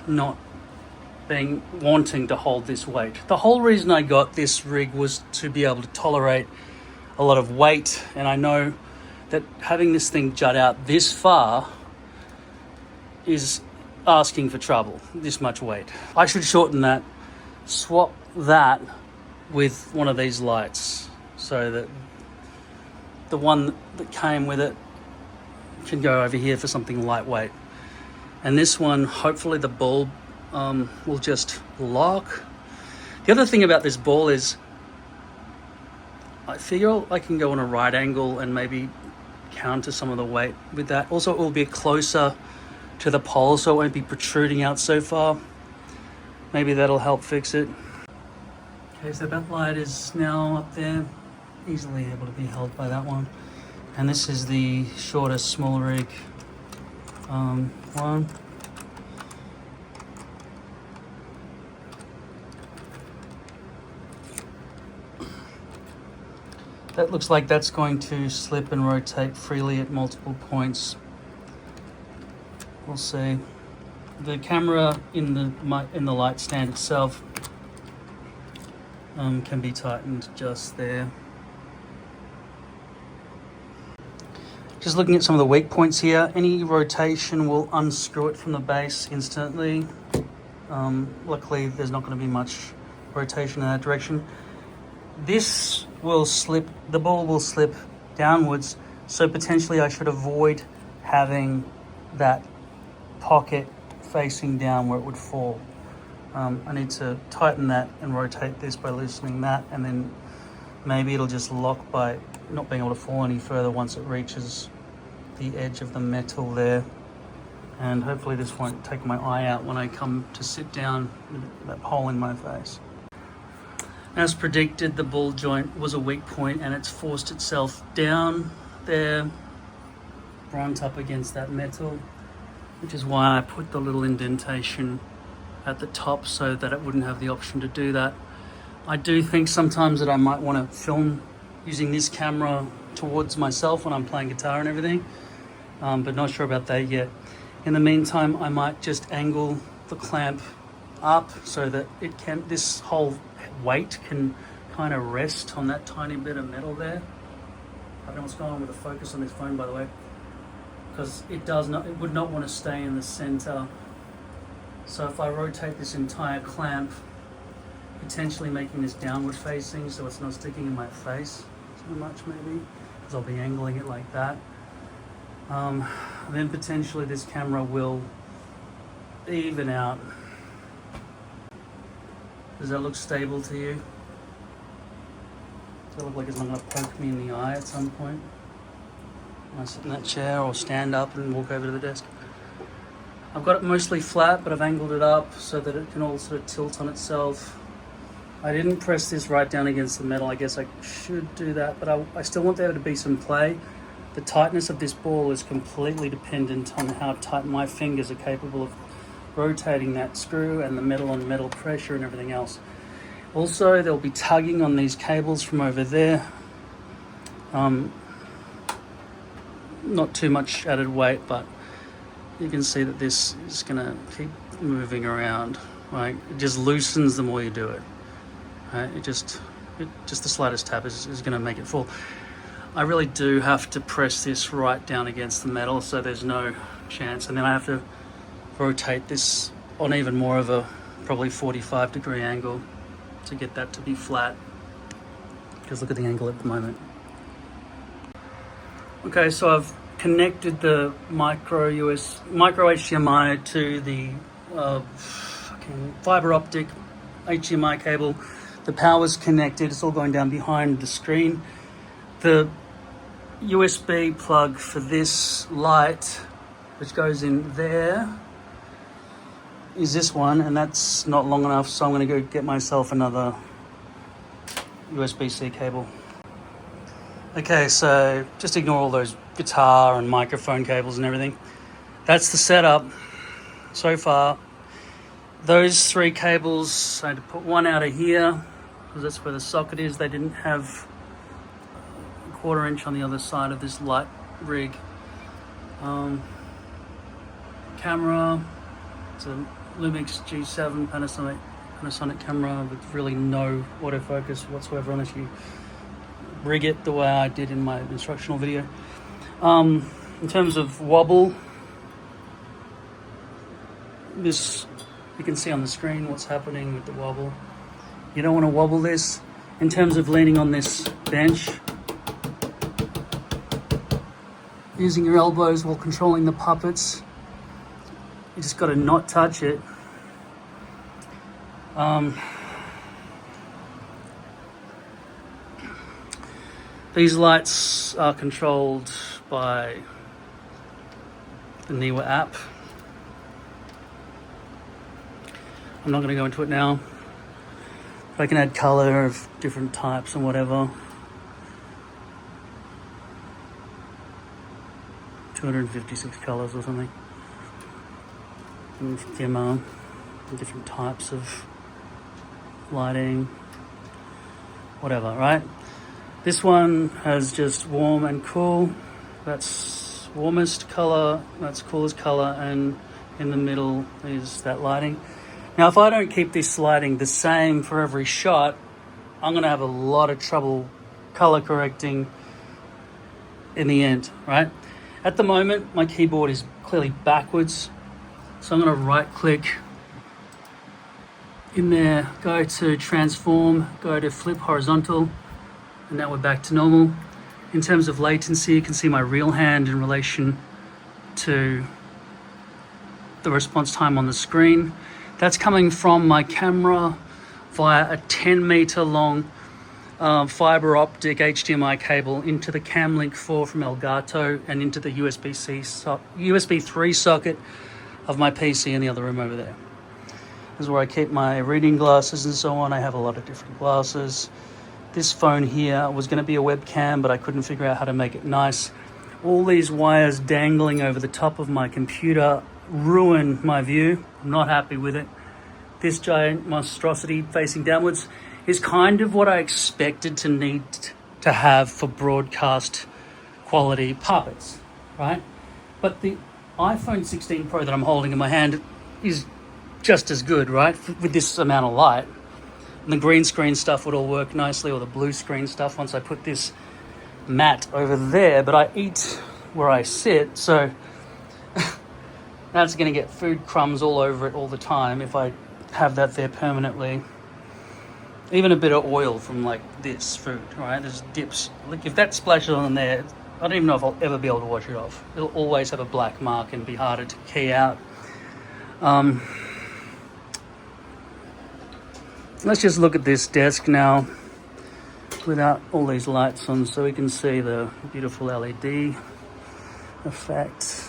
not wanting to hold this weight. The whole reason I got this rig was to be able to tolerate a lot of weight, and I know that having this thing jut out this far is asking for trouble, this much weight. I should shorten that, swap that with one of these lights so that the one that came with it can go over here for something lightweight. And this one, hopefully the bulb will just lock. The other thing about this ball is I figure I can go on a right angle and maybe counter some of the weight with that. Also, it will be closer to the pole so it won't be protruding out so far. Maybe that'll help fix it. Okay, so that light is now up there, easily able to be held by that one. And this is the shortest SmallRig one. That looks like that's going to slip and rotate freely at multiple points. We'll see. The camera in the light stand itself can be tightened just there. Just looking at some of the weak points here, any rotation will unscrew it from the base instantly. Luckily, there's not going to be much rotation in that direction. this will slip, the ball will slip downwards, so potentially I should avoid having that pocket facing down where it would fall. I need to tighten that and rotate this by loosening that, and then maybe it'll just lock by not being able to fall any further once it reaches the edge of the metal there. And hopefully this won't take my eye out when I come to sit down with that hole in my face. As predicted, the ball joint was a weak point and it's forced itself down there, brunt up against that metal, which is why I put the little indentation at the top so that it wouldn't have the option to do that. I do think sometimes that I might want to film using this camera towards myself when I'm playing guitar and everything, but not sure about that yet. In the meantime, I might just angle the clamp up so that it can, this whole weight can kind of rest on that tiny bit of metal there. I don't know what's going on with the focus on this phone, by the way, because it would not want to stay in the center. So if I rotate this entire clamp, potentially making this downward facing so it's not sticking in my face so much, maybe, because I'll be angling it like that. And then potentially this camera will even out. Does that look stable to you? Does that look like it's not going to poke me in the eye at some point when I sit in that chair or stand up and walk over to the desk? I've got it mostly flat, but I've angled it up so that it can all sort of tilt on itself. I didn't press this right down against the metal. I guess I should do that, but I still want there to be some play. The tightness of this ball is completely dependent on how tight my fingers are capable of rotating that screw and the metal on metal pressure and everything else. Also, there'll be tugging on these cables from over there. Not too much added weight, but you can see that this is going to keep moving around. Right? It just loosens the more you do it. Right? Just the slightest tap is going to make it fall. I really do have to press this right down against the metal so there's no chance, and then I have to rotate this on even more of a probably 45-degree angle to get that to be flat, because look at the angle at the moment. Okay, so I've connected the micro HDMI to the fiber optic HDMI cable. The power's connected, it's all going down behind the screen. The USB plug for this light, which goes in there, is this one, and that's not long enough, so I'm going to go get myself another USB-C cable. Okay, so just ignore all those guitar and microphone cables and everything. That's the setup so far. Those three cables, I had to put one out of here because that's where the socket is. They didn't have a 1/4 inch on the other side of this light rig. Camera, it's a Lumix G7 Panasonic camera with really no autofocus whatsoever unless you rig it the way I did in my instructional video. In terms of wobble, this, you can see on the screen what's happening with the wobble. You don't want to wobble this. In terms of leaning on this bench, using your elbows while controlling the puppets, you just got to not touch it. These lights are controlled by the Neewer app. I'm not going to go into it now. I can add color of different types and whatever. 256 colors or something. And dimmer, and different types of lighting, whatever, right? This one has just warm and cool. That's warmest color, that's coolest color, and in the middle is that lighting. Now, if I don't keep this lighting the same for every shot, I'm going to have a lot of trouble color correcting in the end, right? At the moment, my keyboard is clearly backwards, so I'm going to right click in there, go to transform, go to flip horizontal, and now we're back to normal. In terms of latency, you can see my real hand in relation to the response time on the screen. That's coming from my camera via a 10-meter long fiber optic HDMI cable into the Camlink 4 from Elgato and into the USB 3 socket of my PC in the other room over there. This is where I keep my reading glasses and so on. I have a lot of different glasses. This phone here was going to be a webcam, but I couldn't figure out how to make it nice. All these wires dangling over the top of my computer ruin my view. I'm not happy with it. This giant monstrosity facing downwards is kind of what I expected to need to have for broadcast quality puppets, right? But the iPhone 16 Pro that I'm holding in my hand is just as good, right? With this amount of light. And the green screen stuff would all work nicely, or the blue screen stuff once I put this mat over there, but I eat where I sit, so that's going to get food crumbs all over it all the time if I have that there permanently. Even a bit of oil from like this food, right? There's dips. Like if that splashes on there, I don't even know if I'll ever be able to wash it off. It'll always have a black mark and be harder to key out. Let's just look at this desk now without all these lights on so we can see the beautiful LED effect.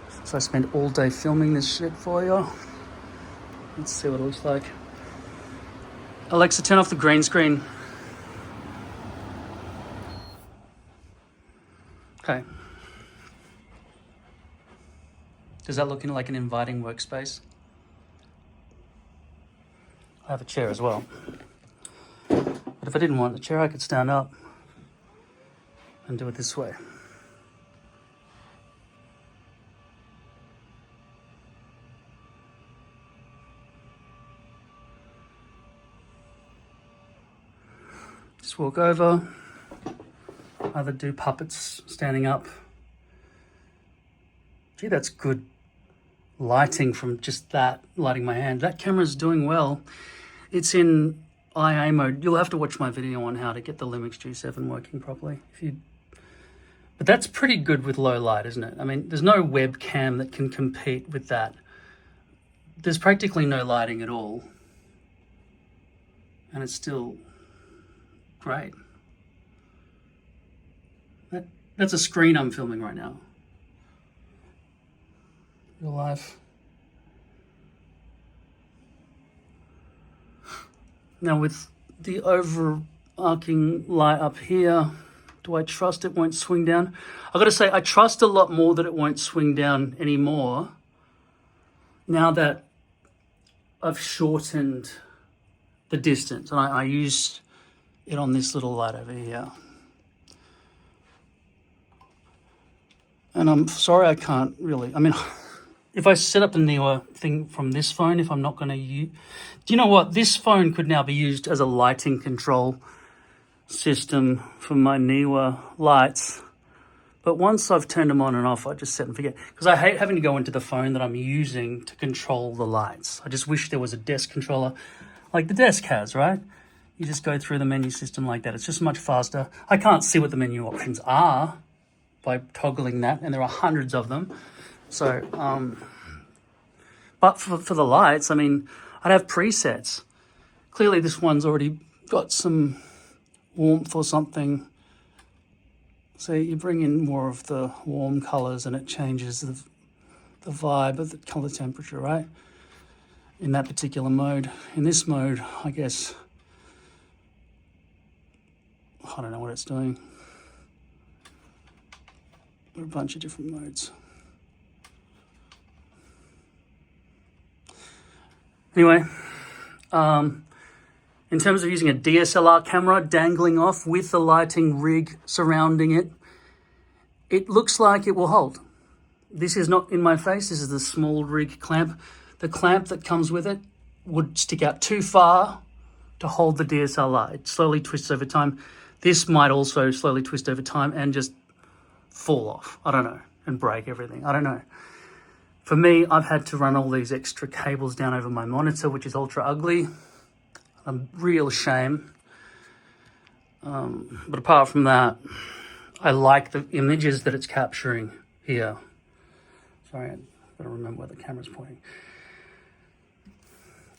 Since I spent all day filming this shit for you. Let's see what it looks like. Alexa, turn off the green screen. Okay. Does that look like an inviting workspace? I have a chair as well. But if I didn't want the chair, I could stand up and do it this way. Just walk over, either do puppets standing up. Gee, that's good lighting from just that, lighting my hand. That camera's doing well. It's in IA mode. You'll have to watch my video on how to get the Lumix G7 working properly. But that's pretty good with low light, isn't it? I mean, there's no webcam that can compete with that. There's practically no lighting at all. And it's still great. That's a screen I'm filming right now. Real life. Now with the overarching light up here, do I trust it won't swing down? I've got to say, I trust a lot more that it won't swing down anymore now that I've shortened the distance. And I used it on this little light over here. And I'm sorry I can't really, I mean, if I set up the Neewer thing from this phone, if I'm not going to use... Do you know what? This phone could now be used as a lighting control system for my Neewer lights. But once I've turned them on and off, I just set and forget. Because I hate having to go into the phone that I'm using to control the lights. I just wish there was a desk controller like the desk has, right? You just go through the menu system like that. It's just much faster. I can't see what the menu options are by toggling that, and there are hundreds of them. So, but for the lights, I mean, I'd have presets. Clearly this one's already got some warmth or something. So you bring in more of the warm colors and it changes the vibe of the color temperature, right? In that particular mode. In this mode, I guess, I don't know what it's doing. There are a bunch of different modes. Anyway, in terms of using a DSLR camera dangling off with the lighting rig surrounding it, it looks like it will hold. This is not in my face, this is the SmallRig clamp. The clamp that comes with it would stick out too far to hold the DSLR. It slowly twists over time. This might also slowly twist over time and just fall off, I don't know, and break everything, I don't know. For me, I've had to run all these extra cables down over my monitor, which is ultra ugly. A real shame. But apart from that, I like the images that it's capturing here. Sorry, I've got to remember where the camera's pointing.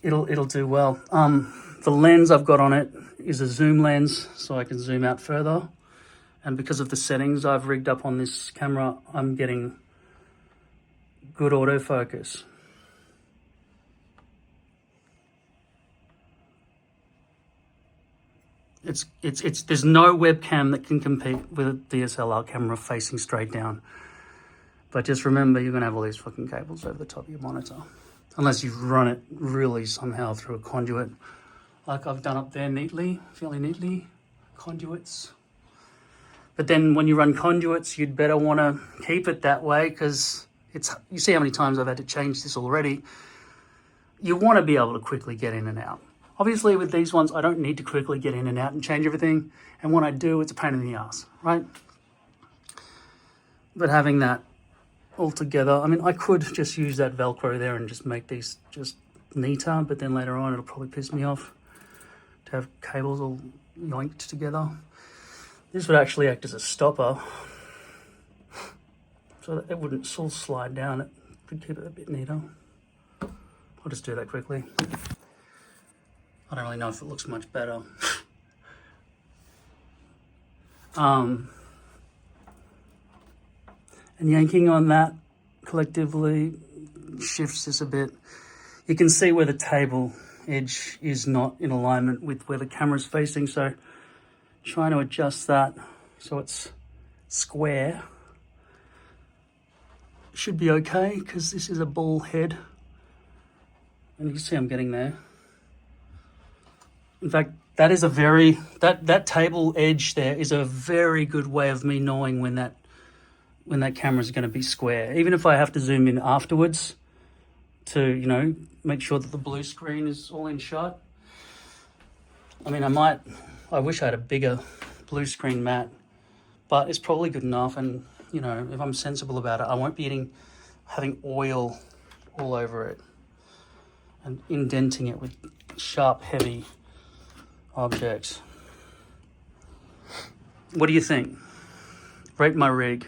It'll do well. The lens I've got on it is a zoom lens, so I can zoom out further. And because of the settings I've rigged up on this camera, I'm getting good autofocus. There's no webcam that can compete with a DSLR camera facing straight down. But just remember, you're gonna have all these fucking cables over the top of your monitor. Unless you run it really somehow through a conduit, like I've done up there fairly neatly, conduits. But then when you run conduits, you'd better wanna keep it that way, because you see how many times I've had to change this already. You wanna be able to quickly get in and out. Obviously with these ones, I don't need to quickly get in and out and change everything. And when I do, it's a pain in the ass, right? But having that all together, I mean, I could just use that Velcro there and just make these just neater, but then later on, it'll probably piss me off to have cables all yoinked together. This would actually act as a stopper, so that it wouldn't all slide down. It could keep it a bit neater. I'll just do that quickly. I don't really know if it looks much better. And yanking on that collectively shifts this a bit. You can see where the table edge is not in alignment with where the camera's facing, so trying to adjust that so it's square should be okay, because this is a ball head. And you can see I'm getting there. In fact, that is that table edge there is a very good way of me knowing when that camera is going to be square. Even if I have to zoom in afterwards to, you know, make sure that the blue screen is all in shot. I mean, I wish I had a bigger blue screen mat, but it's probably good enough. And, you know, if I'm sensible about it, I won't be having oil all over it and indenting it with sharp, heavy objects. What do you think? Rate my rig.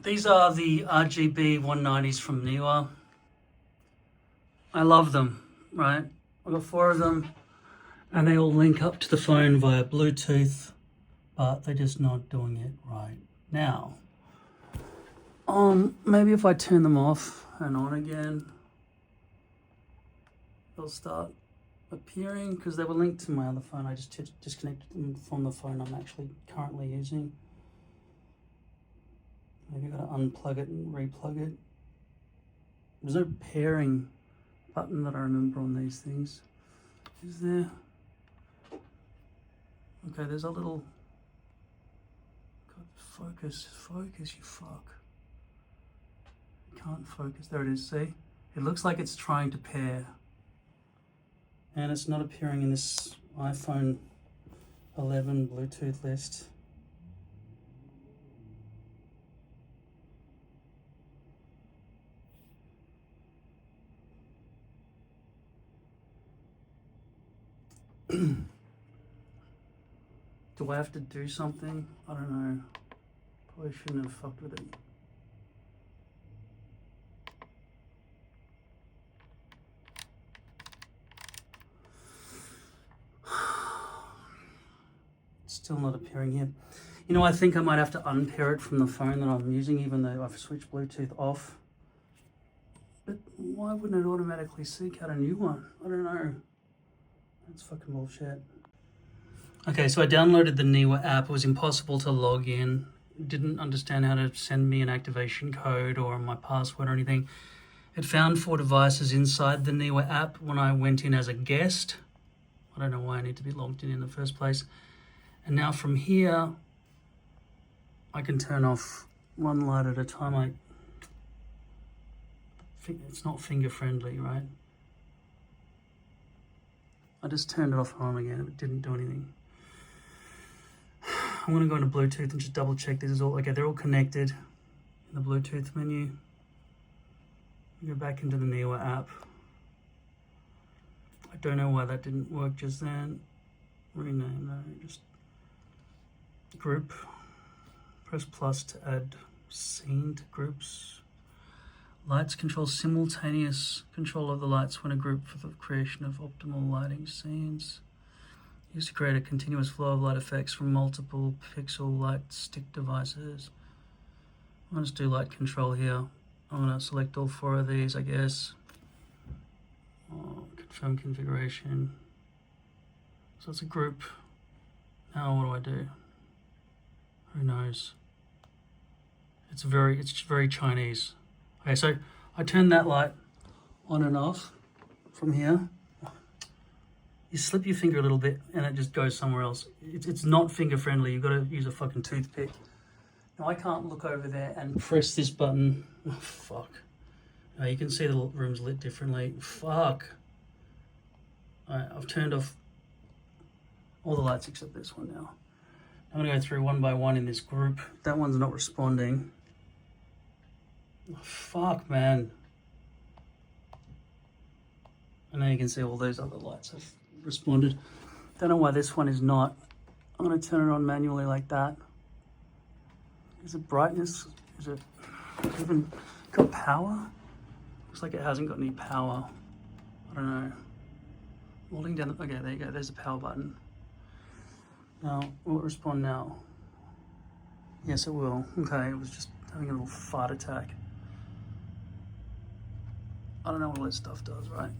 These are the RGB190s from Neewer. I love them, right? I've got 4 of them, and they all link up to the phone via Bluetooth, but they're just not doing it right now. Maybe if I turn them off and on again, they'll start appearing, because they were linked to my other phone. I just disconnected them from the phone I'm actually currently using. Maybe I've got to unplug it and replug it. There's no pairing button that I remember on these things. Is there? Okay, there's a little... God, focus, you fuck. Can't focus. There it is, see? It looks like it's trying to pair. And it's not appearing in this iPhone 11 Bluetooth list. Do I have to do something? I don't know. Probably shouldn't have fucked with it. Still not appearing here. You know, I think I might have to unpair it from the phone that I'm using, even though I've switched Bluetooth off. But why wouldn't it automatically seek out a new one? I don't know. That's fucking bullshit. Okay, so I downloaded the Neewer app. It was impossible to log in. Didn't understand how to send me an activation code or my password or anything. It found 4 devices inside the Neewer app when I went in as a guest. I don't know why I need to be logged in the first place. And now from here, I can turn off one light at a time. It's not finger friendly, right? I just turned it off and on again. It didn't do anything. I'm going to go into Bluetooth and just double check this is all okay. They're all connected. in the Bluetooth menu. Go back into the Neewer app. I don't know why that didn't work just then. Rename, no, just group. Press plus to add scene to groups. Lights control simultaneous control of the lights when a group for the creation of optimal lighting scenes. Used to create a continuous flow of light effects from multiple pixel light stick devices. I'll just do light control here. I'm going to select all 4 of these, I guess. Confirm configuration. So it's a group. Now what do? Who knows? It's very Chinese. Okay, so I turn that light on and off from here. You slip your finger a little bit and it just goes somewhere else. It's not finger friendly. You've got to use a fucking toothpick. Now I can't look over there and press this button. Oh, fuck. Now you can see the room's lit differently. Fuck. Alright, I've turned off all the lights except this one now. I'm gonna go through one by one in this group. That one's not responding. Oh, fuck, man. And now you can see all those other lights have responded. Don't know why this one is not. I'm gonna turn it on manually like that. Is it brightness? Is it even got power? Looks like it hasn't got any power. I don't know. Holding down the, okay, there you go, there's the power button. Now, will it respond now? Yes, it will. Okay, it was just having a little fart attack. I don't know what all this stuff does, right?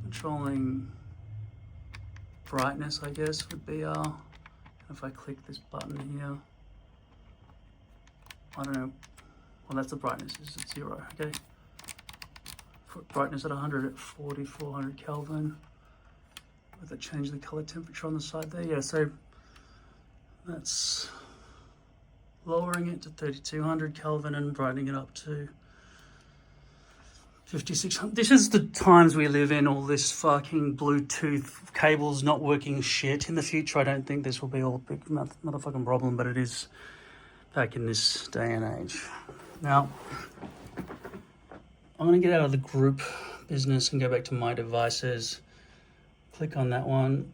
Controlling brightness, I guess, would be if I click this button here. I don't know. Well, that's the brightness, is at 0, okay? Put brightness at 100 at 4400 Kelvin. With it change the color temperature on the side there. Yeah, so that's lowering it to 3200 Kelvin and brightening it up to 5600. This is the times we live in, all this fucking Bluetooth cables not working shit. In the future, I don't think this will be all a big motherfucking problem, but it is back in this day and age. Now, I'm gonna get out of the group business and go back to my devices. Click on that one.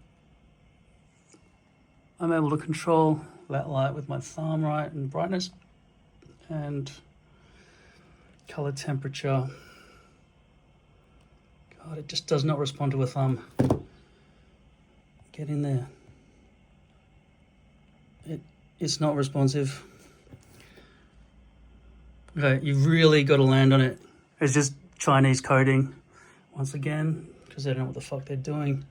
I'm able to control that light with my thumb, right, and brightness and color temperature. God, it just does not respond to a thumb. Get in there. It's not responsive. Okay, you've really got to land on it. It's just Chinese coding, once again, because they don't know what the fuck they're doing.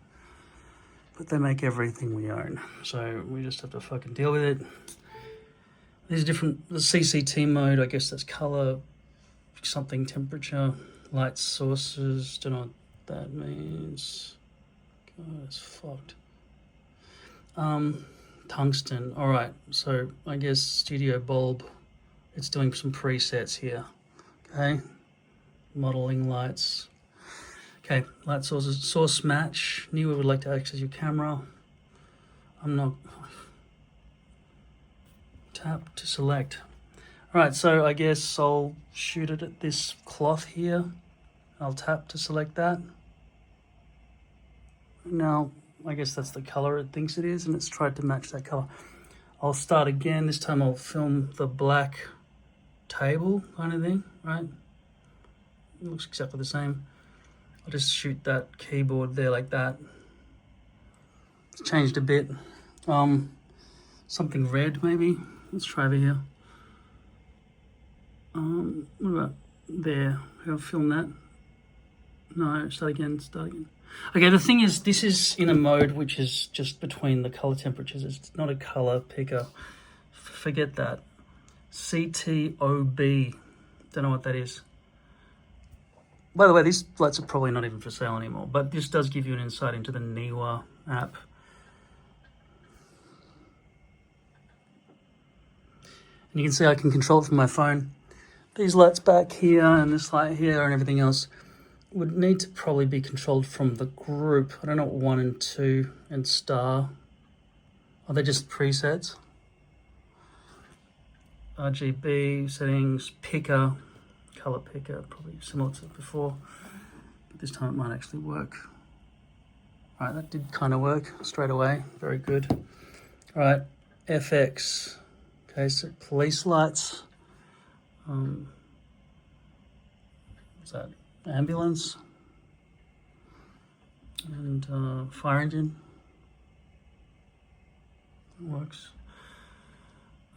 But they make everything we own, so we just have to fucking deal with it. There's different, the CCT mode, I guess that's color, something, temperature, light sources, don't know what that means. God, it's fucked. Tungsten, all right, so I guess studio bulb, it's doing some presets here, okay? Modeling lights. Okay, light sources, source match. Neewer would like to access your camera. I'm not. Tap to select. All right, so I guess I'll shoot it at this cloth here. I'll tap to select that. Now, I guess that's the color it thinks it is, and it's tried to match that color. I'll start again. This time I'll film the black table kind of thing, right? It looks exactly the same. I'll just shoot that keyboard there like that. It's changed a bit. Something red maybe. Let's try over here. What about there? I'll film that. No, start again. Okay, the thing is, this is in a mode which is just between the color temperatures. It's not a color picker. Forget that. CTOB. Don't know what that is. By the way, these lights are probably not even for sale anymore, but this does give you an insight into the Neewer app. And you can see I can control it from my phone. These lights back here and this light here and everything else would need to probably be controlled from the group. I don't know what 1 and 2 and star. Are they just presets? RGB settings, picker, color picker, probably similar to before, but this time it might actually work. All right, that did kind of work straight away, very good. All right, FX, okay, so police lights, what's that, ambulance, and fire engine, it works.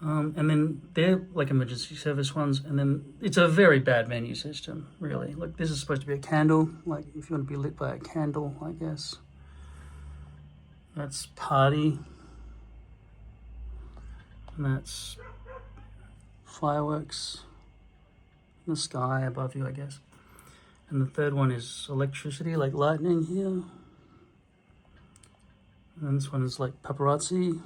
And then they're like emergency service ones, and then it's a very bad menu system, really. Like, this is supposed to be a candle, like if you want to be lit by a candle, I guess. That's party, and that's fireworks in the sky above you, I guess. And the third one is electricity, like lightning here. And then this one is like paparazzi.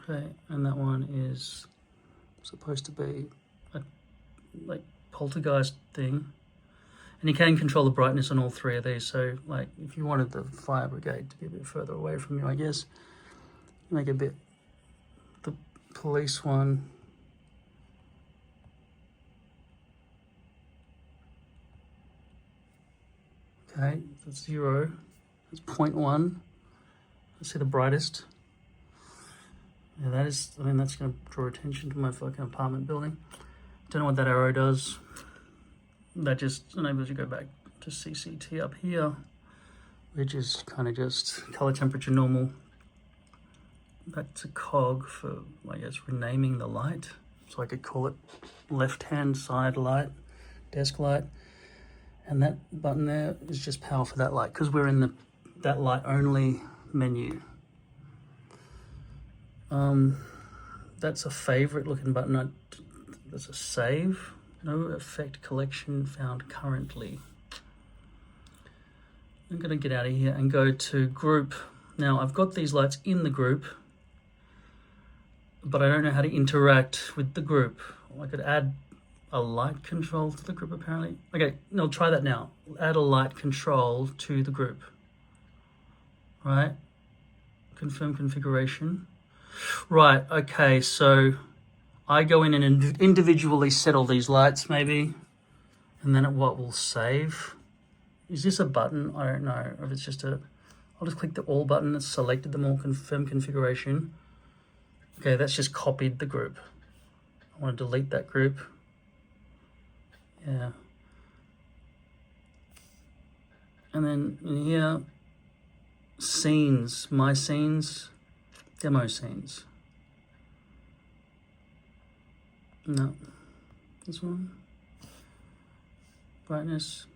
Okay, and that one is supposed to be a like poltergeist thing. And you can control the brightness on all three of these. So like if you wanted the fire brigade to be a bit further away from you, I guess, make a bit, the police one, okay, that's 0, that's 0.1. Let's see the brightest. Yeah, that is, I mean, that's going to draw attention to my fucking apartment building. Don't know what that arrow does. That just enables you to go back to CCT up here, which is kind of just color temperature normal. That's a cog for, I guess, renaming the light. So I could call it left-hand side light, desk light. And that button there is just power for that light, because we're in the that light only menu. That's a favorite looking button. That's a save. No effect collection found currently. I'm going to get out of here and go to group. Now I've got these lights in the group, but I don't know how to interact with the group. I could add a light control to the group apparently. Okay, no, try that now. Add a light control to the group. Right? Confirm configuration. Right, okay, so I go in and individually set all these lights maybe, and then what will save? Is this a button? I don't know. Or if it's just a, I'll just click the all button that's selected them all, confirm configuration. Okay, that's just copied the group. I want to delete that group. Yeah. And then in here, scenes, my scenes, demo scenes. No, this one. Brightness.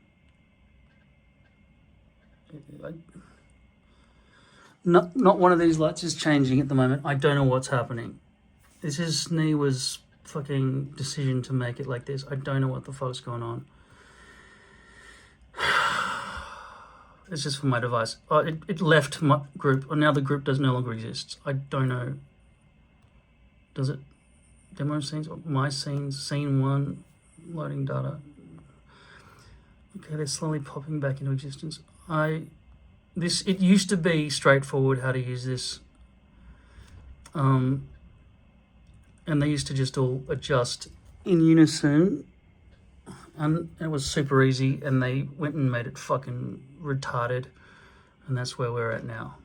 Not one of these lights is changing at the moment. I don't know what's happening. This is Neewer's fucking decision to make it like this. I don't know what the fuck's going on. It's just for my device. Oh, it left my group. Oh, now the group no longer exists. I don't know. Does it? Demo scenes, my scenes, scene 1, loading data. Okay, they're slowly popping back into existence. It used to be straightforward how to use this. And they used to just all adjust in unison. And it was super easy, and they went and made it fucking retarded. And that's where we're at now.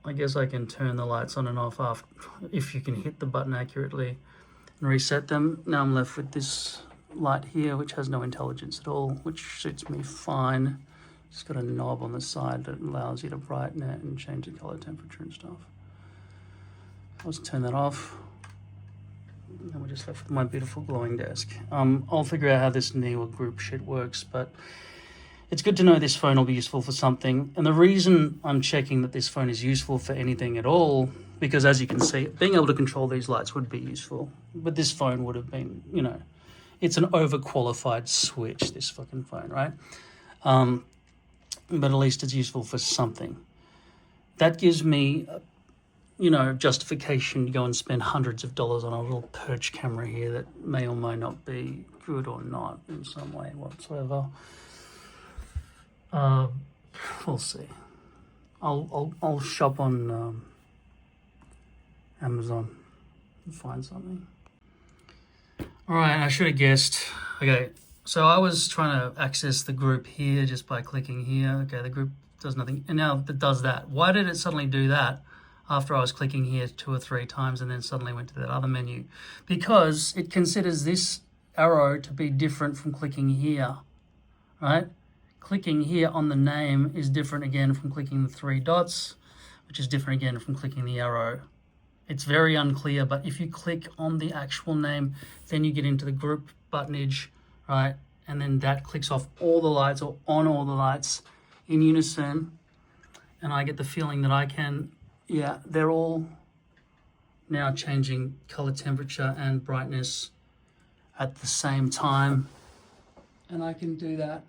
I guess I can turn the lights on and off after, if you can hit the button accurately and reset them. Now I'm left with this light here, which has no intelligence at all, which suits me fine. It's got a knob on the side that allows you to brighten it and change the color temperature and stuff. Let's turn that off. And we're just left with my beautiful glowing desk. I'll figure out how this Neewer group shit works, but it's good to know this phone will be useful for something. And the reason I'm checking that this phone is useful for anything at all, because as you can see, being able to control these lights would be useful. But this phone would have been, you know, it's an overqualified switch, this fucking phone, right? But at least it's useful for something. That gives me, you know, justification to go and spend hundreds of dollars on a little perch camera here that may or may not be good or not in some way whatsoever. We'll see. I'll shop on Amazon. find something. All right, I should have guessed. Okay, so I was trying to access the group here just by clicking here. Okay, the group does nothing, and now it does that. Why did it suddenly do that after I was clicking here 2 or 3 times and then suddenly went to that other menu? Because it considers this arrow to be different from clicking here, right? Clicking here on the name is different again from clicking the 3 dots, which is different again from clicking the arrow. It's very unclear, but if you click on the actual name, then you get into the group buttonage, right? And then that clicks off all the lights or on all the lights in unison. And I get the feeling that I can, yeah, they're all now changing color temperature and brightness at the same time. And I can do that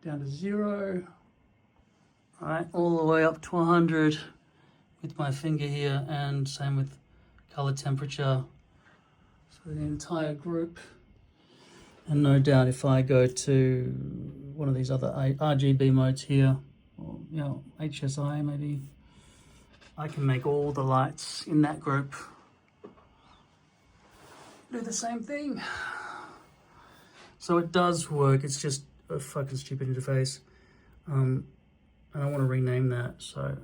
down to 0, right, all the way up to 100 with my finger here, and same with color temperature for the entire group. And no doubt if I go to one of these other RGB modes here, or you know, HSI maybe, I can make all the lights in that group do the same thing. So it does work, it's just a fucking stupid interface. And I want to rename that, so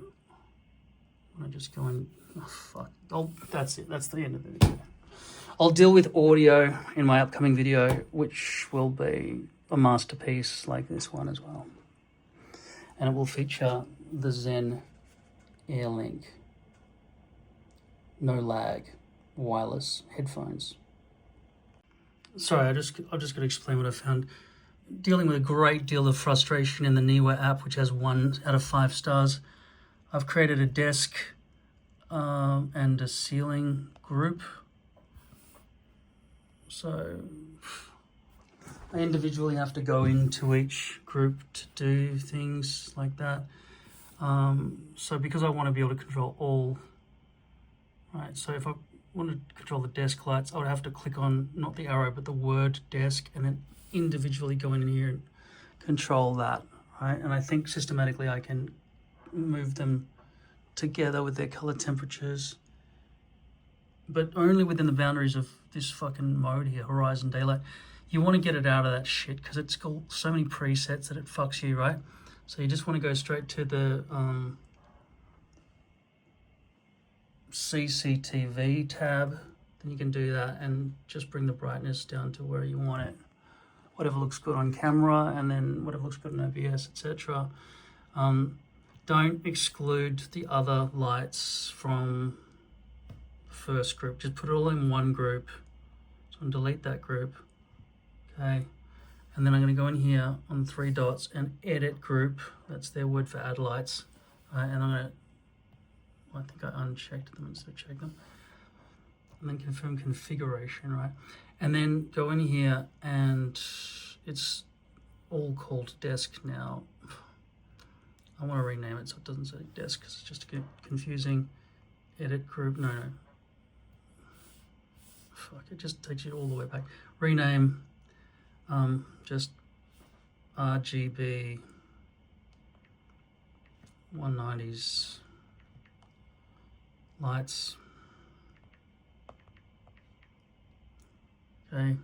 I just go and, oh fuck, that's it, that's the end of the video. I'll deal with audio in my upcoming video, which will be a masterpiece like this one as well. And it will feature the Zen AirLink, no lag, wireless headphones. Sorry, I've just got to explain what I found. Dealing with a great deal of frustration in the Neewer app, which has 1 out of 5 stars. I've created a desk and a ceiling group. So I individually have to go into each group to do things like that. So because I want to be able to control all, right, so if I want to control the desk lights, I would have to click on not the arrow but the word desk, and then individually go in here and control that, right? And I think systematically I can move them together with their color temperatures, but only within the boundaries of this fucking mode here, horizon daylight. You want to get it out of that shit because it's got so many presets that it fucks you, right? So you just want to go straight to the CCTV tab, then you can do that and just bring the brightness down to where you want it, whatever looks good on camera, and then whatever looks good in OBS, etc. Don't exclude the other lights from the first group. Just put it all in one group. So I'm going to delete that group. Okay. And then I'm going to go in here on 3 dots and edit group. That's their word for add lights. And I'm going to, I think I unchecked them instead of checked them. And then confirm configuration, right? And then go in here, and it's all called desk now. I want to rename it so it doesn't say desk because it's just a bit confusing. Edit group, no. Fuck, it just takes you all the way back. Rename, just RGB 190s lights. Okay.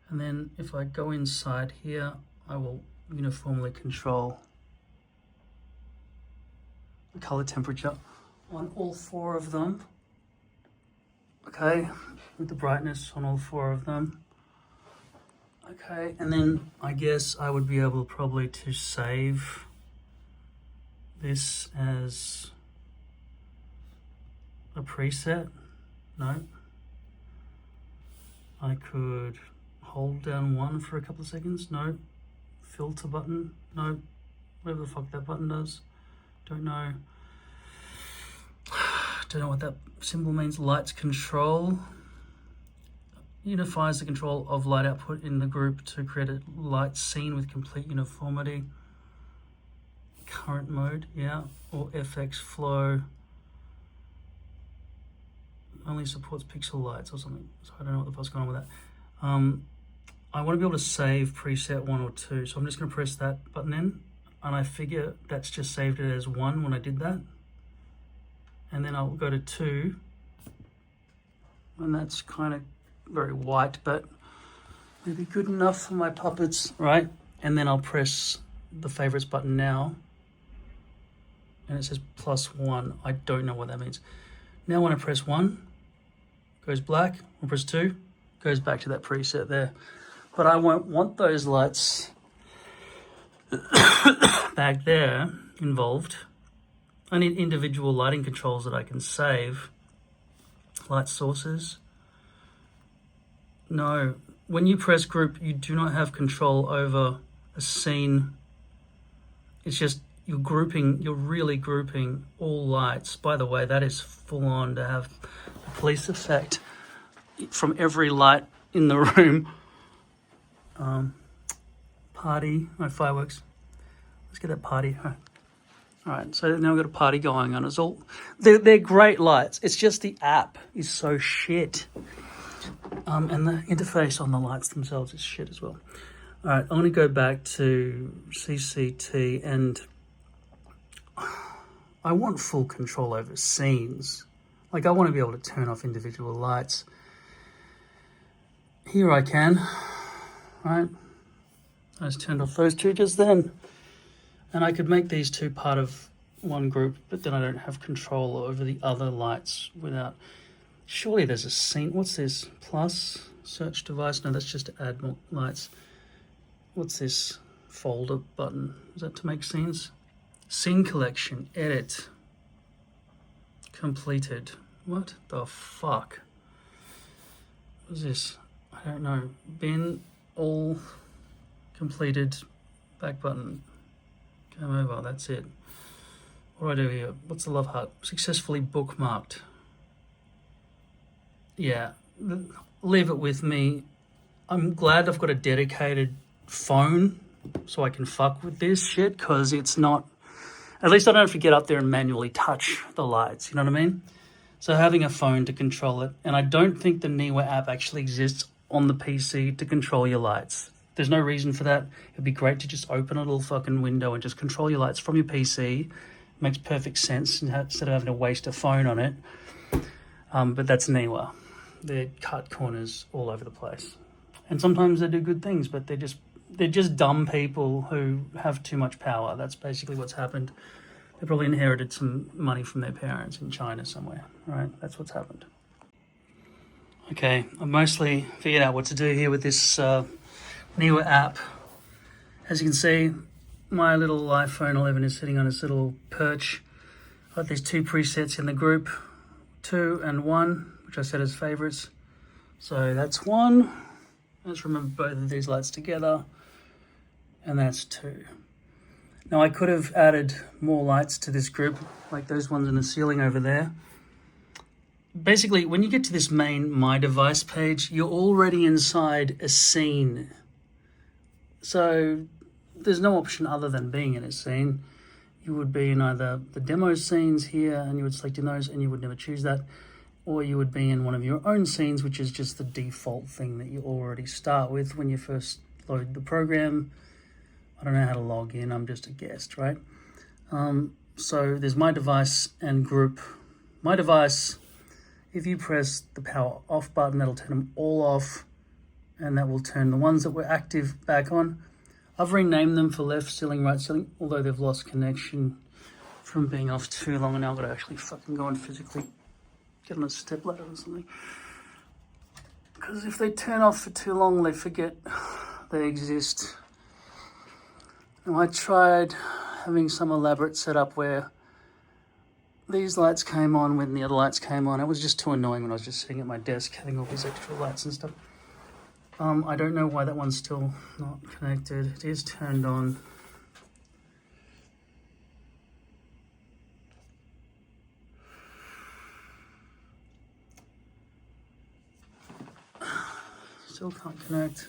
And then if I go inside here, I will uniformly control the color temperature on all 4 of them. Okay, with the brightness on all 4 of them. Okay, and then I guess I would be able probably to save this as a preset. No. I could hold down 1 for a couple of seconds. No. Filter button. No. Whatever the fuck that button does. Don't know. Don't know what that symbol means. Lights control. Unifies the control of light output in the group to create a light scene with complete uniformity. Current mode, yeah. Or FX flow. Only supports pixel lights or something. So I don't know what the fuck's going on with that. I want to be able to save preset 1 or 2. So I'm just going to press that button in. And I figure that's just saved it as 1 when I did that. and then I'll go to 2, and that's kind of very white, but maybe good enough for my puppets, right? And then I'll press the favorites button now, and it says +1. I don't know what that means. Now when I press 1, goes black. When I press 2, goes back to that preset there. But I won't want those lights back there involved. I need individual lighting controls that I can save. Light sources. No, when you press group, you do not have control over a scene. It's just you're really grouping all lights. By the way, that is full on to have a police effect from every light in the room. Party, no fireworks. Let's get that party. All right, so now we've got a party going on. It's all they're great lights. It's just the app is so shit. And the interface on the lights themselves is shit as well. All right, I'm going to go back to CCT, and I want full control over scenes. Like, I want to be able to turn off individual lights. Here I can, right? I just turned off those two just then. And I could make these two part of one group, but then I don't have control over the other lights without... Surely there's a scene. What's this? Plus, search device. No, that's just to add more lights. What's this? Folder button. Is that to make scenes? Scene collection. Edit. Completed. What the fuck? What's this? I don't know. Bin all completed. Back button. Game over. That's it. What do I do here? What's the love heart? Successfully bookmarked. Yeah, leave it with me. I'm glad I've got a dedicated phone so I can fuck with this shit, because it's not... At least I don't have to get up there and manually touch the lights, you know what I mean? So having a phone to control it, and I don't think the Neewer app actually exists on the PC to control your lights. There's no reason for that. It'd be great to just open a little fucking window and just control your lights from your PC. It makes perfect sense instead of having to waste a phone on it. But that's Neewer. They cut corners all over the place. And sometimes they do good things, but they're just dumb people who have too much power. That's basically what's happened. They probably inherited some money from their parents in China somewhere, right? That's what's happened. Okay, I mostly figured out what to do here with this Neewer app. As you can see, my little iPhone 11 is sitting on its little perch. I've got these two presets in the group, 2 and 1, which I set as favorites. So that's 1. Let's remember both of these lights together. And that's 2. Now I could have added more lights to this group, like those ones in the ceiling over there. Basically, when you get to this main My Device page, you're already inside a scene. So there's no option other than being in a scene. You would be in either the demo scenes here, and you would select in those, and you would never choose that. Or you would be in one of your own scenes, which is just the default thing that you already start with when you first load the program. I don't know how to log in, I'm just a guest, right? So there's My Device and Group. My Device, if you press the power off button, that'll turn them all off, and that will turn the ones that were active back on. I've renamed them for left ceiling, right ceiling, although they've lost connection from being off too long, and now I've got to actually fucking go and physically get on a step ladder or something. Because if they turn off for too long, they forget they exist. Now, I tried having some elaborate setup where these lights came on when the other lights came on. It was just too annoying when I was just sitting at my desk having all these extra lights and stuff. I don't know why that one's still not connected. It is turned on. Still can't connect.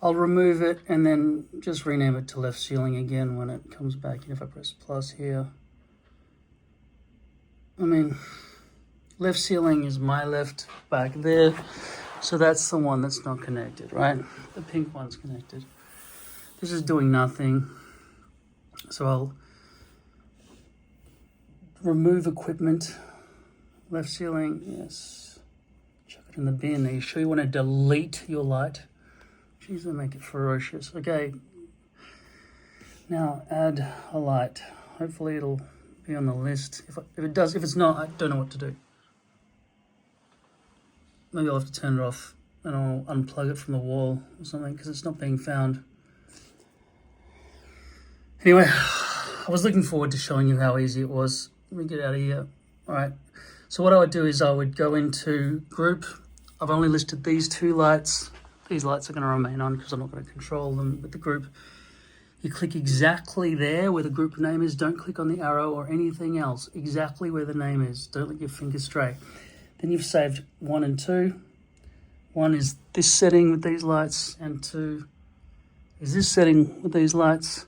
I'll remove it and then just rename it to left ceiling again when it comes back in. If I press plus here, I mean, left ceiling is my left back there. So that's the one that's not connected, right? The pink one's connected. This is doing nothing. So I'll remove equipment. Left ceiling, yes. Chuck it in the bin. Are you sure you want to delete your light? Jeez, they make it ferocious. Okay. Now add a light. Hopefully it'll be on the list. If it does, if it's not, I don't know what to do. Maybe I'll have to turn it off and I'll unplug it from the wall or something because it's not being found. Anyway, I was looking forward to showing you how easy it was. Let me get out of here. All right. So what I would do is I would go into group. I've only listed these two lights. These lights are going to remain on because I'm not going to control them with the group. You click exactly there where the group name is. Don't click on the arrow or anything else. Exactly where the name is. Don't let your finger stray. Then you've saved 1 and 2. 1 is this setting with these lights, and 2 is this setting with these lights,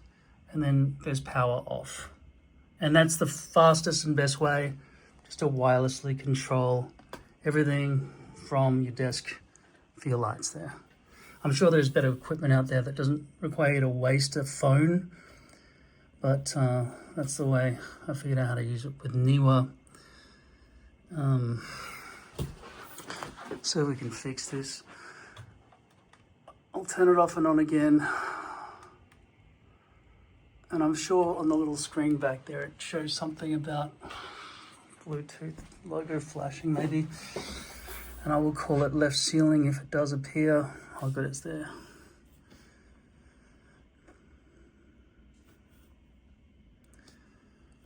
and then there's power off. And that's the fastest and best way just to wirelessly control everything from your desk for your lights there. I'm sure there's better equipment out there that doesn't require you to waste a phone, but that's the way I figured out how to use it with Neewer. So we can fix this. I'll turn it off and on again. And I'm sure on the little screen back there it shows something about Bluetooth logo flashing maybe. And I will call it left ceiling if it does appear. Oh good, it's there.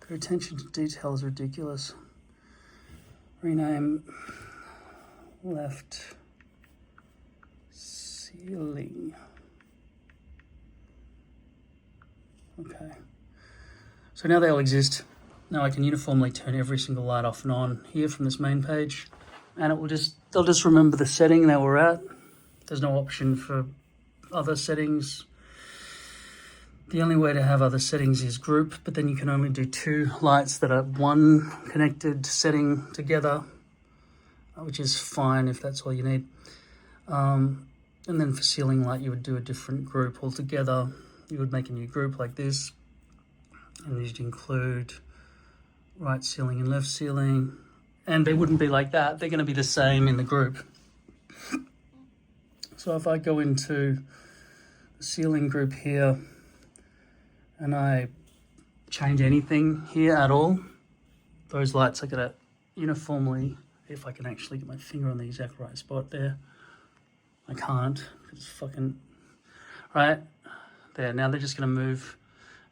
Their attention to detail is ridiculous. Rename left ceiling. Okay. So now they all exist. Now I can uniformly turn every single light off and on here from this main page, and they'll just remember the setting that we're at. There's no option for other settings. The only way to have other settings is group, but then you can only do 2 lights that are one connected setting together, which is fine if that's all you need. And then for ceiling light, you would do a different group altogether. You would make a new group like this, and you'd include right ceiling and left ceiling, and they wouldn't be like that. They're going to be the same in the group. So if I go into the ceiling group here and I change anything here at all, those lights are going to uniformly, if I can actually get my finger on the exact right spot there, I can't, it's fucking, right there. Now they're just going to move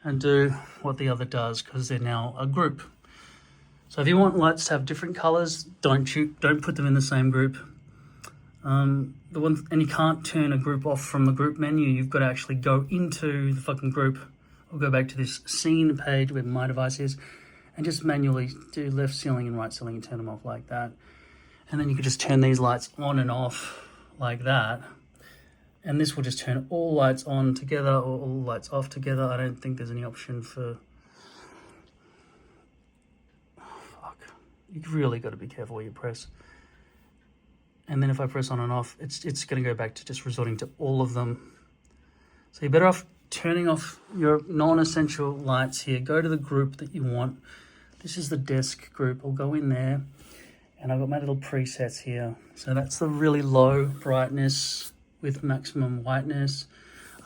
and do what the other does because they're now a group. So if you want lights to have different colors, don't put them in the same group. And you can't turn a group off from the group menu. You've got to actually go into the fucking group, or go back to this scene page where my device is, and just manually do left ceiling and right ceiling and turn them off like that. And then you could just turn these lights on and off like that. And this will just turn all lights on together or all lights off together. I don't think there's any option for... Oh, fuck. You've really got to be careful where you press. And then if I press on and off, it's going to go back to just resorting to all of them. So you're better off turning off your non-essential lights here. Go to the group that you want. This is the desk group. I'll go in there, and I've got my little presets here. So that's the really low brightness with maximum whiteness.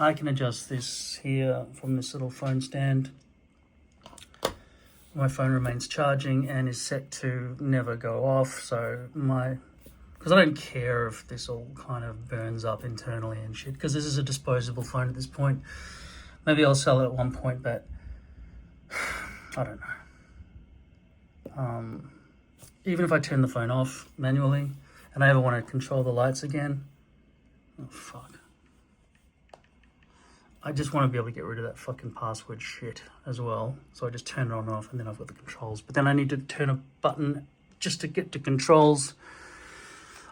I can adjust this here from this little phone stand. My phone remains charging and is set to never go off. So because I don't care if this all kind of burns up internally and shit, because this is a disposable phone at this point. Maybe I'll sell it at one point, but I don't know. Even if I turn the phone off manually and I ever want to control the lights again, oh fuck. I just want to be able to get rid of that fucking password shit as well. So I just turn it on and off, and then I've got the controls. But then I need to turn a button just to get to controls.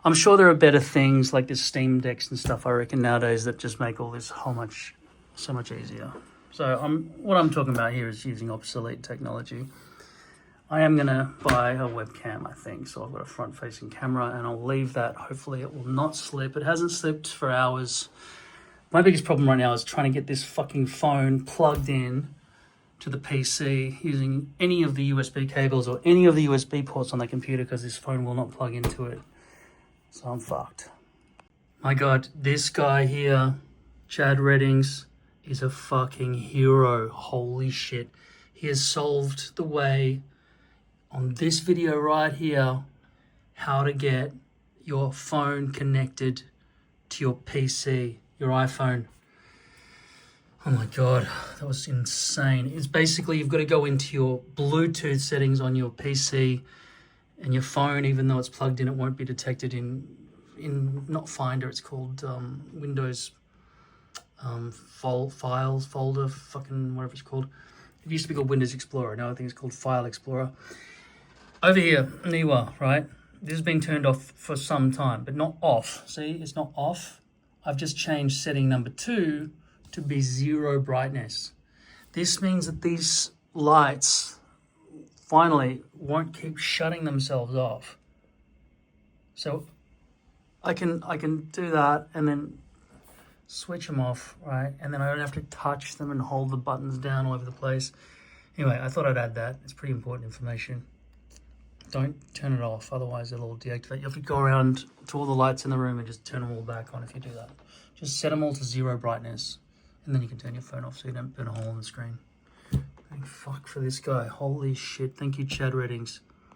I'm sure there are better things like this Steam Decks and stuff, I reckon, nowadays that just make all this so much easier. So what I'm talking about here is using obsolete technology. I am gonna buy a webcam, I think. So I've got a front-facing camera, and I'll leave that. Hopefully it will not slip. It hasn't slipped for hours. My biggest problem right now is trying to get this fucking phone plugged in to the PC using any of the USB cables or any of the USB ports on the computer, because this phone will not plug into it. So I'm fucked. My God, this guy here, Chad Reddings, is a fucking hero. Holy shit. He has solved the way on this video right here how to get your phone connected to your PC, your iPhone. Oh my God, that was insane. It's basically, you've got to go into your Bluetooth settings on your PC, and your phone, even though it's plugged in, it won't be detected in not Finder, it's called Windows files, folder, fucking whatever it's called. It used to be called Windows Explorer, now I think it's called File Explorer. Over here, Neewer, right? This has been turned off for some time, but not off. See, it's not off. I've just changed setting number 2 to be 0 brightness. This means that these lights finally won't keep shutting themselves off. So I can do that and then switch them off, right? And then I don't have to touch them and hold the buttons down all over the place. Anyway, I thought I'd add that. It's pretty important information. Don't turn it off, otherwise it'll deactivate. You have to go around to all the lights in the room and just turn them all back on if you do that. Just set them all to 0 brightness, and then you can turn your phone off so you don't burn a hole in the screen. Thank fuck for this guy. Holy shit. Thank you, Chad Reddings.